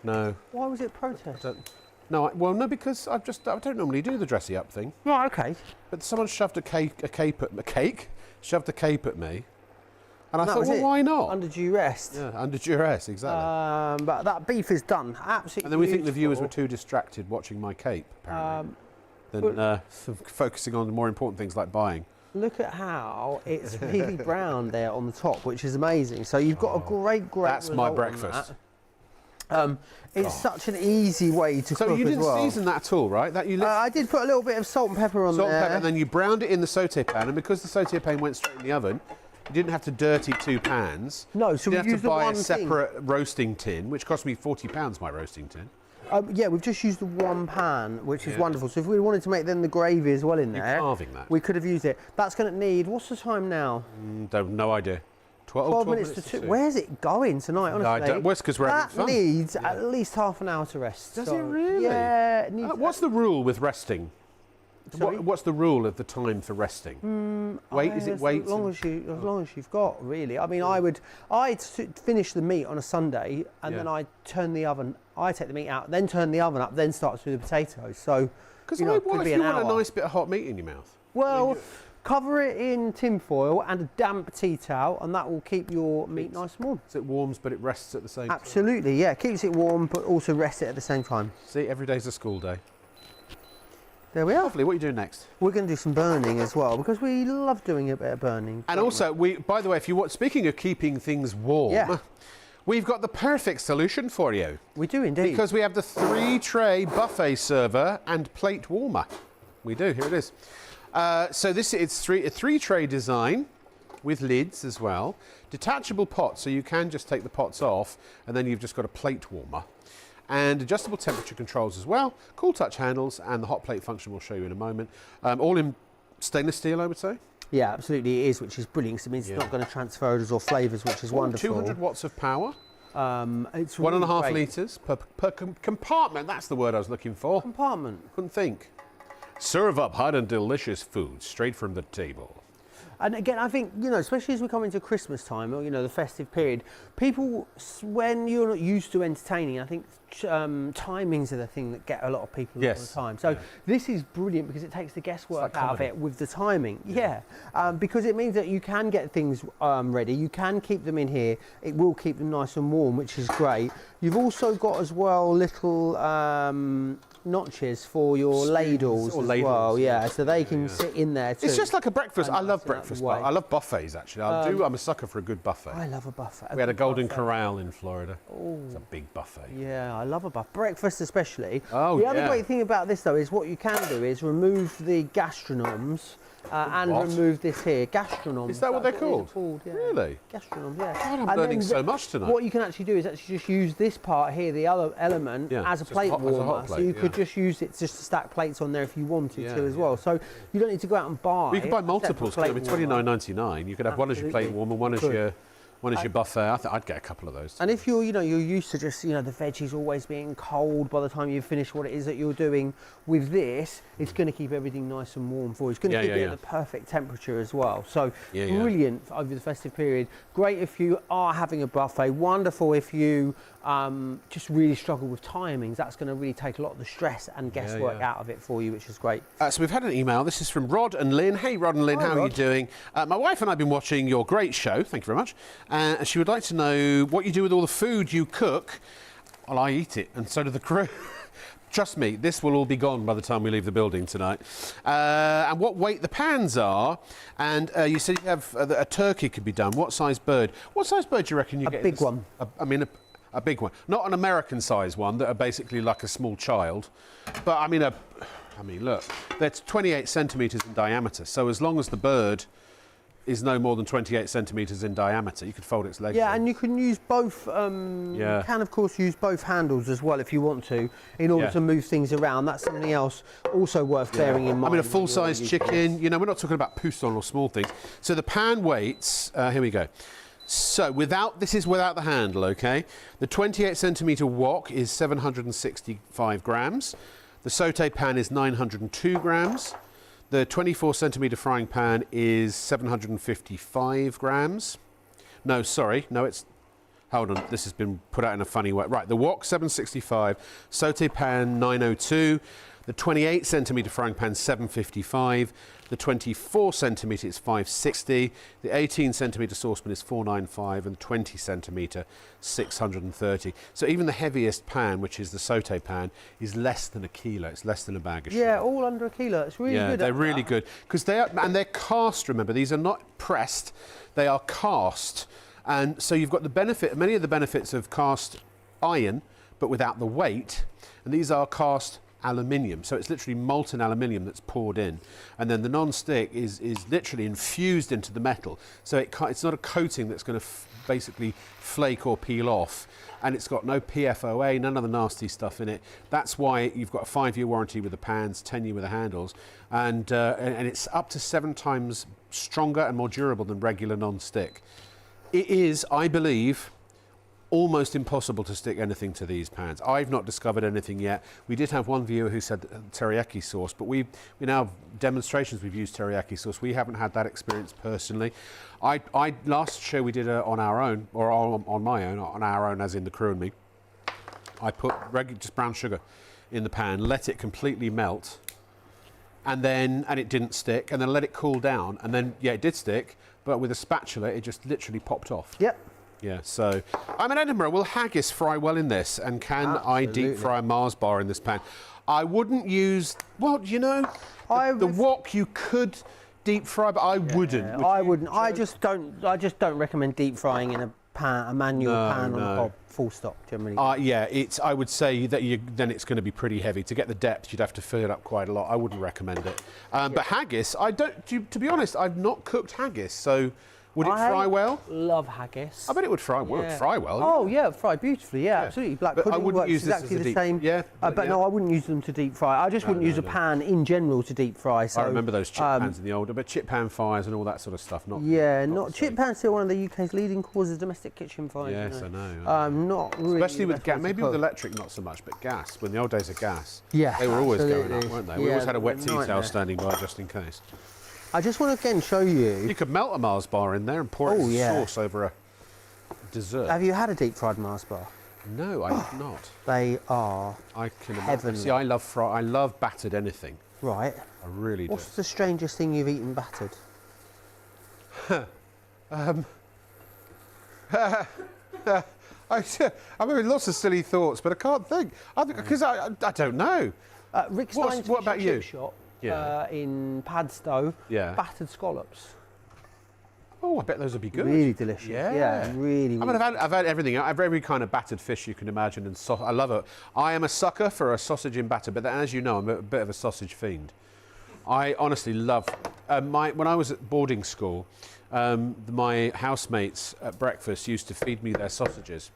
No. Why was it protest? No, no, because I don't normally do the dressy up thing. Right, okay. But someone shoved a cape shoved a cape at me, and I thought, was well, it. why not? Under duress. Yeah, under duress, exactly. But that beef is done. Absolutely. And then we think the viewers beautiful. were too distracted watching my cape, apparently, than focusing on the more important things like buying. Look at how it's really brown there on the top, which is amazing. So you've got a great That's my result on breakfast. that. It's such an easy way to cook So you as didn't well. season that at all, right? That you I did put a little bit of salt and pepper on salt there. and pepper, and then you browned it in the saute pan, and because the saute pan went straight in the oven, you didn't have to dirty two pans. No, so you we didn't have used to the buy one a separate roasting tin, which cost me £40, my roasting tin. Yeah, we've just used the one pan, which is wonderful. So if we wanted to make then the gravy as well in there, carving that. we could have used it. That's going to need, what's the time now? No idea. 12 minutes to 2. Where's it going tonight, honestly? Well, it's 'cause we're having fun. That needs at least half an hour to rest. Does it really? Yeah. It needs What's the rule with resting? What's the rule of the time for resting? Is it wait? As long as you've got, really. I mean, I'd finish the meat on a Sunday, and then I turn the oven. I take the meat out, then turn the oven up, then start with the potatoes. So, Because it could what be if an you want hour. a nice bit of hot meat in your mouth? Well, cover it in tin foil and a damp tea towel, and that will keep your meat nice and warm. So it warms, but it rests at the same time. Absolutely, yeah. Keeps it warm, but also rests it at the same time. See, every day's a school day. There we are. Lovely. What are you doing next? We're going to do some burning as well, because we love doing a bit of burning. And also, by the way, if you want, speaking of keeping things warm, we've got the perfect solution for you. We do indeed. Because we have the 3-tray buffet server and plate warmer. We do. Here it is. So it's a 3-tray design with lids as well. Detachable pots, so you can just take the pots off, and then you've just got a plate warmer. And adjustable temperature controls as well. Cool touch handles, and the hot plate function we'll show you in a moment. All in stainless steel, I would say. Yeah, absolutely it is, which is brilliant, because it means it's not going to transfer odours or flavours, which is wonderful. 200 watts of power. It's 1.5 great. litres per compartment. That's the word I was looking for. Compartment. Couldn't think. Serve up hot and delicious food straight from the table. And again, I think, especially as we come into Christmas time, or, the festive period, people, when you're not used to entertaining, I think timings are the thing that get a lot of people all the time. So this is brilliant because it takes the guesswork out of it with the timing. Yeah. Because it means that you can get things ready, you can keep them in here, it will keep them nice and warm, which is great. You've also got as well little notches for your ladles as well, so they can sit in there too. It's just like a breakfast. I love breakfast. I love buffets actually. I'm a sucker for a good buffet. I love a buffet. We had a Golden Corral in Florida. It's a big buffet. Yeah, I love a buffet. Breakfast especially. Oh, the other great thing about this though is what you can do is remove the gastronomes and remove this here. Gastronomes. Is that what they're called? Yeah. Really? Gastronomes, yeah. God, I'm learning so much tonight. What you can actually do is actually just use this part here, the other element, as a plate warmer. So you could just use it just to stack plates on there if you wanted to as well. So you don't need to go out and buy. You can buy multiples. It'd be $29.99. You could have one as your plate warmer, one as your buffet. I'd get a couple of those. And if you're used to just, the veggies always being cold by the time you finish what it is that you're doing with this, it's going to keep everything nice and warm for you. It's going to keep it at the perfect temperature as well. So brilliant over the festive period. Great if you are having a buffet. Wonderful if you just really struggle with timings. That's going to really take a lot of the stress and guesswork out of it for you, which is great. So we've had an email. This is from Rod and Lynn. Hey, Rod and Lynn, how are you doing? My wife and I have been watching your great show. Thank you very much. She would like to know what you do with all the food you cook. Well, I eat it, and so do the crew. Trust me, this will all be gone by the time we leave the building tonight. And what weight the pans are. And you said you have a turkey could be done. What size bird? What size bird do you reckon you get? A big one. A big one. Not an American size one that are basically like a small child. But look, that's 28 centimetres in diameter. So as long as the bird is no more than 28 centimetres in diameter. You could fold its legs. Yeah, in. and you can use both. You can of course use both handles as well if you want to, in order to move things around. That's something else also worth bearing in mind. I mean, a full-size chicken. You know, we're not talking about pousson or small things. So the pan weights. Here we go. So this is without the handle, okay? The 28 centimetre wok is 765 grams. The saute pan is 902 grams. The 24 centimetre frying pan is 755 grams. No, sorry, no, it's, hold on, this has been put out in a funny way. Right, the wok 765, saute pan 902, the 28 centimetre frying pan 755, the 24 centimetre is 560, the 18 centimetre saucepan is 495, and the 20 centimetre 630. So even the heaviest pan, which is the saute pan, is less than a kilo. It's less than a bag of sugar. Yeah, all under a kilo. It's really good. Yeah, they're really good because they're cast. Remember, these are not pressed; they are cast, and so you've got the benefit, many of the benefits of cast iron, but without the weight. And these are cast aluminium, so it's literally molten aluminium that's poured in, and then the non-stick is literally infused into the metal, so it's not a coating that's going to basically flake or peel off, and it's got no PFOA, none of the nasty stuff in it. That's why you've got a 5-year warranty with the pans, 10-year with the handles, and it's up to 7 times stronger and more durable than regular non-stick. It is, I believe, almost impossible to stick anything to these pans. I've not discovered anything yet. We did have one viewer who said teriyaki sauce, but we now have demonstrations we've used teriyaki sauce. We haven't had that experience personally. Last show we did on our own, or on my own, on our own as in the crew and me, I put just brown sugar in the pan, let it completely melt, and it didn't stick, and then let it cool down, and then it did stick, but with a spatula it just literally popped off. Yep. Yeah, so I'm in Edinburgh. Will haggis fry well in this? And can I deep fry a Mars bar in this pan? I wouldn't use, well, you know, the wok you could deep fry, but I wouldn't. I wouldn't. I just don't recommend deep frying in a pan, a manual pan on a hob. Full stop, generally. Yeah, I would say that then it's going to be pretty heavy. To get the depth, you'd have to fill it up quite a lot. I wouldn't recommend it. But haggis, to be honest, I've not cooked haggis, so. Would it fry well? Love haggis. I bet it would fry well. Yeah. Fry well. Oh yeah, fry beautifully. Yeah, absolutely. Black pudding works exactly the same. Yeah. But no, I wouldn't use them to deep fry. I just wouldn't use a pan in general to deep fry. So, I remember those chip pans in the older, but chip pan fires and all that sort of stuff. Chip pans still one of the UK's leading causes of domestic kitchen fires. Yes, I know. Not really. Especially with gas. Maybe with electric, not so much, but gas. When the old days of gas, yeah, they were always going up, weren't they? We always had a wet tea towel nightmare. standing by just in case. I just want to again show you. You could melt a Mars bar in there and pour sauce over a dessert. Have you had a deep fried Mars bar? No, I have not. They are heavenly. See, I love battered anything. Right. I really do. What's the strangest thing you've eaten battered? I'm having lots of silly thoughts, but I can't think. Because I don't know. Rick Stein's what about you? Shop. Yeah. In Padstow, battered scallops. Oh, I bet those would be good. Really delicious. Yeah, really. I mean, I've had everything. I've every kind of battered fish you can imagine, and I love it. I am a sucker for a sausage in batter, but then, as you know, I'm a bit of a sausage fiend. I honestly love. When I was at boarding school, my housemates at breakfast used to feed me their sausages,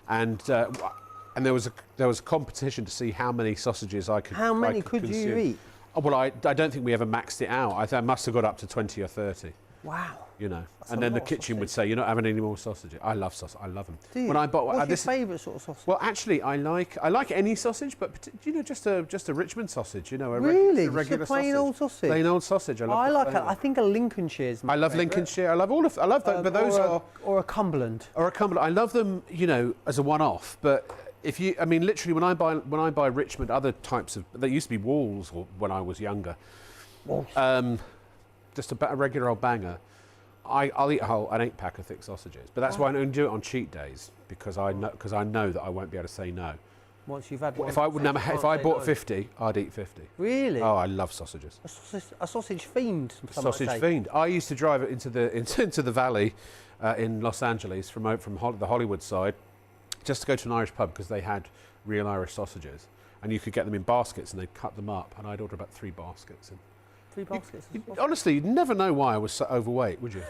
and there was a competition to see how many sausages I could. How many could you eat? Well, I don't think we ever maxed it out. I must have got up to 20 or 30. Wow. You know, and then the kitchen would say, "You're not having any more sausages." I love sausage. I love them. Do you? When I bought, What's your favourite sort of sausage? Well, actually, I like any sausage, but you know, just a Richmond sausage. You know, a really, regular just a plain old sausage. Plain old sausage. I love. I think a Lincolnshire's my I love favourite. Lincolnshire. I love all of. I love them, but those or a Cumberland. Or a Cumberland. I love them. You know, as a one-off, but. I mean, literally, when I buy Richmond, other types of, there used to be Walls when I was younger. Just a regular old banger. I'll eat an 8-pack of thick sausages, but that's why I don't do it on cheat days because I know that I won't be able to say no. Once you've had one, if I bought 50, I'd eat 50. Really? Oh, I love sausages. A sausage fiend. Sausage fiend. I used to drive it into the valley in Los Angeles from the Hollywood side, just to go to an Irish pub because they had real Irish sausages, and you could get them in baskets and they'd cut them up, and I'd order about 3 baskets. And 3 baskets. Honestly, you'd never know why I was so overweight, would you?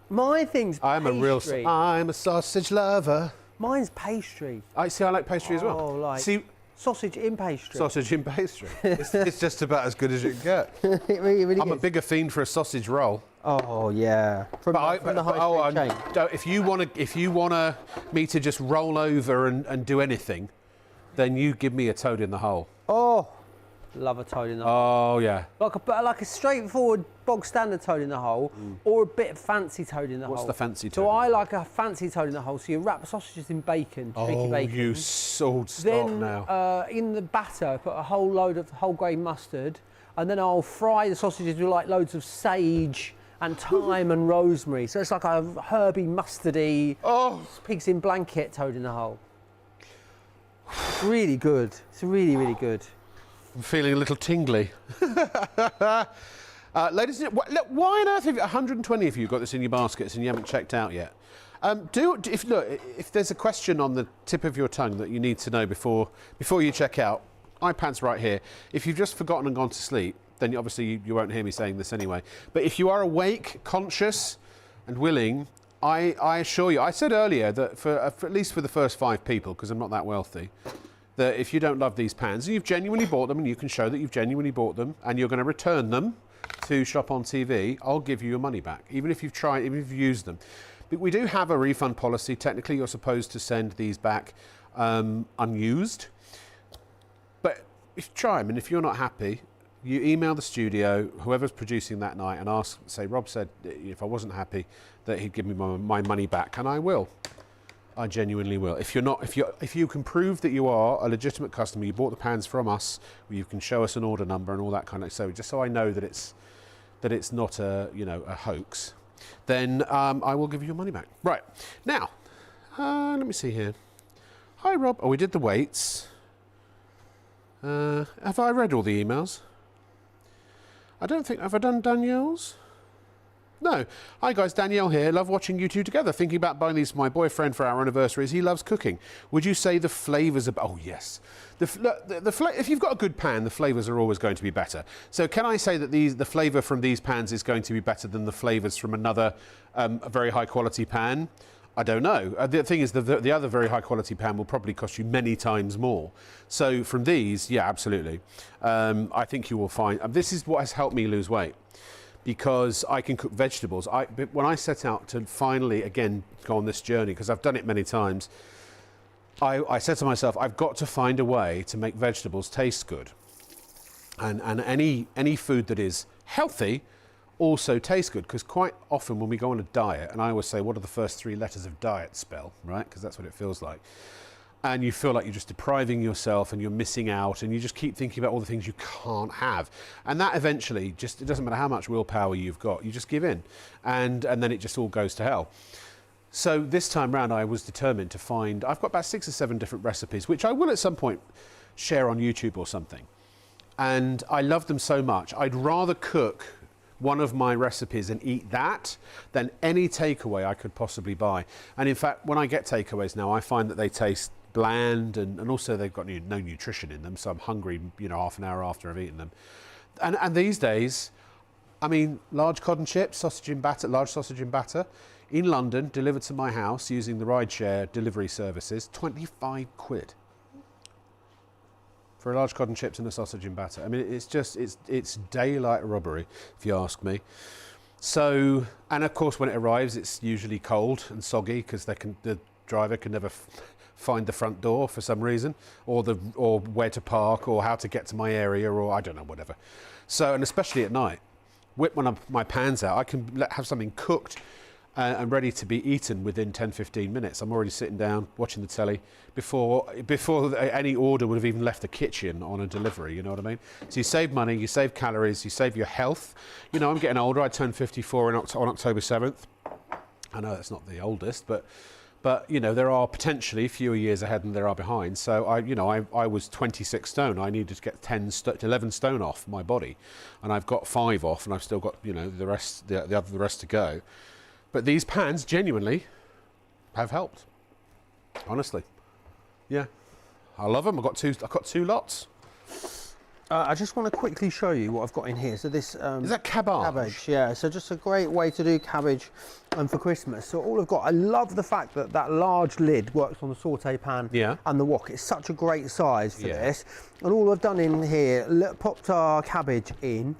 My thing's pastry. I'm a sausage lover. Mine's pastry. I like pastry as well. Oh, like See, sausage in pastry. sausage in pastry. It's just about as good as you can get. It really I'm a is. bigger fiend for a sausage roll. Oh yeah, from the high street chain. If you wanna me to just roll over and do anything, then you give me a toad in the hole. Oh, love a toad in the hole. Oh yeah. Like a straightforward bog standard toad in the hole, or a bit of fancy toad in the hole. What's the fancy toad? So I like a fancy toad in the hole. So you wrap the sausages in bacon, streaky bacon. You sold stock Then now. in the batter, put a whole load of whole grain mustard, and then I'll fry the sausages with like loads of sage and thyme and rosemary. So it's like a herby, mustardy, pigs in blanket toad in the hole. It's really good. It's really, really good. I'm feeling a little tingly. Ladies and gentlemen, why on earth have 120 of you got this in your baskets and you haven't checked out yet? If there's a question on the tip of your tongue that you need to know before you check out, iPad's right here. If you've just forgotten and gone to sleep, then obviously you won't hear me saying this anyway. But if you are awake, conscious and willing, I assure you, I said earlier that for at least for the first 5 people, because I'm not that wealthy, that if you don't love these pans and you've genuinely bought them and you can show that you've genuinely bought them and you're going to return them to Shop on TV, I'll give you your money back, even if you've used them. But we do have a refund policy. Technically, you're supposed to send these back unused. But if you try them and if you're not happy, you email the studio, whoever's producing that night, and say, Rob said if I wasn't happy that he'd give me my money back, and I will. I genuinely will. If you can prove that you are a legitimate customer, you bought the pans from us, you can show us an order number and all that kind of stuff, just so I know that it's not a hoax, then I will give you your money back. Right now, let me see here. Hi Rob. Oh, we did the weights. Have I read all the emails? I don't think, have I done Danielle's? No. Hi guys, Danielle here. Love watching you two together. Thinking about buying these for my boyfriend for our anniversaries. He loves cooking. Would you say the flavours are... Oh, yes. If you've got a good pan, the flavours are always going to be better. So can I say that the flavour from these pans is going to be better than the flavours from another a very high quality pan? I don't know. The thing is, the other very high quality pan will probably cost you many times more. So from these, yeah, absolutely. I think you will find... this is what has helped me lose weight, because I can cook vegetables. When I set out to finally, again, go on this journey, because I've done it many times, I said to myself, I've got to find a way to make vegetables taste good. And any food that is healthy also tastes good, because quite often when we go on a diet, and I always say, what are the first 3 letters of diet spell, right? Because that's what it feels like. And you feel like you're just depriving yourself and you're missing out, and you just keep thinking about all the things you can't have. And that eventually just, it doesn't matter how much willpower you've got, you just give in. And then it just all goes to hell. So this time round, I was determined to find, I've got about 6 or 7 different recipes, which I will at some point share on YouTube or something. And I love them so much, I'd rather cook one of my recipes and eat that than any takeaway I could possibly buy. And in fact, when I get takeaways now, I find that they taste bland, and also they've got no nutrition in them, so I'm hungry, half an hour after I've eaten them. And these days, I mean, large cod and chips, sausage in batter, large sausage in batter, in London, delivered to my house using the rideshare delivery services, 25 quid. For a large cod and chips and a sausage in batter. I mean, it's daylight robbery, if you ask me. So, and of course, when it arrives, it's usually cold and soggy, because the driver can never find the front door for some reason, or where to park, or how to get to my area, or I don't know, whatever. So, and especially at night, whip one of my pans out, I can have something cooked and ready to be eaten within 10-15 minutes. I'm already sitting down watching the telly before any order would have even left the kitchen on a delivery, you know what I mean? So you save money, you save calories, you save your health. I'm getting older. I turned 54 on October 7th. I know that's not the oldest, but there are potentially fewer years ahead than there are behind. So I was 26 stone. I needed to get 11 stone off my body, and I've got 5 off, and I've still got the rest to go. But these pans genuinely have helped. Honestly, yeah, I love them. I've got two lots. I just want to quickly show you what I've got in here. So this Is that cabbage? cabbage, yeah. So just a great way to do cabbage for Christmas. So all I've got, I love the fact that that large lid works on the saute pan and the wok. It's such a great size for this. And all I've done in here, popped our cabbage in,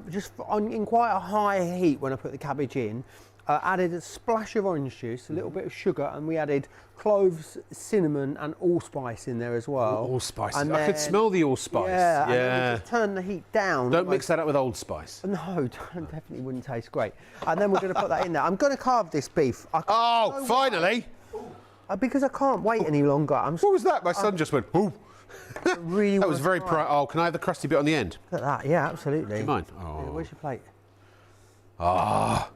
just in quite a high heat when I put the cabbage in. Added a splash of orange juice, a little bit of sugar, and we added cloves, cinnamon, and allspice in there as well. Allspice. And I could smell the allspice. Yeah, and then we just turn the heat down. Don't mix that up with Old Spice. No, definitely wouldn't taste great. And then we're going to put that in there. I'm going to carve this beef. Oh, finally! Because I can't wait any longer. What was that? My son just went, ooh. Really That was very proud. Oh, can I have the crusty bit on the end? Look at that, yeah, absolutely. Do you mind? Yeah, Oh. where's your plate? Ah.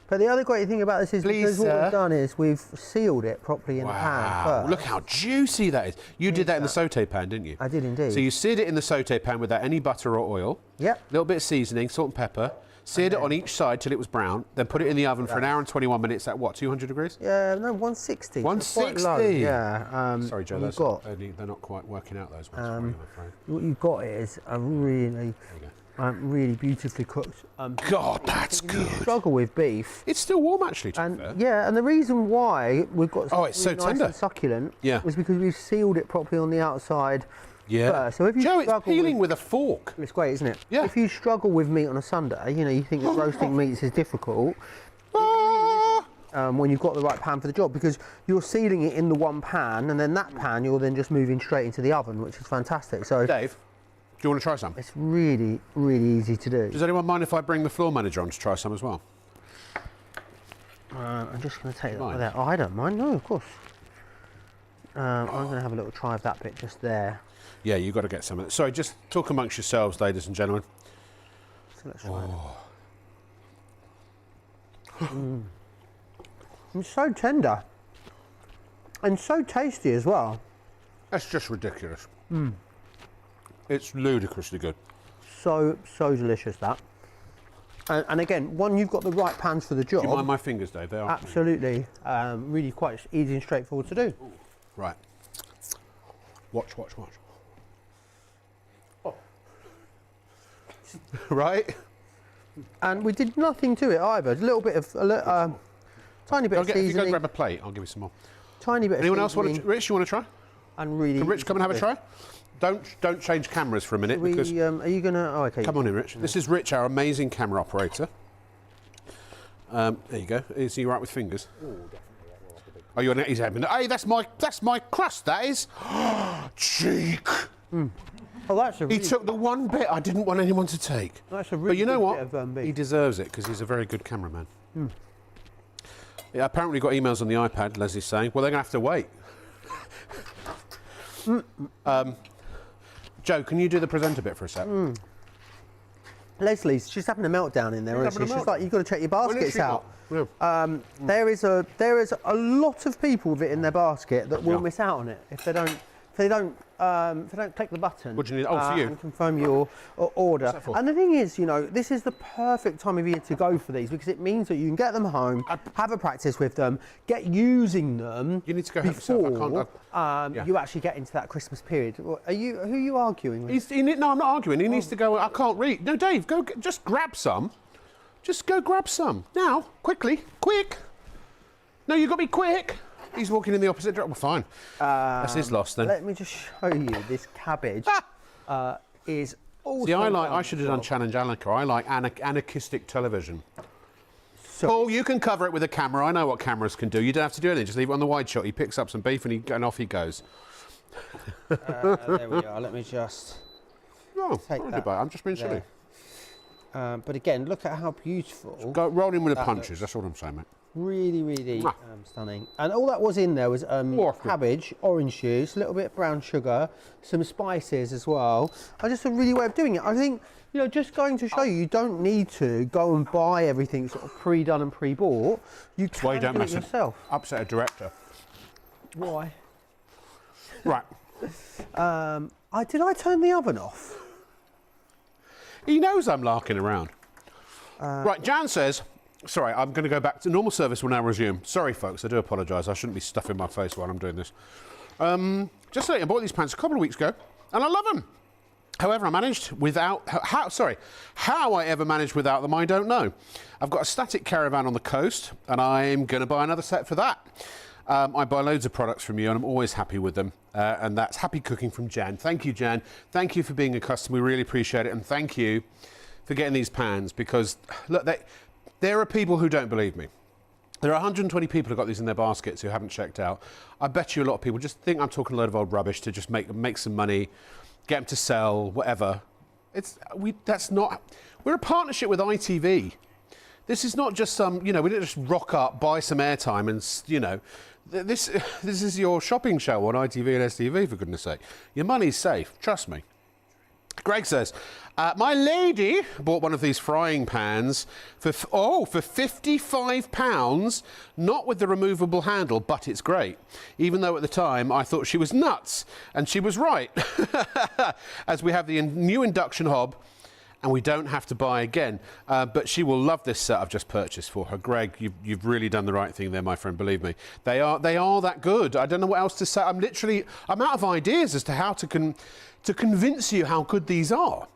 But the other great thing about this is Please, because what sir. we've done is we've sealed it properly in the pan Wow, first. look how juicy that is. You did that in the saute pan, didn't you? I did indeed. So you seared it in the saute pan without any butter or oil. Yep. A little bit of seasoning, salt and pepper. Seared it on each side till it was brown. Then put it in the oven for an hour and 21 minutes at what, 200 degrees? Yeah, no, 160. so quite low, 160? Yeah. Sorry, Joe, they're not quite working out, those ones. for you, I'm afraid. What you've got is a really, really beautifully cooked. God, that's If you good. struggle with beef. It's still warm, actually, to be fair. And yeah, and the reason why we've got Oh, it's so nice tender. and succulent Yeah. was because we've sealed it properly on the outside. Yeah. first. So if you Joe, it's struggle peeling with a fork. It's great, isn't it? Yeah. If you struggle with meat on a Sunday, you know, you think that roasting meats is difficult. Ah! When you've got the right pan for the job, because you're sealing it in the one pan, and then that pan you're then just moving straight into the oven, which is fantastic. So Dave, do you want to try some? it's really, really easy to do. Does anyone mind if I bring the floor manager on to try some as well? I'm just going to take that Mind? there. Oh, I don't mind. No, of course. I'm going to have a little try of that bit just there. Yeah, you've got to get some of it. Sorry, just talk amongst yourselves, ladies and gentlemen. So let's try it. It's so tender and so tasty as well. That's just ridiculous. It's ludicrously good. So delicious, that. And again, one, you've got the right pans for the job. Do you mind my fingers, Dave? They are. Absolutely. Really quite easy and straightforward to do. Right. Watch. Oh. Right? And we did nothing to it either. A little bit of, tiny bit of If you go seasoning. grab a plate, I'll give you some more. Tiny bit Anyone of else want seasoning. to? Rich, you want to try? And really. Can Rich come and have a try? Don't change cameras for a minute because. Are you gonna? Oh, okay. Come on in, Rich. This is Rich, our amazing camera operator. There you go. Is he right with fingers? Oh, definitely. Oh, you're he's having. Hey, that's my crust. That is. Cheek. Oh, that's a. He Really, took the one bit I didn't want anyone to take. That's a really But you know good what? bit of, beef. He deserves it because he's a very good cameraman. Yeah, apparently got emails on the iPad, Leslie's saying. Well, they're going to have to wait. Joe, can you do the presenter bit for a sec? Leslie's she's having a meltdown in there, She's isn't she? having a She's like, you've got to check your When is baskets she out. not? Yeah. There is a lot of people with it in their basket that will Yeah. miss out on it if they don't click the button. What do you need? Oh, for you. And confirm your order. that for? And the thing is, you know, this is the perfect time of year to go for these because it means that you can get them home, have a practice with them, get using them. You need to go help yourself. I before can't. Yeah. you actually get into that Christmas period. Who are you arguing with? No, I'm not arguing. He needs to go. I can't read. No, Dave, go. Just grab some. Just go grab some now, quickly, quick. No, you've got to be quick. He's walking in the opposite direction. Well, fine. That's his loss then. Let me just show you this cabbage. Is also. See, I should have done Challenge Anarcha. I like anarchistic television. So, Paul, you can cover it with a camera. I know what cameras can do. You don't have to do anything. Just leave it on the wide shot. He picks up some beef and off he goes. there we are. Let me just. Oh, Take not that bad. I'm just being silly. But again, look at how beautiful. Go roll in with the punches. That's all I'm saying, mate. Really, really stunning. And all that was in there was cabbage, orange juice, a little bit of brown sugar, some spices as well. And just a really way of doing it. I think, you know, just going to show you, you don't need to go and buy everything sort of pre-done and pre-bought. You Why can you don't do it mess it yourself. upset a director. Why? Right. Did I turn the oven off? He knows I'm larking around. Right, Jan says, sorry, I'm going to go back to normal service will now resume. Sorry, folks, I do apologise. I shouldn't be stuffing my face while I'm doing this. Just so I bought these pants a couple of weeks ago, and I love them. However, I managed without, how I ever managed without them, I don't know. I've got a static caravan on the coast, and I'm going to buy another set for that. I buy loads of products from you, and I'm always happy with them. And that's Happy Cooking from Jan. Thank you, Jan. Thank you for being a customer. We really appreciate it. And thank you for getting these pans, because, look, there are people who don't believe me. There are 120 people who got these in their baskets who haven't checked out. I bet you a lot of people just think I'm talking a load of old rubbish to just make some money, get them to sell, whatever. We're a partnership with ITV. This is not just some, we didn't just rock up, buy some airtime and, this is your shopping show on ITV and STV, for goodness sake. Your money's safe, trust me. Greg says, my lady bought one of these frying pans for £55, not with the removable handle, but it's great. Even though at the time I thought she was nuts, and she was right. As we have the new induction hob, and we don't have to buy again. But she will love this set I've just purchased for her. Greg, you've really done the right thing there, my friend, believe me. They are that good. I don't know what else to say. I'm out of ideas as to how to convince you how good these are.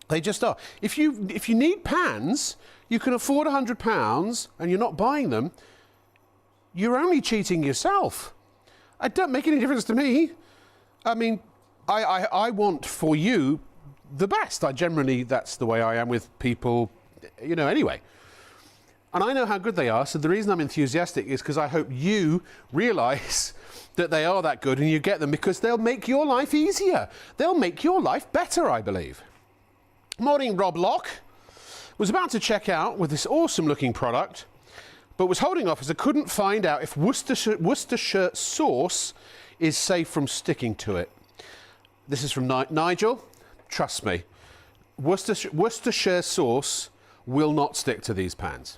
They just are. If you need pans, you can afford £100 and you're not buying them, you're only cheating yourself. It don't make any difference to me. I mean, I want for you the best. That's the way I am with people, anyway. And I know how good they are, so the reason I'm enthusiastic is because I hope you realise that they are that good and you get them, because they'll make your life easier. They'll make your life better, I believe. Morning, Rob Locke. Was about to check out with this awesome looking product, but was holding off as I couldn't find out if Worcestershire sauce is safe from sticking to it. This is from Nigel. Trust me, Worcestershire sauce will not stick to these pans.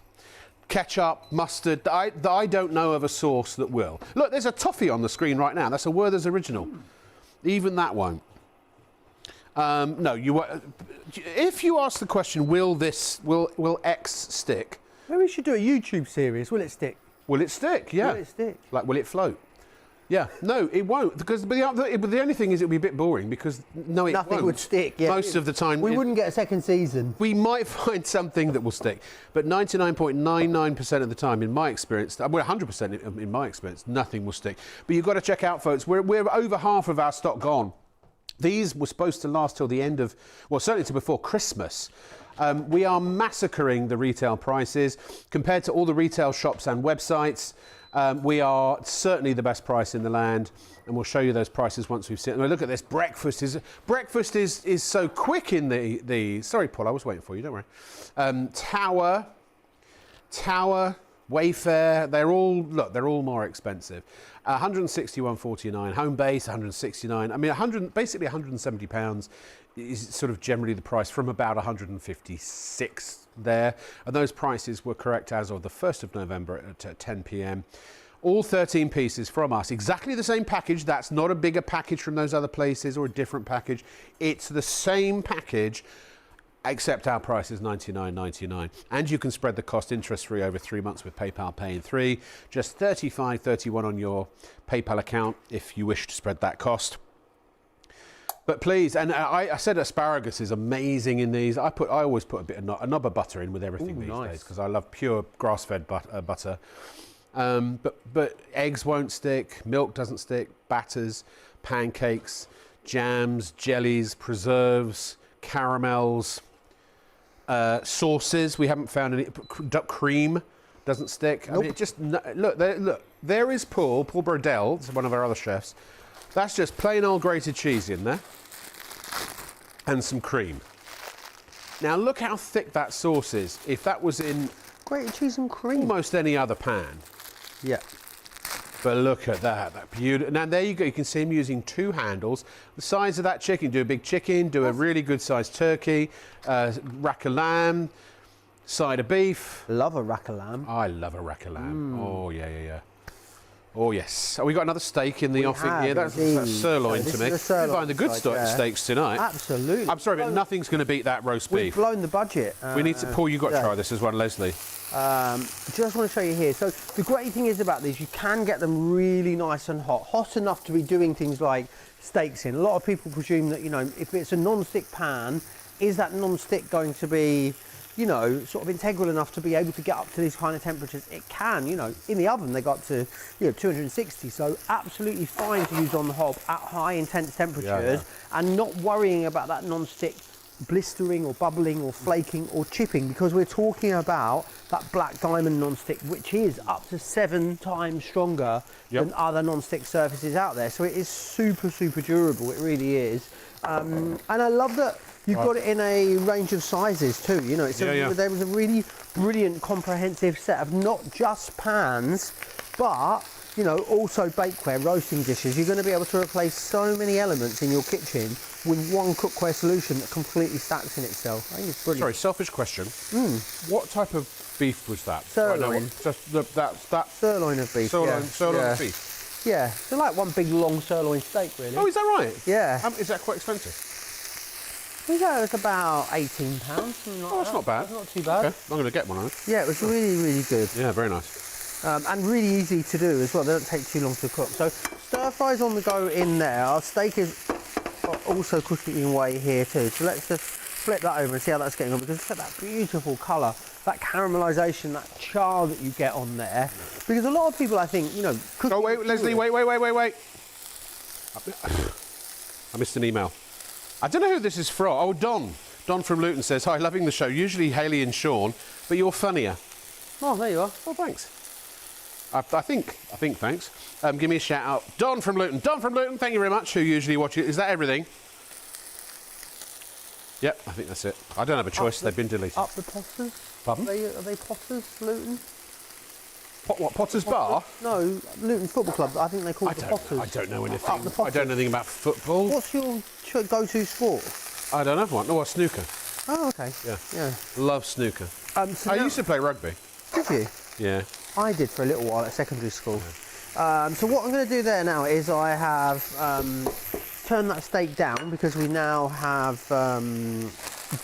Ketchup, mustard, I don't know of a sauce that will. Look, there's a toffee on the screen right now. That's a Werther's original. Even that won't. No, if you ask the question, will X stick? Maybe we should do a YouTube series. Will it stick? Will it stick? Yeah. Will it stick? Like, will it float? Yeah. No, it won't. Because the only thing is, it would be a bit boring, because nothing won't. Would stick. Yeah. Most of the time, we wouldn't get a second season. We might find something that will stick, but 99.99% of the time, in my experience, 100% in my experience, nothing will stick. But you've got to check out, folks. We're over half of our stock gone. These were supposed to last till the end of, well, certainly to before Christmas. We are massacring the retail prices compared to all the retail shops and websites. We are certainly the best price in the land, and we'll show you those prices once we've seen them. Look at this, breakfast is so quick in the sorry, Paul, I was waiting for you, don't worry. Tower, Wayfair, they're all more expensive. 161.49, home base 169. I mean, basically 170 pounds is sort of generally the price, from about 156 there. And those prices were correct as of the 1st of November at 10 p.m. All 13 pieces from us, exactly the same package. That's not a bigger package from those other places or a different package. It's the same package, except our price is $99.99. And you can spread the cost interest-free over 3 months with PayPal Pay in 3. Just $35.31 on your PayPal account if you wish to spread that cost. But please, and I said asparagus is amazing in these. I always put a knob of butter in with everything these days, because I love pure grass-fed butter. But eggs won't stick, milk doesn't stick, batters, pancakes, jams, jellies, preserves, caramels, sauces. We haven't found any. Cream doesn't stick. Nope. I mean, look. There is Paul Brodell, one of our other chefs. That's just plain old grated cheese in there, and some cream. Now look how thick that sauce is. If that was in grated cheese and cream, almost any other pan. Yeah. But look at that beautiful. Now there you go. You can see him using 2 handles. The size of that chicken. Do a big chicken. Do a really good sized turkey. Rack of lamb. Side of beef. Love a rack of lamb. I love a rack of lamb. Oh yeah. Oh yes. Oh, we got another steak in the offing have here. That's indeed. sirloin So to this me. is a sirloin We're buying the good side there. steaks tonight. Absolutely. I'm sorry, but nothing's going to beat that roast We've beef. blown the budget. We need to. Paul, you've got to yeah. try this as well, Leslie. Just want to show you here. So the great thing is about these, you can get them really nice and hot enough to be doing things like steaks in. A lot of people presume that, you know, if it's a non-stick pan, is that non-stick going to be, you know, sort of integral enough to be able to get up to these kind of temperatures? It can, you know. In the oven they got to, you know, 260, so absolutely fine to use on the hob at high intense temperatures and not worrying about that non-stick blistering or bubbling or flaking or chipping, because we're talking about that black diamond non-stick, which is up to 7 times stronger than other non-stick surfaces out there. So it is super, super durable. It really is. And I love that you've got it in a range of sizes too. You know, it's there was a really brilliant, comprehensive set of not just pans, but you know, also bakeware, roasting dishes. You're going to be able to replace so many elements in your kitchen with one cookware solution that completely stacks in itself. I think it's brilliant. Sorry, selfish question. What type of beef was that? Sirloin. Just that Sirloin of beef. sirloin, yeah. sirloin yeah. of beef. Yeah, it's like one big long sirloin steak, really. Oh, is that right? Yeah. Is that quite expensive? I think that was about £18. Something like That's not bad. That's not too bad. Okay, I'm going to get one of them. Yeah, it was really, really good. Yeah, very nice. And really easy to do as well. They don't take too long to cook. So stir fries on the go in there. Our steak is also cooking away here too. So let's just flip that over and see how that's getting on, because look at that beautiful colour, that caramelisation, that char that you get on there. Because a lot of people, I think, you know, cooking. Oh wait, Leslie, wait. I missed an email. I don't know who this is from. Oh, Don. Don from Luton says, hi, loving the show. Usually Hayley and Sean, but you're funnier. Oh, there you are. Oh, thanks. I think thanks. Give me a shout out. Don from Luton, thank you very much, who usually watches. Is that everything? Yep, I think that's it. I don't have a choice, they've been deleted. Up the Potters? Pardon? Are they Potters, Luton? Potter's Bar? No, Luton Football Club. I think they call it the Potters. I don't know anything. Up the Potters. I don't know anything about football. What's your go-to sport? I don't have one. No, snooker. Oh, okay. Yeah. Love snooker. So I now- used to play rugby. Did you? Yeah. I did for a little while at secondary school. So what I'm going to do there now is I have turned that steak down, because we now have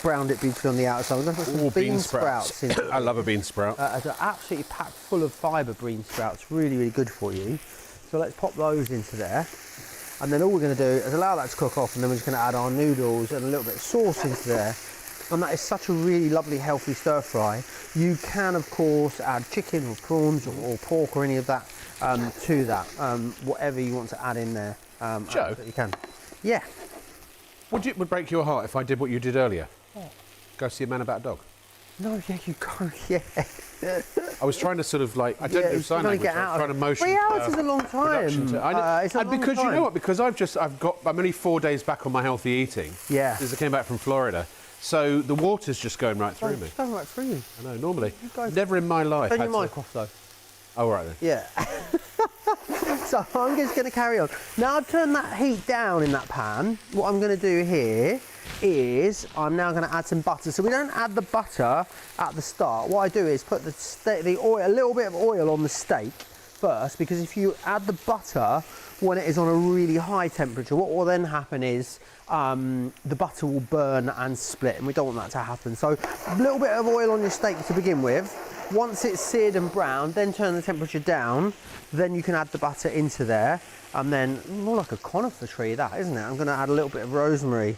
browned it beautifully on the outside. We're going to put some bean sprouts in. I love a bean sprout. They're absolutely packed full of fibre, bean sprouts. Really, really good for you. So let's pop those into there. And then all we're going to do is allow that to cook off, and then we're just going to add our noodles and a little bit of sauce into there. And that is such a really lovely, healthy stir fry. You can, of course, add chicken or prawns or pork or any of that to that, whatever you want to add in there. Joe? You can. Yeah. Would break your heart if I did what you did earlier? What? Go see a man about a dog. No, yeah, you go. Yeah. I was trying to sort of like, I don't know sign language, I was trying to motion. 3 hours is a long time. It's a long because time. you know what? Because I'm only 4 days back on my healthy eating. Yeah. Since I came back from Florida. So the water's just going right through me. It's going right through you. I know, normally. guys- Never in my life. Turn had your to- mic off though. Oh, right then. Yeah. So I'm just going to carry on. Now I've turned that heat down in that pan. What I'm going to do here is I'm now going to add some butter. So we don't add the butter at the start. What I do is put the oil, a little bit of oil on the steak first, because if you add the butter when it is on a really high temperature, what will then happen is the butter will burn and split, and we don't want that to happen. So a little bit of oil on your steak to begin with. Once it's seared and browned, then turn the temperature down. Then you can add the butter into there, and then more like a conifer tree, that, isn't it? I'm going to add a little bit of rosemary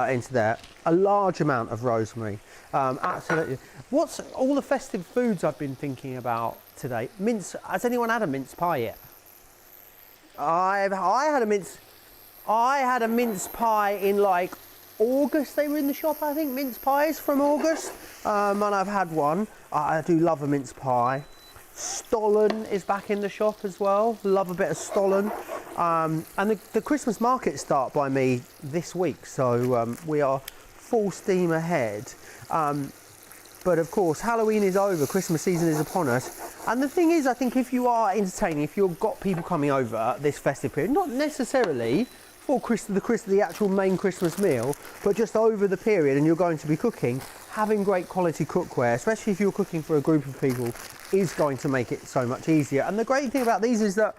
into there, a large amount of rosemary. Absolutely. What's all the festive foods I've been thinking about today? Mince. Has anyone had a mince pie yet? I had a mince pie in like August. They were in the shop, I think, mince pies from August, and I've had one. I do love a mince pie. Stollen is back in the shop as well. Love a bit of stollen. And the Christmas markets start by me this week, so we are full steam ahead. But of course, Halloween is over, Christmas season is upon us. And the thing is, I think if you are entertaining, if you've got people coming over this festive period, not necessarily for the actual main Christmas meal, but just over the period and you're going to be cooking, having great quality cookware, especially if you're cooking for a group of people, is going to make it so much easier. And the great thing about these is that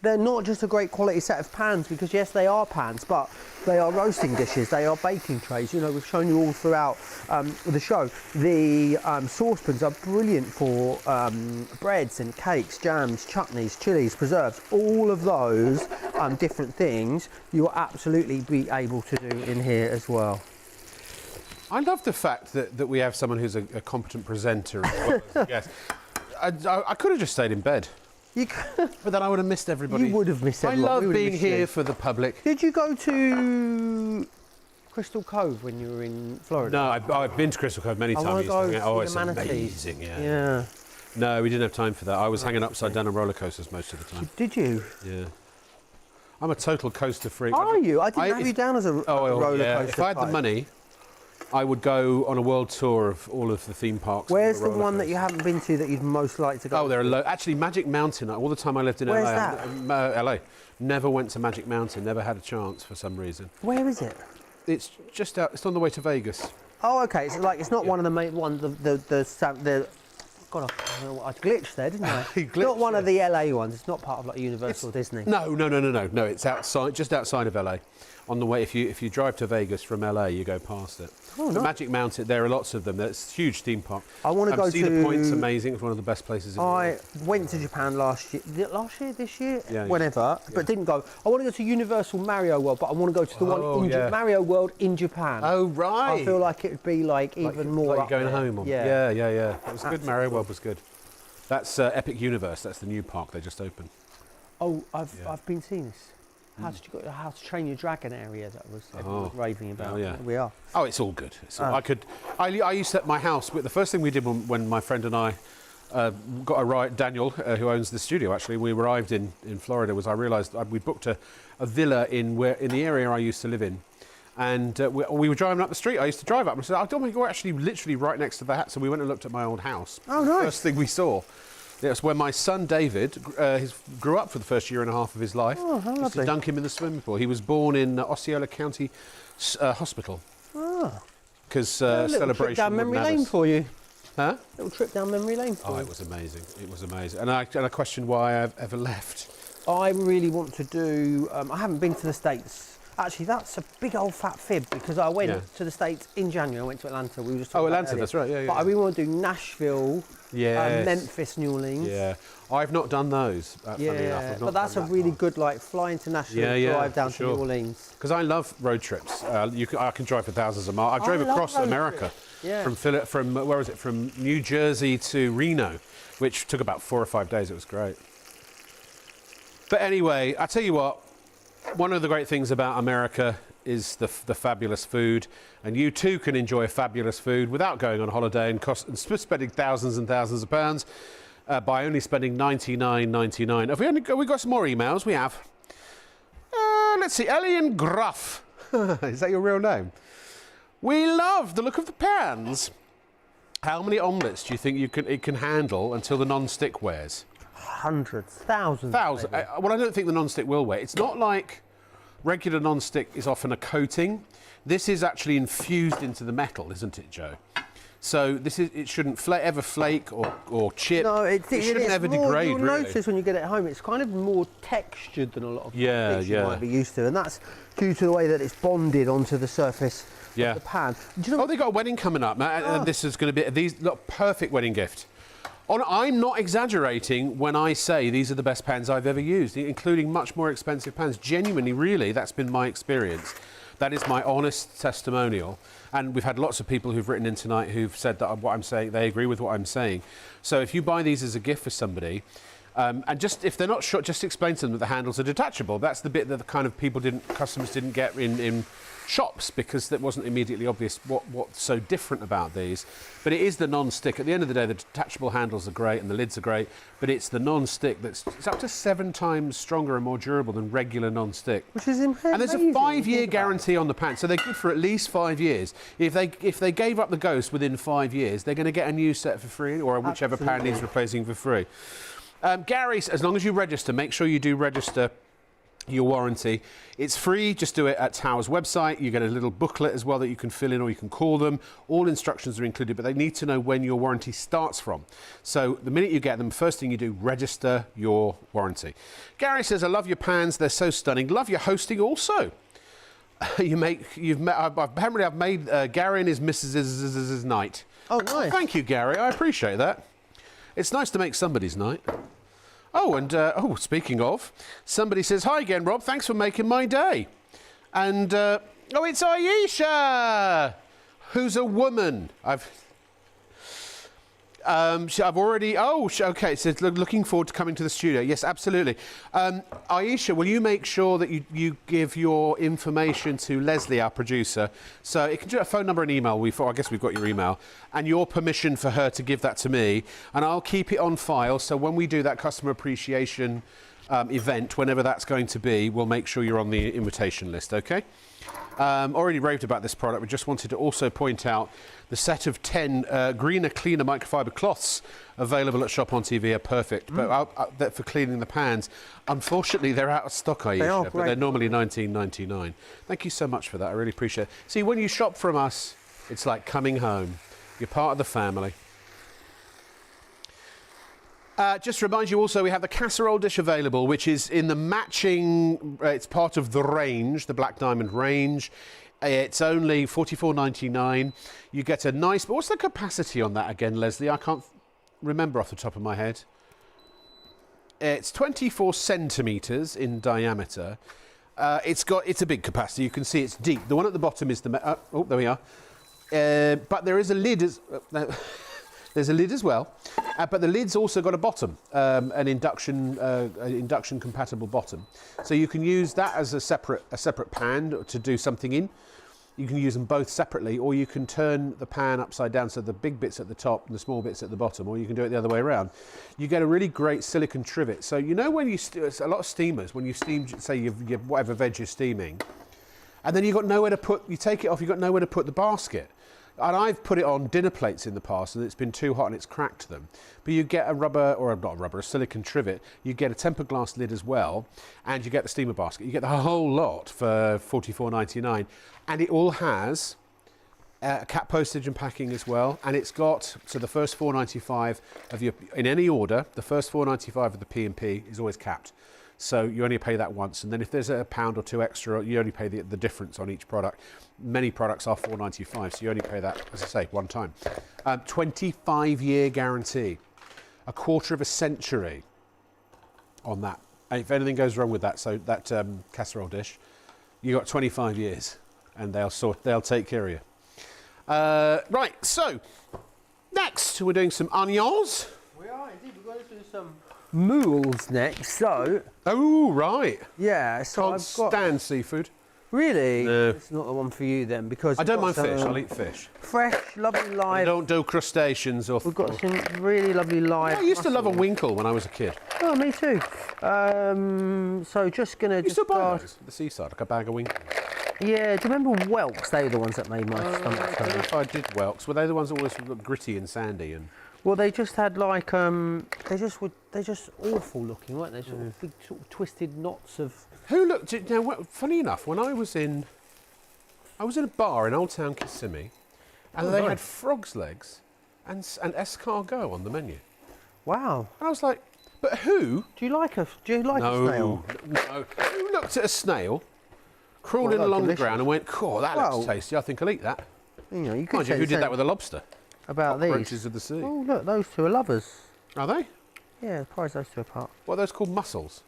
they're not just a great quality set of pans, because yes, they are pans, but they are roasting dishes, they are baking trays. You know, we've shown you all throughout the show. The saucepans are brilliant for breads and cakes, jams, chutneys, chilies, preserves, all of those different things you'll absolutely be able to do in here as well. I love the fact that we have someone who's a competent presenter as well as a guest. I could have just stayed in bed. You could, but then I would have missed everybody. You would have missed everyone. I love being here for the public. Did you go to Crystal Cove when you were in Florida? No, I've been to Crystal Cove many times. Oh, it's manatees. amazing, Yeah. No, we didn't have time for that. I was hanging upside down on roller coasters most of the time. Did you? Yeah. I'm a total coaster freak. Are you? I didn't have you down as a roller coaster. If I had the money, I would go on a world tour of all of the theme parks. Where's the one that you haven't been to that you'd most like to go to? Oh, there are actually, Magic Mountain. All the time I lived in LA. Where's that? LA. Never went to Magic Mountain. Never had a chance for some reason. Where is it? It's just out. It's on the way to Vegas. Oh, okay. It's like it's not one of the main one. The God, I glitched there, didn't I? Glitched, not one of the LA ones. It's not part of like Universal Disney. No. It's outside, just outside of LA. On the way, if you drive to Vegas from LA, you go past it. Oh, nice. Magic Mountain, there are lots of them. It's a huge theme park. I want to go to... Cedar Point's amazing. It's one of the best places in the world. I went to Japan last year. This year? Yeah, whenever, but didn't go. I want to go to Universal Mario World, but I want to go to the one in Mario World in Japan. Oh, right. I feel like it would be like even more like going home on. Yeah. It was good. Mario World was good. That's Epic Universe. That's the new park they just opened. Oh, I've been seeing this. How did you go? How to Train Your Dragon area that was everyone was raving about. Oh, yeah. We are. Oh, it's all good. I used to at my house. The first thing we did when my friend and I got a ride, Daniel, who owns the studio, actually, we arrived in Florida, was I realised we booked a villa in the area I used to live in. And we were driving up the street. I used to drive up and I said, "Oh, don't we're actually literally right next to that." So we went and looked at my old house. Oh, nice. First thing we saw. That's where my son David grew up for the first year and a half of his life. Oh, how lovely. Used to dunk him in the swimming pool. He was born in Osceola County Hospital. Ah. Because Celebration. Little trip down memory lane for you. Huh? Little trip down memory lane for you. Oh, it was amazing. It was amazing. And I questioned why I've ever left. I really want to do... I haven't been to the States. Actually, that's a big old fat fib because I went to the States in January. I went to Atlanta. We were just talking about Atlanta, that's right. Yeah. But I really want to do Nashville, Memphis, New Orleans. Yeah, I've not done those. Funny enough. But that's a really good like fly to Nashville, drive down to New Orleans. Because I love road trips. I can drive for thousands of miles. I drove across America from where was it? From New Jersey to Reno, which took about 4 or 5 days. It was great. But anyway, I tell you what. One of the great things about America is the fabulous food, and you too can enjoy fabulous food without going on holiday and spending thousands and thousands of pounds by only spending $99.99. Have we got some more emails? We have. Let's see, Elian Gruff. Is that your real name? We love the look of the pans. How many omelettes do you think it can handle until the non-stick wears? Hundreds, thousands. Well, I don't think the non-stick will wear. It's not like regular non-stick is often a coating. This is actually infused into the metal, isn't it, Joe? So it shouldn't ever flake or chip. No, it shouldn't ever degrade. You'll notice when you get it home, it's kind of more textured than a lot of things you might be used to, and that's due to the way that it's bonded onto the surface of the pan. Do you know they got a wedding coming up, and this is going to be perfect wedding gift. I'm not exaggerating when I say these are the best pans I've ever used, including much more expensive pans. Genuinely, really, that's been my experience. That is my honest testimonial. And we've had lots of people who've written in tonight who've said that what I'm saying, they agree with what I'm saying. So if you buy these as a gift for somebody, and just if they're not sure, just explain to them that the handles are detachable. That's the bit that the kind of customers didn't get in shops, because that wasn't immediately obvious what's so different about these. But it is the non-stick. At the end of the day, the detachable handles are great and the lids are great, but it's the non-stick it's up to 7 times stronger and more durable than regular non-stick. Which is amazing. And there's a 5-year guarantee on the pan, so they're good for at least 5 years. If they gave up the ghost within 5 years, they're going to get a new set for free, or whichever pan needs replacing for free. Gary, as long as you register, make sure you do register your warranty. It's free, just do it at Tower's website. You get a little booklet as well that you can fill in, or you can call them. All instructions are included, but they need to know when your warranty starts from. So the minute you get them, first thing you do, register your warranty. Gary says, I love your pans, they're so stunning. Love your hosting also. Apparently I've made Gary and his missus's night. Oh, nice. Thank you, Gary, I appreciate that. It's nice to make somebody's night. Oh, and speaking of, somebody says, hi again, Rob, thanks for making my day. And, it's Aisha, who's a woman. I've already, okay, it says, looking forward to coming to the studio. Yes, absolutely. Aisha, will you make sure that you give your information to Leslie, our producer? So it can do a phone number and email. I guess we've got your email. And your permission for her to give that to me. And I'll keep it on file. So when we do that customer appreciation event, whenever that's going to be, we'll make sure you're on the invitation list, okay? Already raved about this product. We just wanted to also point out the set of 10 greener, cleaner microfiber cloths available at Shop on TV are perfect, but for cleaning the pans. Unfortunately, they're out of stock, Aisha, but they're normally $19.99. Thank you so much for that. I really appreciate it. See, when you shop from us, it's like coming home. You're part of the family. Just to remind you also, we have the casserole dish available, which is in the matching, it's part of the range, the Black Diamond range. It's only $44.99. You get a nice, but what's the capacity on that again, Leslie? I can't remember off the top of my head. It's 24 centimetres in diameter. It's a big capacity. You can see it's deep. The one at the bottom is the, there we are. But there is a lid there's a lid as well, but the lid's also got a bottom, an induction compatible bottom. So you can use that as a separate pan to do something in. You can use them both separately, or you can turn the pan upside down, so the big bits at the top and the small bits at the bottom, or you can do it the other way around. You get a really great silicone trivet. So you know when you a lot of steamers, when you steam, say you've whatever veg you're steaming, and then you've got nowhere to put, you take it off, you've got nowhere to put the basket. And I've put it on dinner plates in the past, and it's been too hot and it's cracked them. But you get a rubber, or not a rubber, a silicone trivet. You get a tempered glass lid as well, and you get the steamer basket. You get the whole lot for $44.99, and it all has cap postage and packing as well. And it's got, so the first $4.95 of your, in any order, the first $4.95 of the P&P is always capped. So you only pay that once, and then if there's a pound or two extra, you only pay the difference on each product. Many products are $4.95, so you only pay that, as I say, one time. 25-year guarantee, a quarter of a century on that. And if anything goes wrong with that, so that casserole dish, you got 25 years, and they'll take care of you. Right, so next we're doing some onions. We are indeed. We're going to do some mules next. So. Oh right. Yeah. So Can't stand seafood. Really? No. It's not the one for you then, because I don't mind fish. I'll eat fish. Fresh, lovely live. I don't do crustaceans or. We've got some really lovely live. I used to love a winkle when I was a kid. Oh, me too. So just gonna. You still buy those at the seaside, like a bag of winkles? Yeah. Do you remember Whelks? They were the ones that made my stomach I don't know if I did Whelks. Were they the ones that always looked gritty and sandy and? Well, they just had like they're just awful looking, weren't they? Sort of big, sort of twisted knots of. Who looked at now? Funny enough, when I was in a bar in Old Town Kissimmee, and they had frog's legs and escargot on the menu. Wow. And I was like, but who? Do you like a snail? No. Who looked at a snail, crawling along the ground, and went, "Cool, that looks tasty. I think I'll eat that." You know, you could Mind you, who did that with a lobster? About these. Roaches of the sea. Oh, look, those two are lovers. Are they? Yeah, prize those two apart. What are those called? Mussels?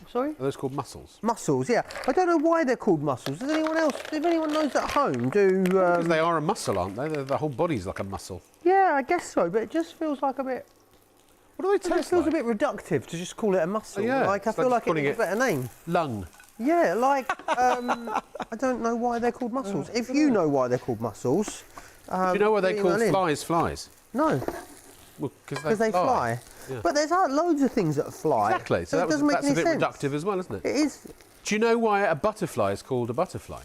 Sorry? Are those called mussels? Mussels, yeah. I don't know why they're called mussels. Does anyone else, if anyone knows at home, Because they are a mussel, aren't they? The whole body's like a mussel. Yeah, I guess so, but it just feels like a bit. What do they taste like? It feels a bit reductive to just call it a mussel. Oh, yeah. Like, I feel like it's a better name. Lung. Yeah, like, I don't know why they're called mussels. If you know why they're called mussels. Do you know why they call flies? No. Well, because they fly. Yeah. But there's loads of things that fly. Exactly. So it doesn't make that's any a bit sense. reductive as well, isn't it? It is. Do you know why a butterfly is called a butterfly?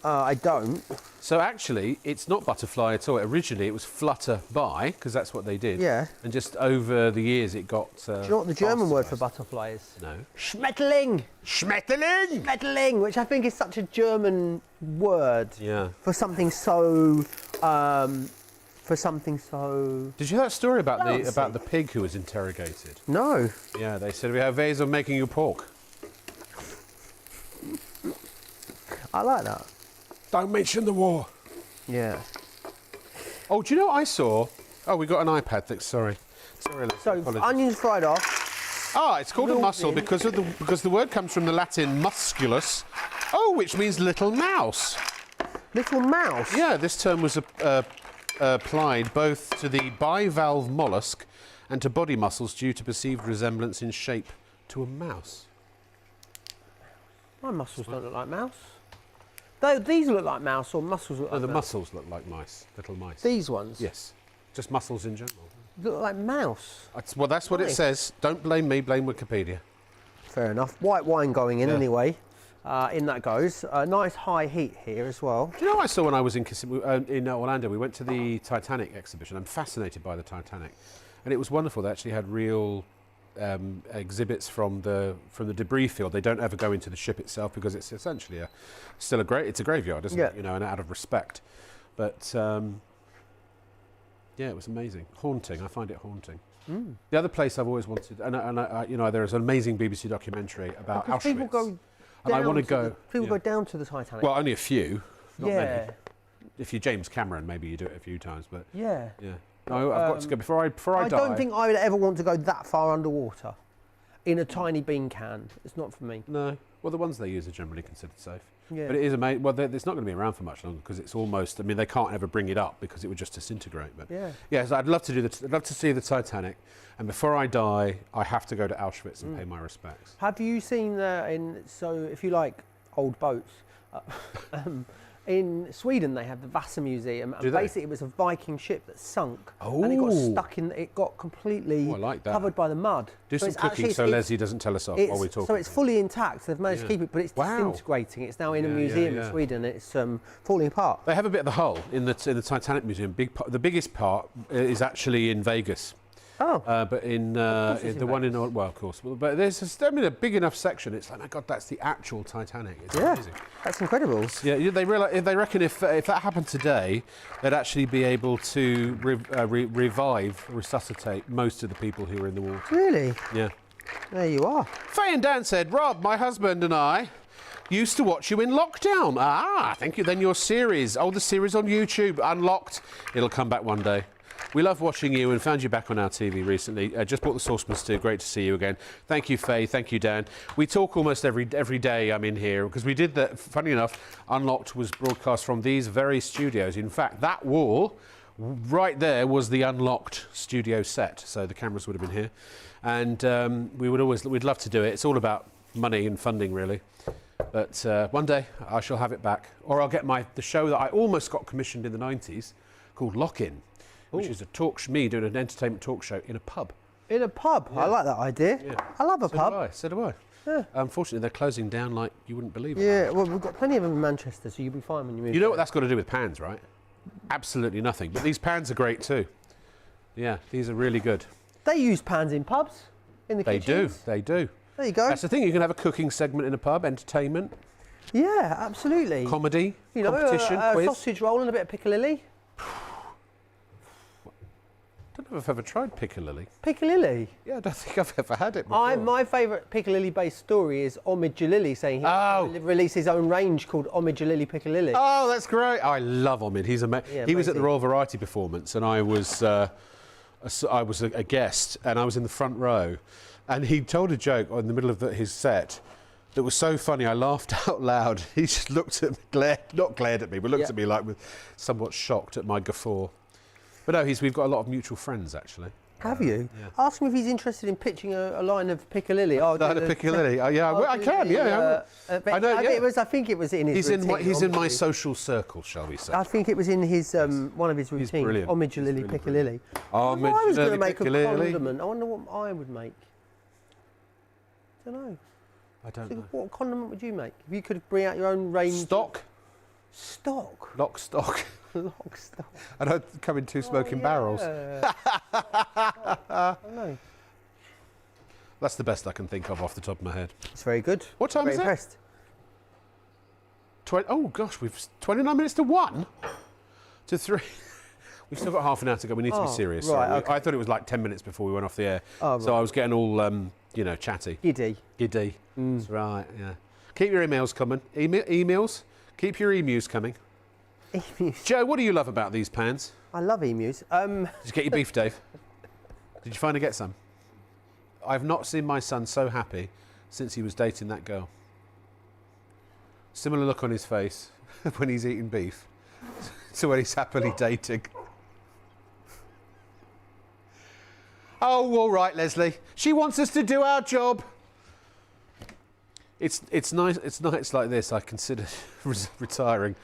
I don't. So actually, it's not butterfly at all. Originally, it was flutterby, because that's what they did. Yeah. And just over the years, it got. Do you know what the German word for butterfly is? No. Schmetterling. Schmetterling. Schmetterling, which I think is such a German word. Yeah. For something so. Did you hear that story about Fancy. the pig who was interrogated? No. Yeah, they said we have ways of making you pork. I like that. Don't mention the war. Yeah. Oh, do you know what I saw? Oh, we got an iPad. Sorry, Alex, So apologies. onions fried off. Ah, it's called a mussel in. because the word comes from the Latin musculus. Oh, which means little mouse. Little mouse. Yeah, this term was applied both to the bivalve mollusk and to body muscles due to perceived resemblance in shape to a mouse. My muscles don't look like mouse. Though these look like mouse, or muscles look No, like the mouse. muscles look like mice, little mice. These ones. Yes, just muscles in general. Look like mouse. Well, that's what it Nice. says. Don't blame me, blame Wikipedia. Fair enough. White wine going in Yeah. anyway. In that goes. Nice high heat here as well. Do you know what I saw when I was in Orlando? We went to the Titanic exhibition. I'm fascinated by the Titanic, and it was wonderful. They actually had real exhibits from the debris field. They don't ever go into the ship itself because it's essentially it's a graveyard, isn't it? You know, and out of respect. But yeah, it was amazing, haunting. I find it haunting. The other place I've always wanted, and you know, there is an amazing BBC documentary about Because Auschwitz. people go and I down want to to go. the- People yeah. go down to the Titanic. Well, only a few, not yeah. many. If you're James Cameron, maybe you do it a few times, but Yeah. yeah. No, I've got to go before I die. I don't think I would ever want to go that far underwater in a tiny bean can. It's not for me. No. Well, the ones they use are generally considered safe. Yeah. But it is amazing. Well, it's not going to be around for much longer because it's almost. I mean, they can't ever bring it up because it would just disintegrate. But Yeah. so I'd love to I'd love to see the Titanic, and before I die, I have to go to Auschwitz and pay my respects. Have you seen so if you like old boats, in Sweden they have the Vasa Museum, Do and they? basically it was a Viking ship that sunk, and it got Oh. stuck in. It got completely Oh, I like that. covered by the mud. Do So some it's cooking actually- so it's- Leslie doesn't tell us off while we talk. So it's fully intact. They've managed to keep it, but it's Wow. disintegrating. It's now in a Yeah, yeah, museum yeah. in Sweden. It's falling apart. They have a bit of the hull in the Titanic Museum. The biggest part is actually in Vegas. Oh. But in it's the in one in well, of course, but there's a big enough section. It's like, my God, that's the actual Titanic. It's Yeah, amazing. that's incredible. Yeah, they reckon if that happened today, they'd actually be able to resuscitate most of the people who were in the water. Really? Yeah. There you are. Faye and Dan said, Rob, my husband and I used to watch you in lockdown. Ah, thank you. Then your series, the series on YouTube, Unlocked. It'll come back one day. We love watching you and found you back on our TV recently. Just bought the saucepan stew. Great to see you again. Thank you, Faye. Thank you, Dan. We talk almost every day I'm in here because we did that. Funny enough, Unlocked was broadcast from these very studios. In fact, that wall right there was the Unlocked studio set. So the cameras would have been here. And we'd love to do it. It's all about money and funding, really. But one day I shall have it back. Or I'll get the show that I almost got commissioned in the 90s called Lock-In. Which is me doing an entertainment talk show in a pub. In a pub. I like that idea. Yeah. I love a pub. So do I. Yeah. Unfortunately, they're closing down like you wouldn't believe it. Yeah, well, we've got plenty of them in Manchester, so you'll be fine when you move. You know what that's got to do with pans, right? Absolutely nothing. But these pans are great too. Yeah, these are really good. They use pans in pubs, in the kitchens. They do. There you go. That's the thing. You can have a cooking segment in a pub, entertainment, Yeah, absolutely. comedy, You know, competition, a quiz. sausage roll and a bit of piccalilli. I don't know if I've ever tried piccalilli. Piccalilli. Yeah, I don't think I've ever had it before. My favourite Piccalilli-based story is Omid Jalili saying he wants to release his own range called Omid Jalili Piccalilli. Oh, that's great. I love Omid. He's amazing. Yeah, he was at the amazing. Royal Variety performance and I was a guest and I was in the front row and he told a joke in the middle of his set that was so funny I laughed out loud. He just looked at me, not glared at me, but looked at me like with somewhat shocked at my guffaw. But no, we've got a lot of mutual friends actually. Have you? Yeah. Ask him if he's interested in pitching a line of Piccalilli. Line of Piccalilli. I can. Yeah, but I know. I think it was in his. He's in routine, my obviously. social circle, shall we say? I think it was in his one of his routines. brilliant. Omid He's Jalili really Piccalilli. Omid I was going to Jalili make a Piccalilli. condiment. I wonder what I would make. I don't know. I don't So know. what condiment would you make? If you could bring out your own range. Stock. Stock. Lock, stock. Lock, stock. I don't come in two smoking barrels. I know. That's the best I can think of off the top of my head. It's very good. What time Very is it? impressed. Oh gosh, we've 29 minutes to 1 to 3. We've still got half an hour to go. We need to be serious. right, Sorry. okay. I thought it was like 10 minutes before we went off the air. Oh, So right. I was getting all, you know, chatty. Giddy. Giddy. That's right, yeah. Keep your emails coming. Emails? Keep your emus coming. Emus. Joe, what do you love about these pans? I love emus. Did you get your beef, Dave? Did you finally get some? I've not seen my son so happy since he was dating that girl. Similar look on his face when he's eating beef to when he's happily dating. Oh, all right, Leslie. She wants us to do our job. It's nice. It's nights like this I consider retiring.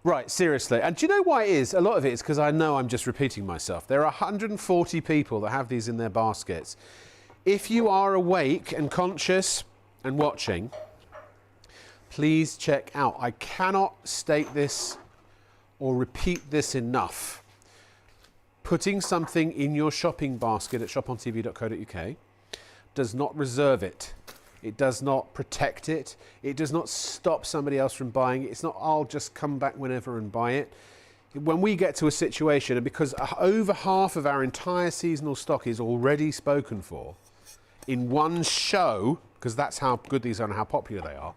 Right, seriously. And do you know why it is? A lot of it is because I know I'm just repeating myself. There are 140 people that have these in their baskets. If you are awake and conscious and watching, please check out. I cannot state this or repeat this enough. Putting something in your shopping basket at shopontv.co.uk does not reserve it. It does not protect it. It does not stop somebody else from buying it. It's not, I'll just come back whenever and buy it. When we get to a situation, and because over half of our entire seasonal stock is already spoken for in one show, because that's how good these are and how popular they are,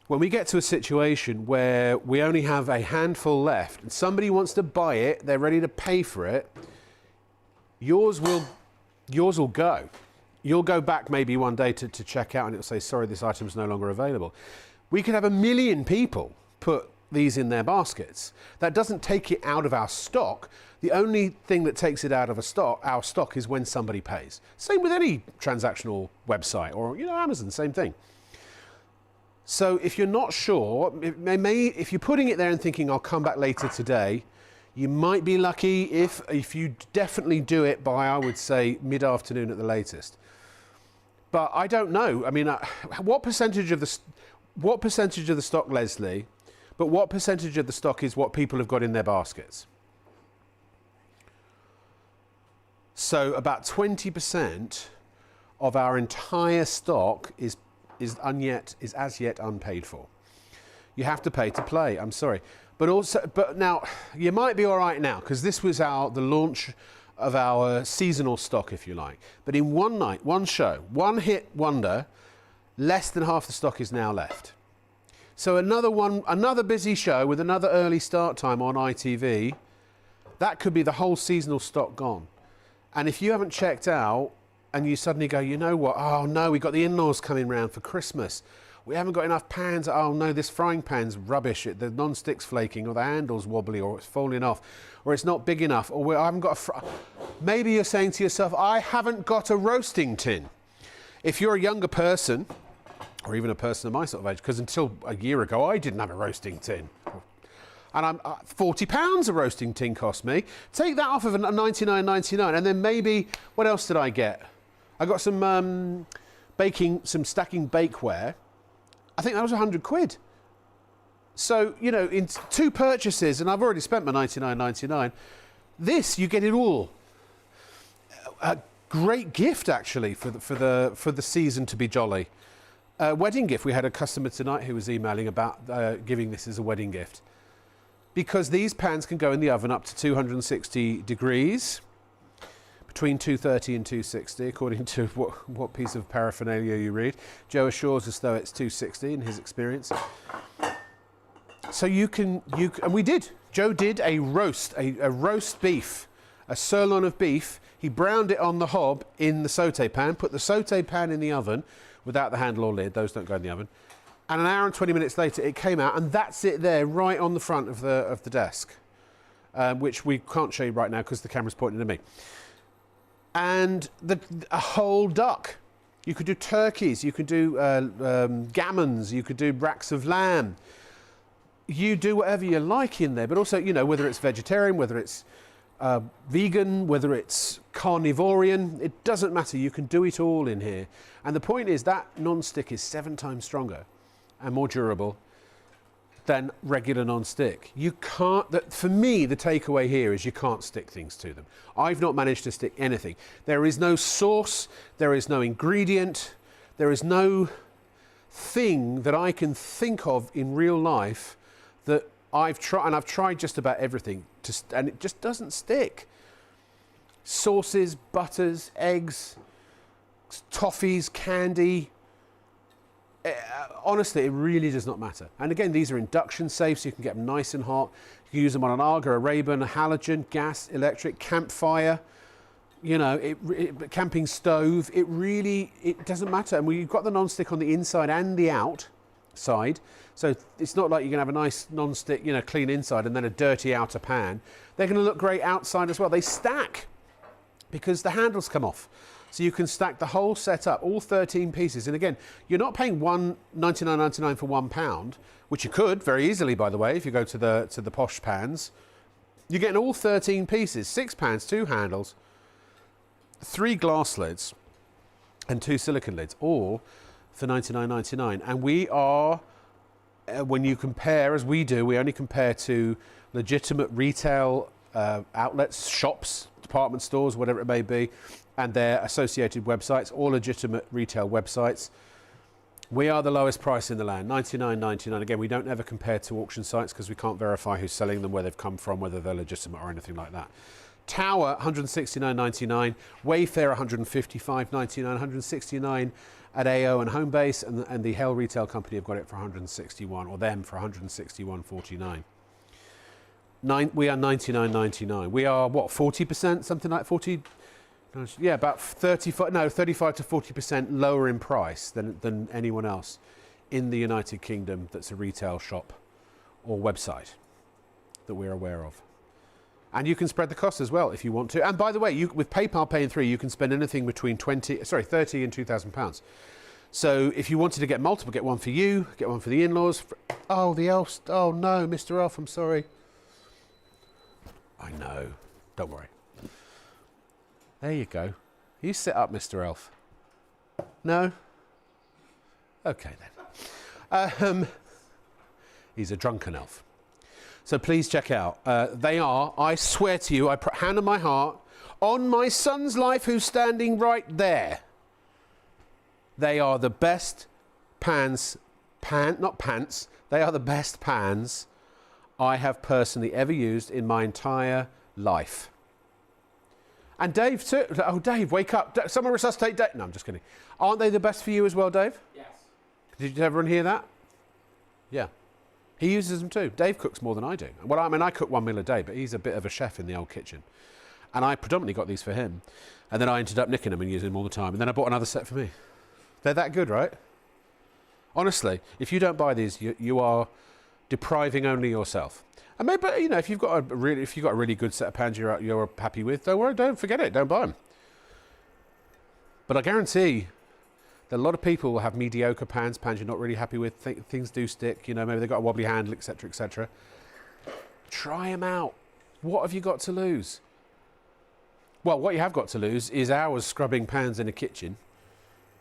when we get to a situation where we only have a handful left and somebody wants to buy it, they're ready to pay for it, yours will go. You'll go back maybe one day to check out and it'll say, sorry, this item is no longer available. We could have 1 million people put these in their baskets. That doesn't take it out of our stock. The only thing that takes it out of our stock is when somebody pays. Same with any transactional website or, you know, Amazon, same thing. So if you're not sure, if you're putting it there and thinking, I'll come back later today, you might be lucky if you definitely do it by, I would say, mid-afternoon at the latest. But I don't know. I mean, what percentage of the stock, Leslie? But what percentage of the stock is what people have got in their baskets? So about 20% of our entire stock is as yet unpaid for. You have to pay to play. I'm sorry, but now you might be all right now because this was the launch of our seasonal stock, if you like. But in one night, one show, one hit wonder, less than half the stock is now left. So another busy show with another early start time on ITV, that could be the whole seasonal stock gone. And if you haven't checked out and you suddenly go, you know what? Oh no, we got the in-laws coming round for Christmas. We haven't got enough pans. Oh no, this frying pan's rubbish. The non-stick's flaking, or the handle's wobbly, or it's falling off, or it's not big enough, or I haven't got Maybe you're saying to yourself, I haven't got a roasting tin. If you're a younger person, or even a person of my sort of age, because until a year ago I didn't have a roasting tin. And I'm £40 a roasting tin cost me. Take that off of a $99.99, and then maybe, what else did I get? I got some stacking bakeware. I think that was 100 quid. So, you know, in 2 purchases, and I've already spent my $99.99, this, you get it all. A great gift, actually, for the season to be jolly. Wedding gift. We had a customer tonight who was emailing about giving this as a wedding gift. Because these pans can go in the oven up to 260 degrees, between 230 and 260, according to what piece of paraphernalia you read. Joe assures us, though, it's 260 in his experience. So and we did. Joe did a roast beef, a sirloin of beef. He browned it on the hob in the saute pan, put the saute pan in the oven without the handle or lid. Those don't go in the oven. And an hour and 20 minutes later, it came out, and that's it there, right on the front of the desk, which we can't show you right now because the camera's pointing at me. And a whole duck. You could do turkeys, you could do gammons, you could do racks of lamb. You do whatever you like in there, but also, you know, whether it's vegetarian, whether it's vegan, whether it's carnivorian, it doesn't matter. You can do it all in here. And the point is that non-stick is 7 times stronger and more durable than regular non-stick. You can't, for me, the takeaway here is you can't stick things to them. I've not managed to stick anything. There is no sauce, there is no ingredient, there is no thing that I can think of in real life that I've tried, and I've tried just about everything, and it just doesn't stick. Sauces, butters, eggs, toffees, candy. Honestly, it really does not matter. And again, these are induction safe, so you can get them nice and hot. You can use them on an Arga, a Ray-Ban, a halogen, gas, electric, campfire, you know, camping stove. It doesn't matter. And we've got the non-stick on the inside and the outside. So it's not like you're going to have a nice non-stick, you know, clean inside and then a dirty outer pan. They're going to look great outside as well. They stack because the handles come off. So you can stack the whole set up, all 13 pieces. And again, you're not paying $99.99 for £1, which you could very easily, by the way, if you go to the posh pans. You're getting all 13 pieces, 6 pans, 2 handles, 3 glass lids, and 2 silicone lids, all for $99.99. And we are, when you compare, as we do, we only compare to legitimate retail outlets, shops, department stores, whatever it may be, and their associated websites, all legitimate retail websites. We are the lowest price in the land, $99.99. Again, we don't ever compare to auction sites because we can't verify who's selling them, where they've come from, whether they're legitimate or anything like that. Tower, $169.99. Wayfair, $155.99. $169 at AO and Homebase, and the Hell Retail Company have got it for $161, or them for $161.49. We are $99.99. We are what, 40%, something like 40? Yeah, about 35 to 40% lower in price than anyone else in the United Kingdom that's a retail shop or website that we're aware of. And you can spread the cost as well if you want to. And by the way, with PayPal Pay in 3, you can spend anything between 30 and £2,000. So if you wanted to get multiple, get one for you, get one for the in-laws. Oh, the elf. Oh no, Mr. Elf, I'm sorry. I know. Don't worry. There you go. You sit up, Mr. Elf. No? Okay then. He's a drunken elf. So please check out. They are, I swear to you, I put hand on my heart, on my son's life who's standing right there. They are the best not pants, they are the best pans I have personally ever used in my entire life. And Dave too. Oh, Dave, wake up. Someone resuscitate Dave. No, I'm just kidding. Aren't they the best for you as well, Dave? Yes. Did everyone hear that? Yeah. He uses them too. Dave cooks more than I do. Well, I mean, I cook 1 meal a day, but he's a bit of a chef in the old kitchen. And I predominantly got these for him. And then I ended up nicking them and using them all the time. And then I bought another set for me. They're that good, right? Honestly, if you don't buy these, you are depriving only yourself. And maybe, you know, if you've got a really good set of pans you're happy with, don't worry, don't forget it, don't buy them. But I guarantee that a lot of people will have mediocre pans you're not really happy with. Things do stick, you know, maybe they've got a wobbly handle, etc., etc. Try them out. What have you got to lose? Well, what you have got to lose is hours scrubbing pans in a kitchen.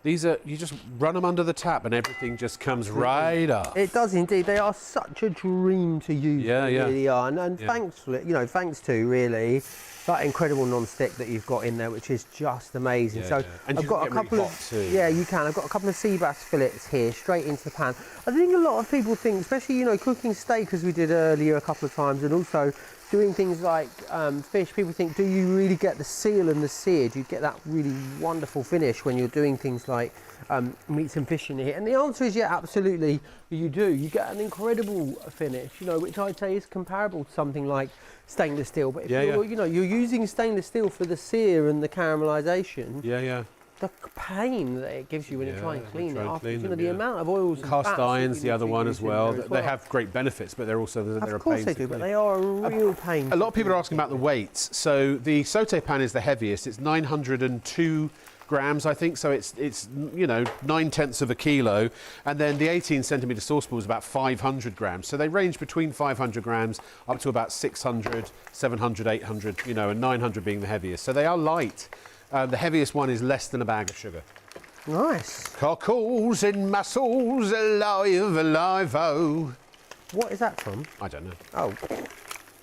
These are, you just run them under the tap and everything just comes right up. It does indeed. They are such a dream to use. Yeah, they really are. And yeah. thanks to really that incredible non-stick that you've got in there, which is just amazing. Yeah, so yeah. And I've got a couple of you can. I've got a couple of sea bass fillets here, straight into the pan. I think a lot of people think, especially cooking steak as we did earlier a couple of times, and also doing things like fish, people think, do you really get the seal and the sear? Do you get that really wonderful finish when you're doing things like meats and fish in here? And the answer is yeah, absolutely, you do. You get an incredible finish, which I'd say is comparable to something like stainless steel. But if you're using stainless steel for the sear and the caramelisation, the pain that it gives you when you try and clean it after, the amount of oils and cast fats irons, the other one as well. They They have great benefits, but they're also they're a pain. Of course they do, but they are a real pain. A lot of people are asking about the weights. So the saute pan is the heaviest. It's 902 grams, I think. So it's you know, 9/10 of a kilo. And then the 18cm saucepan was about 500 grams. So they range between 500 grams up to about 600, 700, 800, you know, and 900 being the heaviest. So they are light. The heaviest one is less than a bag of sugar. Nice. Cockles and mussels, alive, alive, oh. What is that from? I don't know. Oh,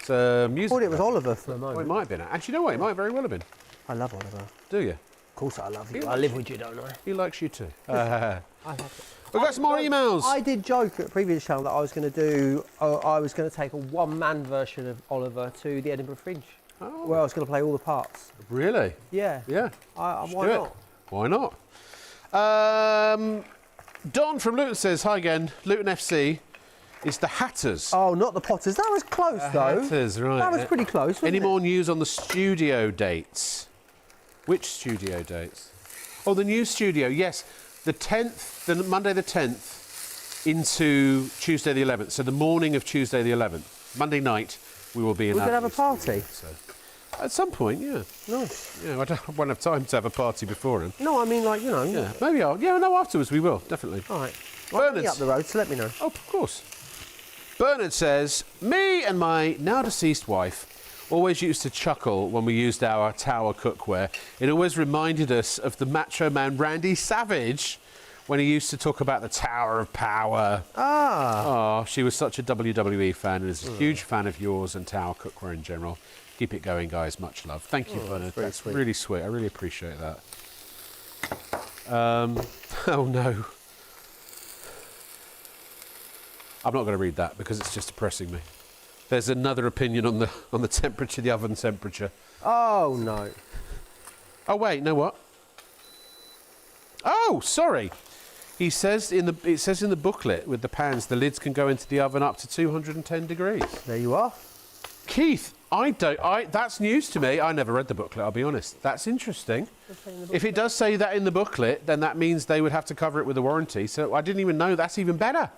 It's a music. I thought it was Oliver for a Well, it moment. might have been. And you know what? It might very well have been. I love Oliver. Do you? Of course I love you. I live with you, don't I? He likes you too. I love it. We've got some more emails. I did joke at a previous channel that I was going to do, I was going to take a one-man version of Oliver to the Edinburgh Fringe, where I was going to play all the parts. Really? Yeah. Yeah. Why Do it. not? Why not? Don from Luton says, hi again, Luton FC. It's the Hatters. Oh, not the Potters. That was close, though. Hatters, right. That was pretty close, wasn't Any it? more news on the studio dates? Which studio dates? Oh, the new studio, yes. The 10th, the Monday the 10th into Tuesday the 11th. So the morning of Tuesday the 11th. Monday night, we will be in We're that going to have a new party. studio, so. At some point, yeah. Nice. Yeah, I won't have time to have a party beforehand. No, I mean, like, you know. Yeah, maybe I'll. Yeah, no, afterwards we will, definitely. All right. Well, I'm Bernard's- up the road, so let me know. Oh, of course. Bernard says, me and my now deceased wife always used to chuckle when we used our Tower cookware. It always reminded us of the Macho Man Randy Savage when he used to talk about the Tower of Power. Ah. Oh, she was such a WWE fan and is a huge fan of yours and Tower cookware in general. Keep it going, guys. Much love. Thank you, Bernard. very That's sweet. really sweet. I really appreciate that. Oh, no. I'm not going to read that because it's just depressing me. There's another opinion on the temperature, the oven temperature. Oh, no. Oh wait, know what? Oh, sorry. He says it says in the booklet with the pans, the lids can go into the oven up to 210 degrees. There you are. Keith, that's news to me. I never read the booklet, I'll be honest. That's interesting. If it does say that in the booklet, then that means they would have to cover it with a warranty. So I didn't even know. That's even better.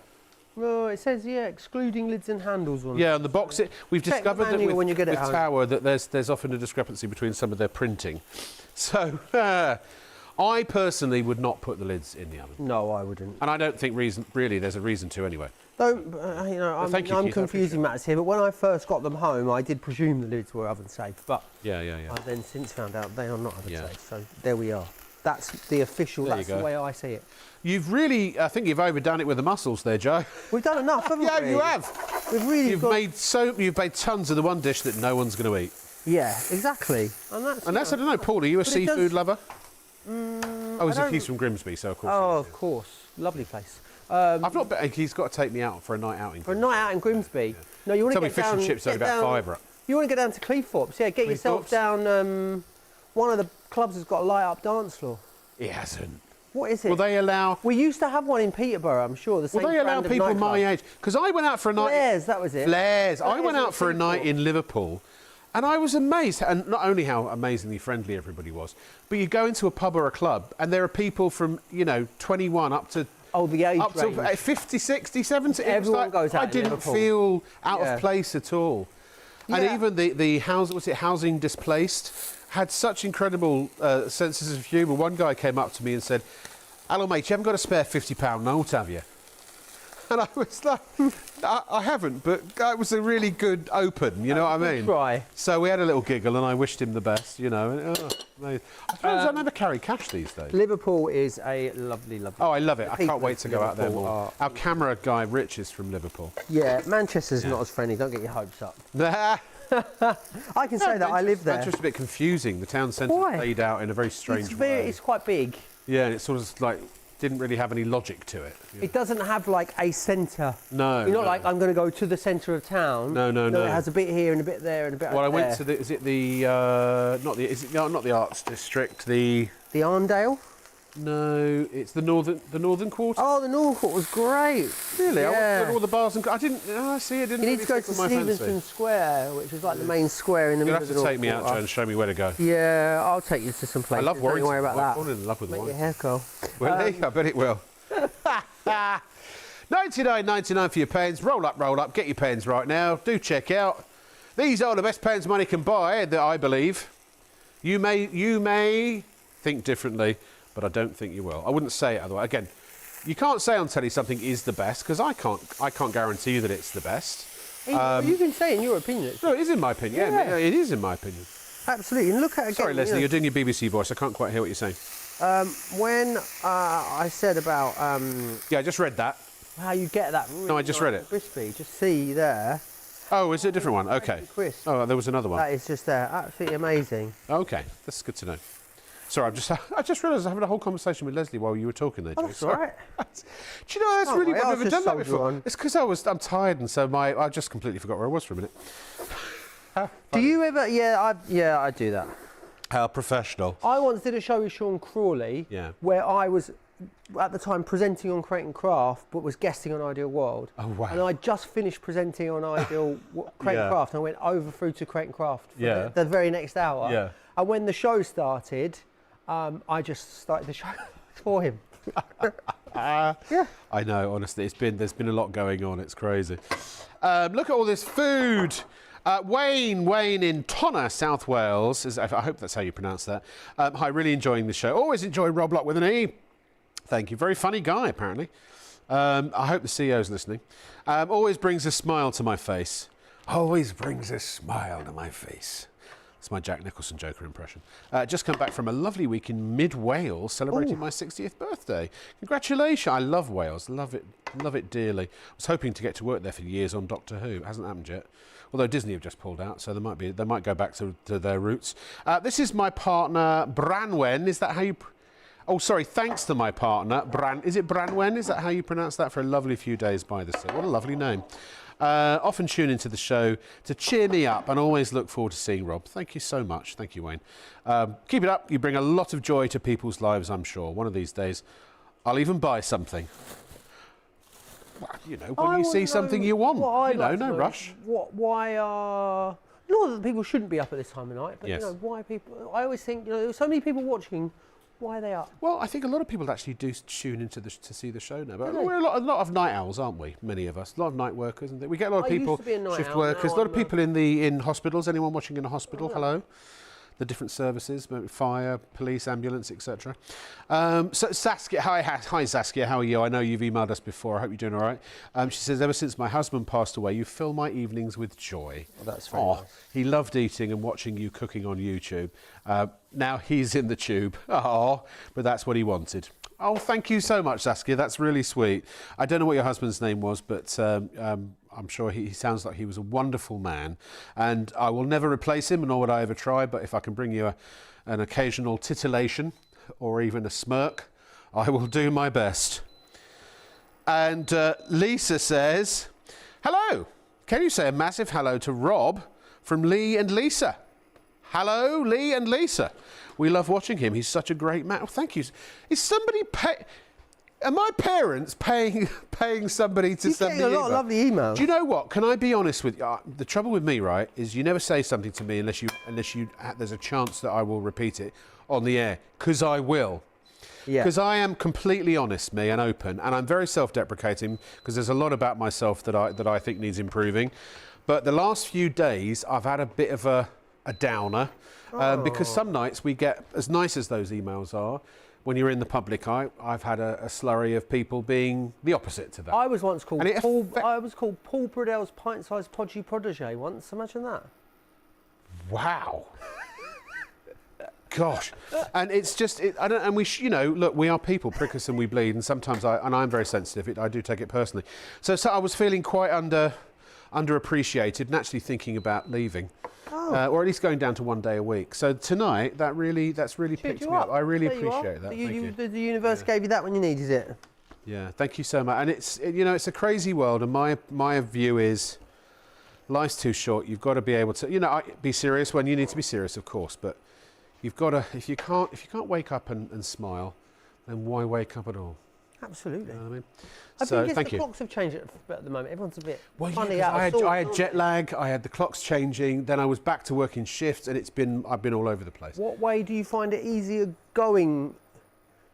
Well, it says, yeah, excluding lids and handles. Yeah, on the box, we've Check the discovered that manual with, when you get it with home. Tower that there's often a discrepancy between some of their printing. So I personally would not put the lids in the oven. No, I wouldn't. And I don't think really there's a reason to anyway. Though, you know, thank you, I'm Keith, I confusing matters here, but when I first got them home, I did presume the lids were oven safe, but Yeah. I've then since found out they are not oven Yeah. safe. So there we are. That's the official, There you that's the go. way I see it. You've really, I think you've overdone it with the mussels there, Joe. We've done enough, haven't Yeah, we? you have. We've really You've made tons of the one dish that no one's going to eat. Yeah, exactly. Unless, I don't know, Paul, are you a But it seafood does- lover? Oh, he's I a Keith from Grimsby, so of course. Oh, he of is. course. Lovely place. I've not been, he's got to take me out for a night out in For a Grimsby. night out in Grimsby. No, you want to Tell me get fish down... and chips are get about down- fiver. You want to go down to Cleethorpes, yeah, get yourself Cleethorpes? down... one of the clubs has got a light-up dance floor. He hasn't. What is it? Will they allow... We used to have one in Peterborough, I'm sure. The same Will they allow brand of people nightclub. my age? Because I went out for a night... Flares, that was it. Flares. I Flares went in out for a night Cleethorpes. in Liverpool and I was amazed, and not only how amazingly friendly everybody was, but you go into a pub or a club and there are people from, 21 up to... Oh, the age Up to range. 50, 60, 70. It was Everyone like, goes out I in didn't Liverpool. feel out Yeah. of place at all. And Yeah. even the housing displaced had such incredible senses of humour. One guy came up to me and said, "Hello, mate, you haven't got a spare £50 note, have you?" And I was like, I haven't, but it was a really good open, you know what I mean? try. So we had a little giggle and I wished him the best, and, amazing. I suppose I never carry cash these days. Liverpool is a lovely, lovely... Oh, I love it. I people can't wait to go out there Liverpool more. are- Our camera guy, Rich, is from Liverpool. Yeah, Manchester's not as friendly. Don't get your hopes up. Nah. I can say that I live there. Manchester's a bit confusing. The town centre Why? is laid out in a very strange way. It's quite big. Yeah, and it sort of like didn't really have any logic to it. It doesn't have like a centre. No. You're not no. like, I'm going to go to the centre of town. No. It has a bit here and a bit there and a bit Well, I over there. went to the. Is it the? Not the Arts District. The. The Arndale? No, it's the northern quarter. Oh, the Northern Court was great. Really? I Yeah. went to all the bars and I didn't. I see. It didn't. You need really to go to tickle my fancy. Stevenson Square, which is like the main square in the You'll middle have of to the take me out, Northern Joe, and show me where to go. Quarter. Yeah, I'll take you to some I places. love Don't Warrington. you worry about I've that. fallen in love with Make your Warrington. hair curl. Well, I bet it will. 99.99 for your pens. Roll up. Get your pens right now. Do check out. These are the best pens money can buy, that I believe. You may think differently, but I don't think you will. I wouldn't say it otherwise. Again, you can't say on telly something is the best because I can't guarantee you that it's the best. You can say in your opinion. No, it is in my opinion. Yeah, it is in my opinion. Absolutely. And look at it again. Sorry, Leslie, you're doing your BBC voice. I can't quite hear what you're saying. When I said about Yeah, I just read that. how you get that really No, I just read it. crispy, just see there. Oh, is it a different one? Okay. Crisp. Oh, there was another one. That is just there. Absolutely amazing. Okay, that's good to know. Sorry, I just realised I was having a whole conversation with Leslie while you were talking there, Joe. Oh, that's all right. Do you know, that's Oh, really right, I've I'll never just done that soldier before. on. It's because I'm tired and so I just completely forgot where I was for a minute. Do you ever? Yeah, I do that. How professional. I once did a show with Sean Crawley where I was at the time presenting on Create and Craft but was guesting on Ideal World. Oh, wow. And I just finished presenting on Ideal Create and Craft and I went over through to Create and Craft for the very next hour. Yeah. And when the show started, I just started the show for him. Yeah. I know, honestly, there's been a lot going on. It's crazy. Look at all this food. Wayne in Tonner, South Wales. I hope that's how you pronounce that. Hi, really enjoying the show. Always enjoy Rob Lock with an E. Thank you. Very funny guy, apparently. I hope the CEO's listening. Always brings a smile to my face. Always brings a smile to my face. That's my Jack Nicholson Joker impression. Just come back from a lovely week in mid-Wales, celebrating my 60th birthday. Congratulations. I love Wales. Love it dearly. I was hoping to get to work there for years on Doctor Who. It hasn't happened yet. Although Disney have just pulled out, so they might go back to their roots. This is my partner, Branwen. Is that how you... Oh, sorry, thanks to my partner, Is it Branwen? Is that how you pronounce that? For a lovely few days by the sea. What a lovely name. Often tune into the show to cheer me up and always look forward to seeing Rob. Thank you so much. Thank you, Wayne. Keep it up. You bring a lot of joy to people's lives, I'm sure. One of these days, I'll even buy something. Well, you know, when you see something you want, no rush. Why are... Not that people shouldn't be up at this time of night, but Yes. you know, why people... I always think, you know, there's so many people watching, why are they up? Well, I think a lot of people actually do tune into to see the show now. But we're a lot of night owls, aren't we? Many of us. A lot of night workers. And we get a lot of people, used to be a night shift owl, workers, a now lot of I'm people in hospitals. Anyone watching in a hospital? Hello? The different services, fire, police, ambulance, etc. So Saskia, hi Saskia, how are you? I know you've emailed us before. I hope you're doing all right. She says, ever since my husband passed away, you fill my evenings with joy. Well, that's very nice. He loved eating and watching you cooking on YouTube. Now he's in the tube. Oh, but that's what he wanted. Oh, thank you so much, Saskia. That's really sweet. I don't know what your husband's name was, but I'm sure he sounds like he was a wonderful man. And I will never replace him, nor would I ever try. But if I can bring you an occasional titillation or even a smirk, I will do my best. And Lisa says, hello. Can you say a massive hello to Rob from Lee and Lisa? Hello, Lee and Lisa. We love watching him. He's such a great man. Oh, thank you. Is somebody are my parents paying somebody to send me a lot of lovely emails. Do you know what? Can I be honest with you? The trouble with me, right, is you never say something to me unless there's a chance that I will repeat it on the air, because I will. Yeah. Because I am completely honest, me, and open, and I'm very self-deprecating because there's a lot about myself that I think needs improving. But the last few days, I've had a bit of a downer because some nights we get, as nice as those emails are, when you're in the public eye, I've had a slurry of people being the opposite to that. I was once called And I was called Paul Bradell's pint-sized podgy protege once. Imagine that. Wow. Gosh, and it's just I don't. And look, we are people, prick us and we bleed, and sometimes I'm very sensitive. I do take it personally. So I was feeling quite underappreciated, and actually thinking about leaving, or at least going down to 1 day a week. So tonight, that's really picked me up. I really appreciate that. Thank you. The universe gave you that when you needed it. Yeah, thank you so much. And it's a crazy world, and my view is, life's too short. You've got to be able to, be serious when you need to be serious, of course, but. You've got to, if you can't wake up and smile, then why wake up at all? Absolutely. You know what I mean? I think the clocks have changed at the moment. Everyone's a bit funny out of sorts. I had jet lag. I had the clocks changing. Then I was back to working shifts, and I've been all over the place. What way do you find it easier going?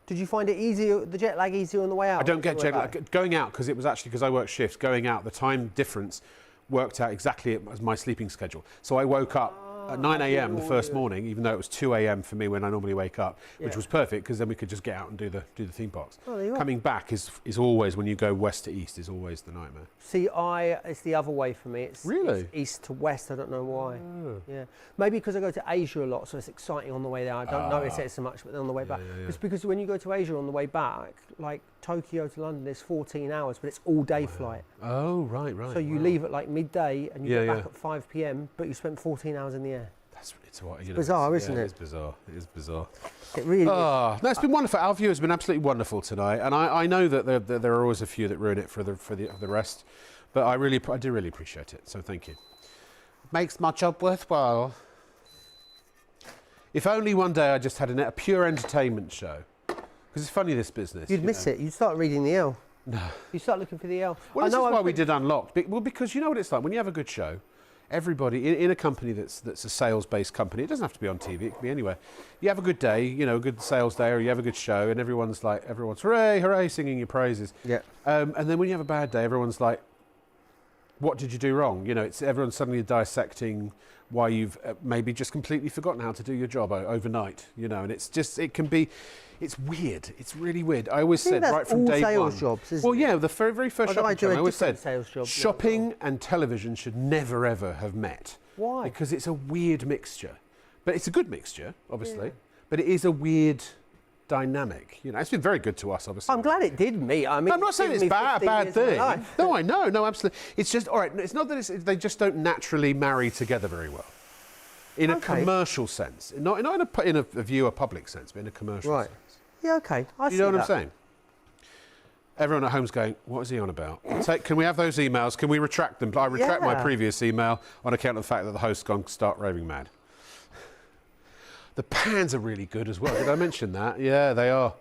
Did you find it easier, the jet lag easier on the way out? I don't get jet lag going out because I work shifts. Going out, the time difference worked out exactly as my sleeping schedule. So I woke up at 9 a.m. the first morning, even though it was 2 a.m. for me when I normally wake up, which was perfect because then we could just get out and do the theme parks. Oh, there you are. Coming back is always, when you go west to east, is always the nightmare. See, it's the other way for me. It's east to west. I don't know why. Yeah, maybe because I go to Asia a lot, so it's exciting on the way there. I don't notice it so much, but then on the way back, it's because when you go to Asia on the way back, like Tokyo to London, there's 14 hours, but it's all day flight. Oh, right. So you leave at like midday and you get back at 5 p.m., but you spent 14 hours in the air. It's bizarre, isn't it? It is bizarre. It is bizarre. It really is. No, it's been wonderful. Our view has been absolutely wonderful tonight, and I know that there are always a few that ruin it for the rest, but I do really appreciate it. So thank you. Makes my job worthwhile. If only one day I just had a pure entertainment show, because it's funny, this business. You'd miss it. You'd start reading the L. No. You start looking for the L. Well, this is why we did Unlocked. Well, because you know what it's like when you have a good show. Everybody in a company that's a sales-based company, it doesn't have to be on TV, it can be anywhere. You have a good day, a good sales day, or you have a good show, and everyone's hooray, hooray, singing your praises. Yeah. And then when you have a bad day, everyone's like, what did you do wrong? Everyone's suddenly dissecting why you've maybe just completely forgotten how to do your job overnight. And it's weird. It's really weird. I always said right from day one. Sales jobs, isn't well, it? yeah, the very first shopping job, I always said sales job, shopping and television should never ever have met. Why? Because it's a weird mixture, but it's a good mixture, obviously. Yeah. But it is a weird dynamic. It's been very good to us, obviously. I'm glad it did meet. I mean, I'm not saying it's a bad thing. No, I know. No, absolutely. It's just all right. It's not that they just don't naturally marry together very well. In a commercial sense, not in a viewer public sense, but in a commercial sense. Yeah, okay. I see you know what I'm saying? Everyone at home's going, what is he on about? Can we have those emails? Can we retract them? I retract my previous email on account of the fact that the host's gone start raving mad. The pans are really good as well. Did I mention that? Yeah, they are.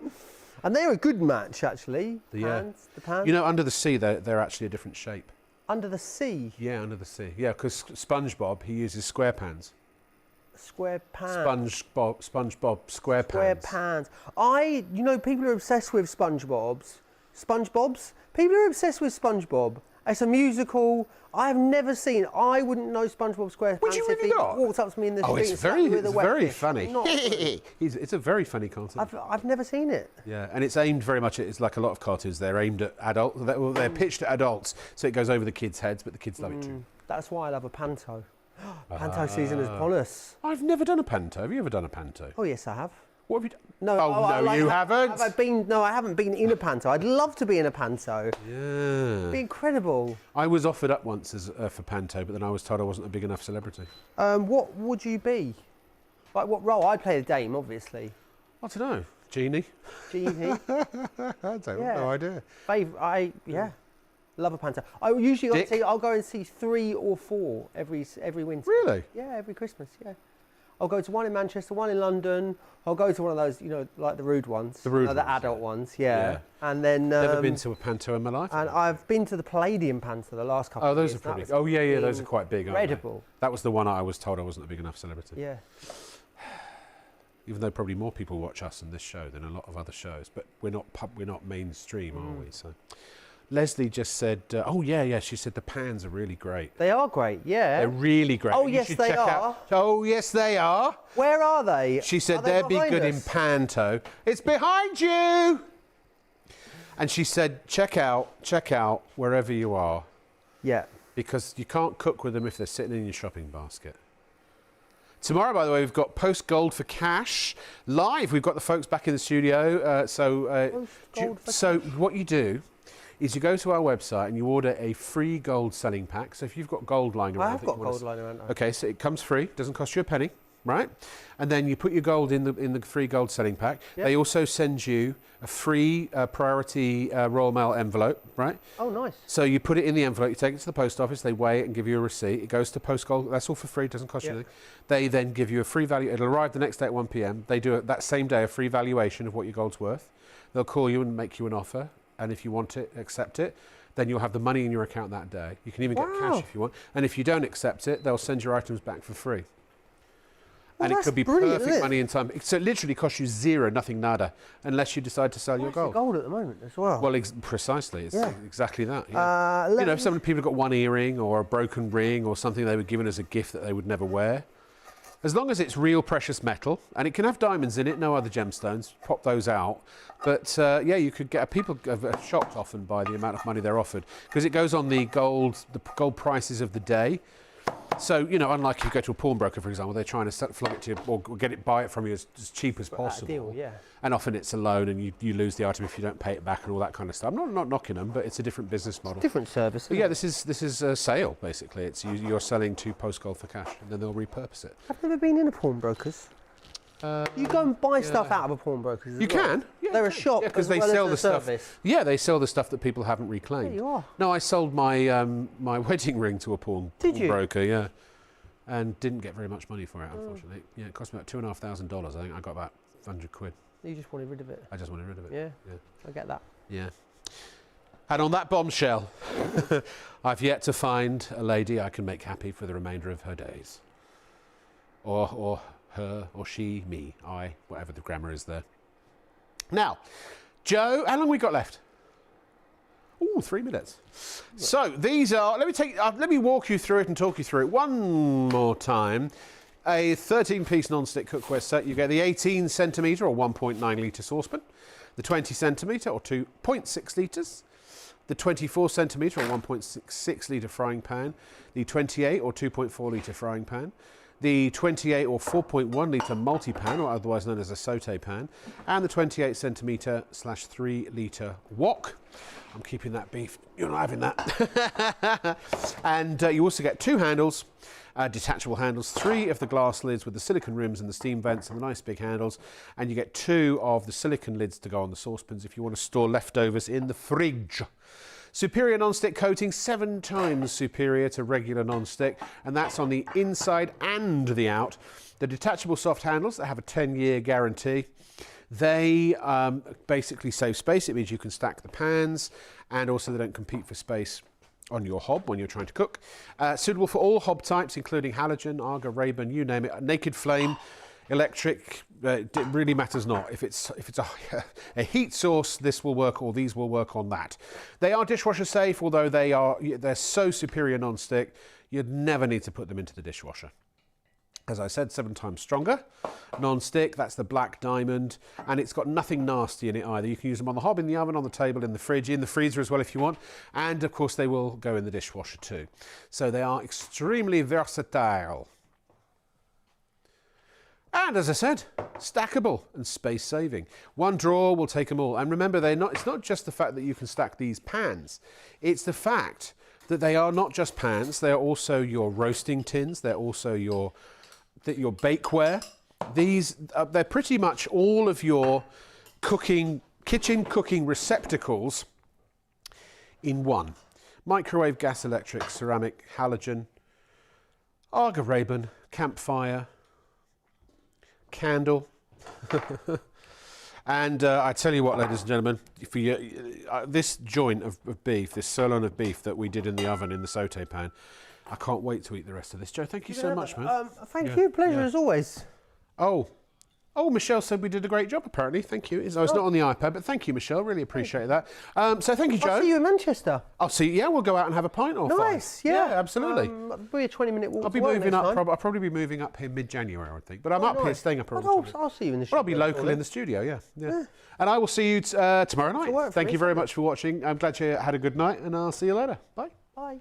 And they're a good match, actually. The pans. Under the sea, they're actually a different shape. Under the sea? Yeah, under the sea. Yeah, because SpongeBob, he uses square pans. Square pans. SpongeBob square pans. Square pans. People are obsessed with SpongeBob's. SpongeBob's? People are obsessed with SpongeBob. It's a musical. I have never seen. I wouldn't know SpongeBob SquarePants Would you really if he not? walked up to me in the street. It's very funny. It's a very funny cartoon. I've never seen it. Yeah, and it's aimed very much. It's like a lot of cartoons. They're aimed at adults. They're pitched at adults, so it goes over the kids' heads, but the kids love it too. That's why I love a panto. Panto season is upon us. I've never done a panto. Have you ever done a panto? Oh yes, I have. What have you done? No, you haven't. I haven't been in a panto. I'd love to be in a panto. Yeah. It'd be incredible. I was offered up once for panto, but then I was told I wasn't a big enough celebrity. What would you be? Like what role? I'd play the dame, obviously. I don't know. Genie. Genie. I don't no idea. Love a panto. I usually I'll go and see 3 or 4 every winter. Really? Yeah, every Christmas. Yeah. I'll go to one in Manchester, one in London. I'll go to one of those, like the rude ones. The adult ones, yeah. And then... Never been to a panto in my life. And I've been to the Palladium panto the last couple of years. Oh, those are pretty... Oh, yeah, those are quite big, incredible. That was the one I was told I wasn't a big enough celebrity. Yeah. Even though probably more people watch us in this show than a lot of other shows, but we're not mainstream, are we? So... Leslie just said, she said the pans are really great. They are great, yeah. They're really great. Oh, yes, they are. Oh, yes, they are. Where are they? She said they'd be good in panto. It's behind you. And she said, check out wherever you are. Yeah. Because you can't cook with them if they're sitting in your shopping basket. Tomorrow, by the way, we've got Post Gold for Cash live. We've got the folks back in the studio. So what you do is you go to our website and you order a free gold selling pack. So if you've got gold lying around... I've got gold lying around. Okay, so it comes free, doesn't cost you a penny, right? And then you put your gold in the free gold selling pack. Yep. They also send you a free priority Royal Mail envelope, right? Oh, nice. So you put it in the envelope, you take it to the post office, they weigh it and give you a receipt. It goes to Post Gold, that's all for free, doesn't cost you anything. They then give you a free value, it'll arrive the next day at 1 p.m. They do that same day a free valuation of what your gold's worth. They'll call you and make you an offer, and if you want it, accept it. Then you'll have the money in your account that day. You can even get cash if you want. And if you don't accept it, they'll send your items back for free. Well, and it could be perfect money in time. So it literally costs you zero, nothing nada, unless you decide to sell your gold. Gold at the moment as well. Well, precisely. It's exactly that. Yeah. Some people have got one earring or a broken ring or something they were given as a gift that they would never wear. As long as it's real precious metal, and it can have diamonds in it, no other gemstones, pop those out. But yeah, you could get, people are shocked often by the amount of money they're offered, because it goes on the gold prices of the day. So, you know, unlike if you go to a pawnbroker, for example, they're trying to flog it to you or buy it from you as cheap as possible. Deal, yeah. And often it's a loan and you lose the item if you don't pay it back and all that kind of stuff. I'm not knocking them, but it's a different business model. Different service. But yeah, this is a sale, basically. It's you're selling to Postgold for cash, and then they'll repurpose it. I've never been in a pawnbroker's. You go and buy stuff out of a pawnbroker's. You can. Yeah, they're a shop because they sell the stuff. Yeah, they sell the stuff that people haven't reclaimed. There you are. No, I sold my my wedding ring to a pawnbroker. Yeah, and didn't get very much money for it, unfortunately. Yeah, it cost me about $2,500. I think I got about 100 quid. You just wanted rid of it. I just wanted rid of it. Yeah. I get that. Yeah. And on that bombshell, I've yet to find a lady I can make happy for the remainder of her days. Or her, or she, me, I, whatever the grammar is there. Now, Joe, how long we got left? Ooh, 3 minutes. So these are, let me walk you through it and talk you through it one more time. A 13-piece non-stick cookware set. You get the 18 centimetre or 1.9 litre saucepan, the 20 centimetre or 2.6 litres, the 24 centimetre or 1.66 litre frying pan, the 28 or 2.4 litre frying pan, the 28 or 4.1 litre multi-pan, or otherwise known as a saute pan, and the 28 centimetre / 3 litre wok. I'm keeping that beef, you're not having that. And you also get 2 handles, detachable handles, 3 of the glass lids with the silicone rims and the steam vents and the nice big handles, and you get 2 of the silicone lids to go on the saucepans if you want to store leftovers in the fridge. Superior non-stick coating, 7 times superior to regular non-stick, and that's on the inside and the out. The detachable soft handles that have a 10-year guarantee. They basically save space. It means you can stack the pans, and also they don't compete for space on your hob when you're trying to cook. Suitable for all hob types, including halogen, Arga, Rayburn, you name it. Naked flame, electric, it really matters not. If it's a heat source, this will work, or these will work on that. They are dishwasher safe, although they're so superior non-stick, you'd never need to put them into the dishwasher. As I said, 7 times stronger. Non-stick, that's the black diamond, and it's got nothing nasty in it either. You can use them on the hob, in the oven, on the table, in the fridge, in the freezer as well if you want, and of course they will go in the dishwasher too. So they are extremely versatile. And as I said, stackable and space saving. One drawer will take them all. And remember, it's not just the fact that you can stack these pans, it's the fact that they are not just pans, they are also your roasting tins, they're also your bakeware. They're pretty much all of your kitchen cooking receptacles in one. Microwave, gas, electric, ceramic, halogen, Arga, Rayburn, campfire, candle. And I tell you what, ladies and gentlemen, for this joint of beef, this sirloin of beef that we did in the oven in the saute pan, I can't wait to eat the rest of this. Joe, thank you so much, man. Thank you, pleasure as always. Oh, Michelle said we did a great job, apparently. Thank you. It's not on the iPad, but thank you, Michelle. Really appreciate that. So thank you, Joe. I'll see you in Manchester. I'll see you. Yeah, we'll go out and have a pint or nice, 5. yeah. Absolutely. Be a 20-minute walk. I'll be moving up. I'll probably be moving up here mid-January, I think. But I'm up here, staying up around. I'll see you in the studio. Well, I'll be local in the studio, yeah. And I will see you tomorrow night. Thank you very much for watching. I'm glad you had a good night, and I'll see you later. Bye. Bye.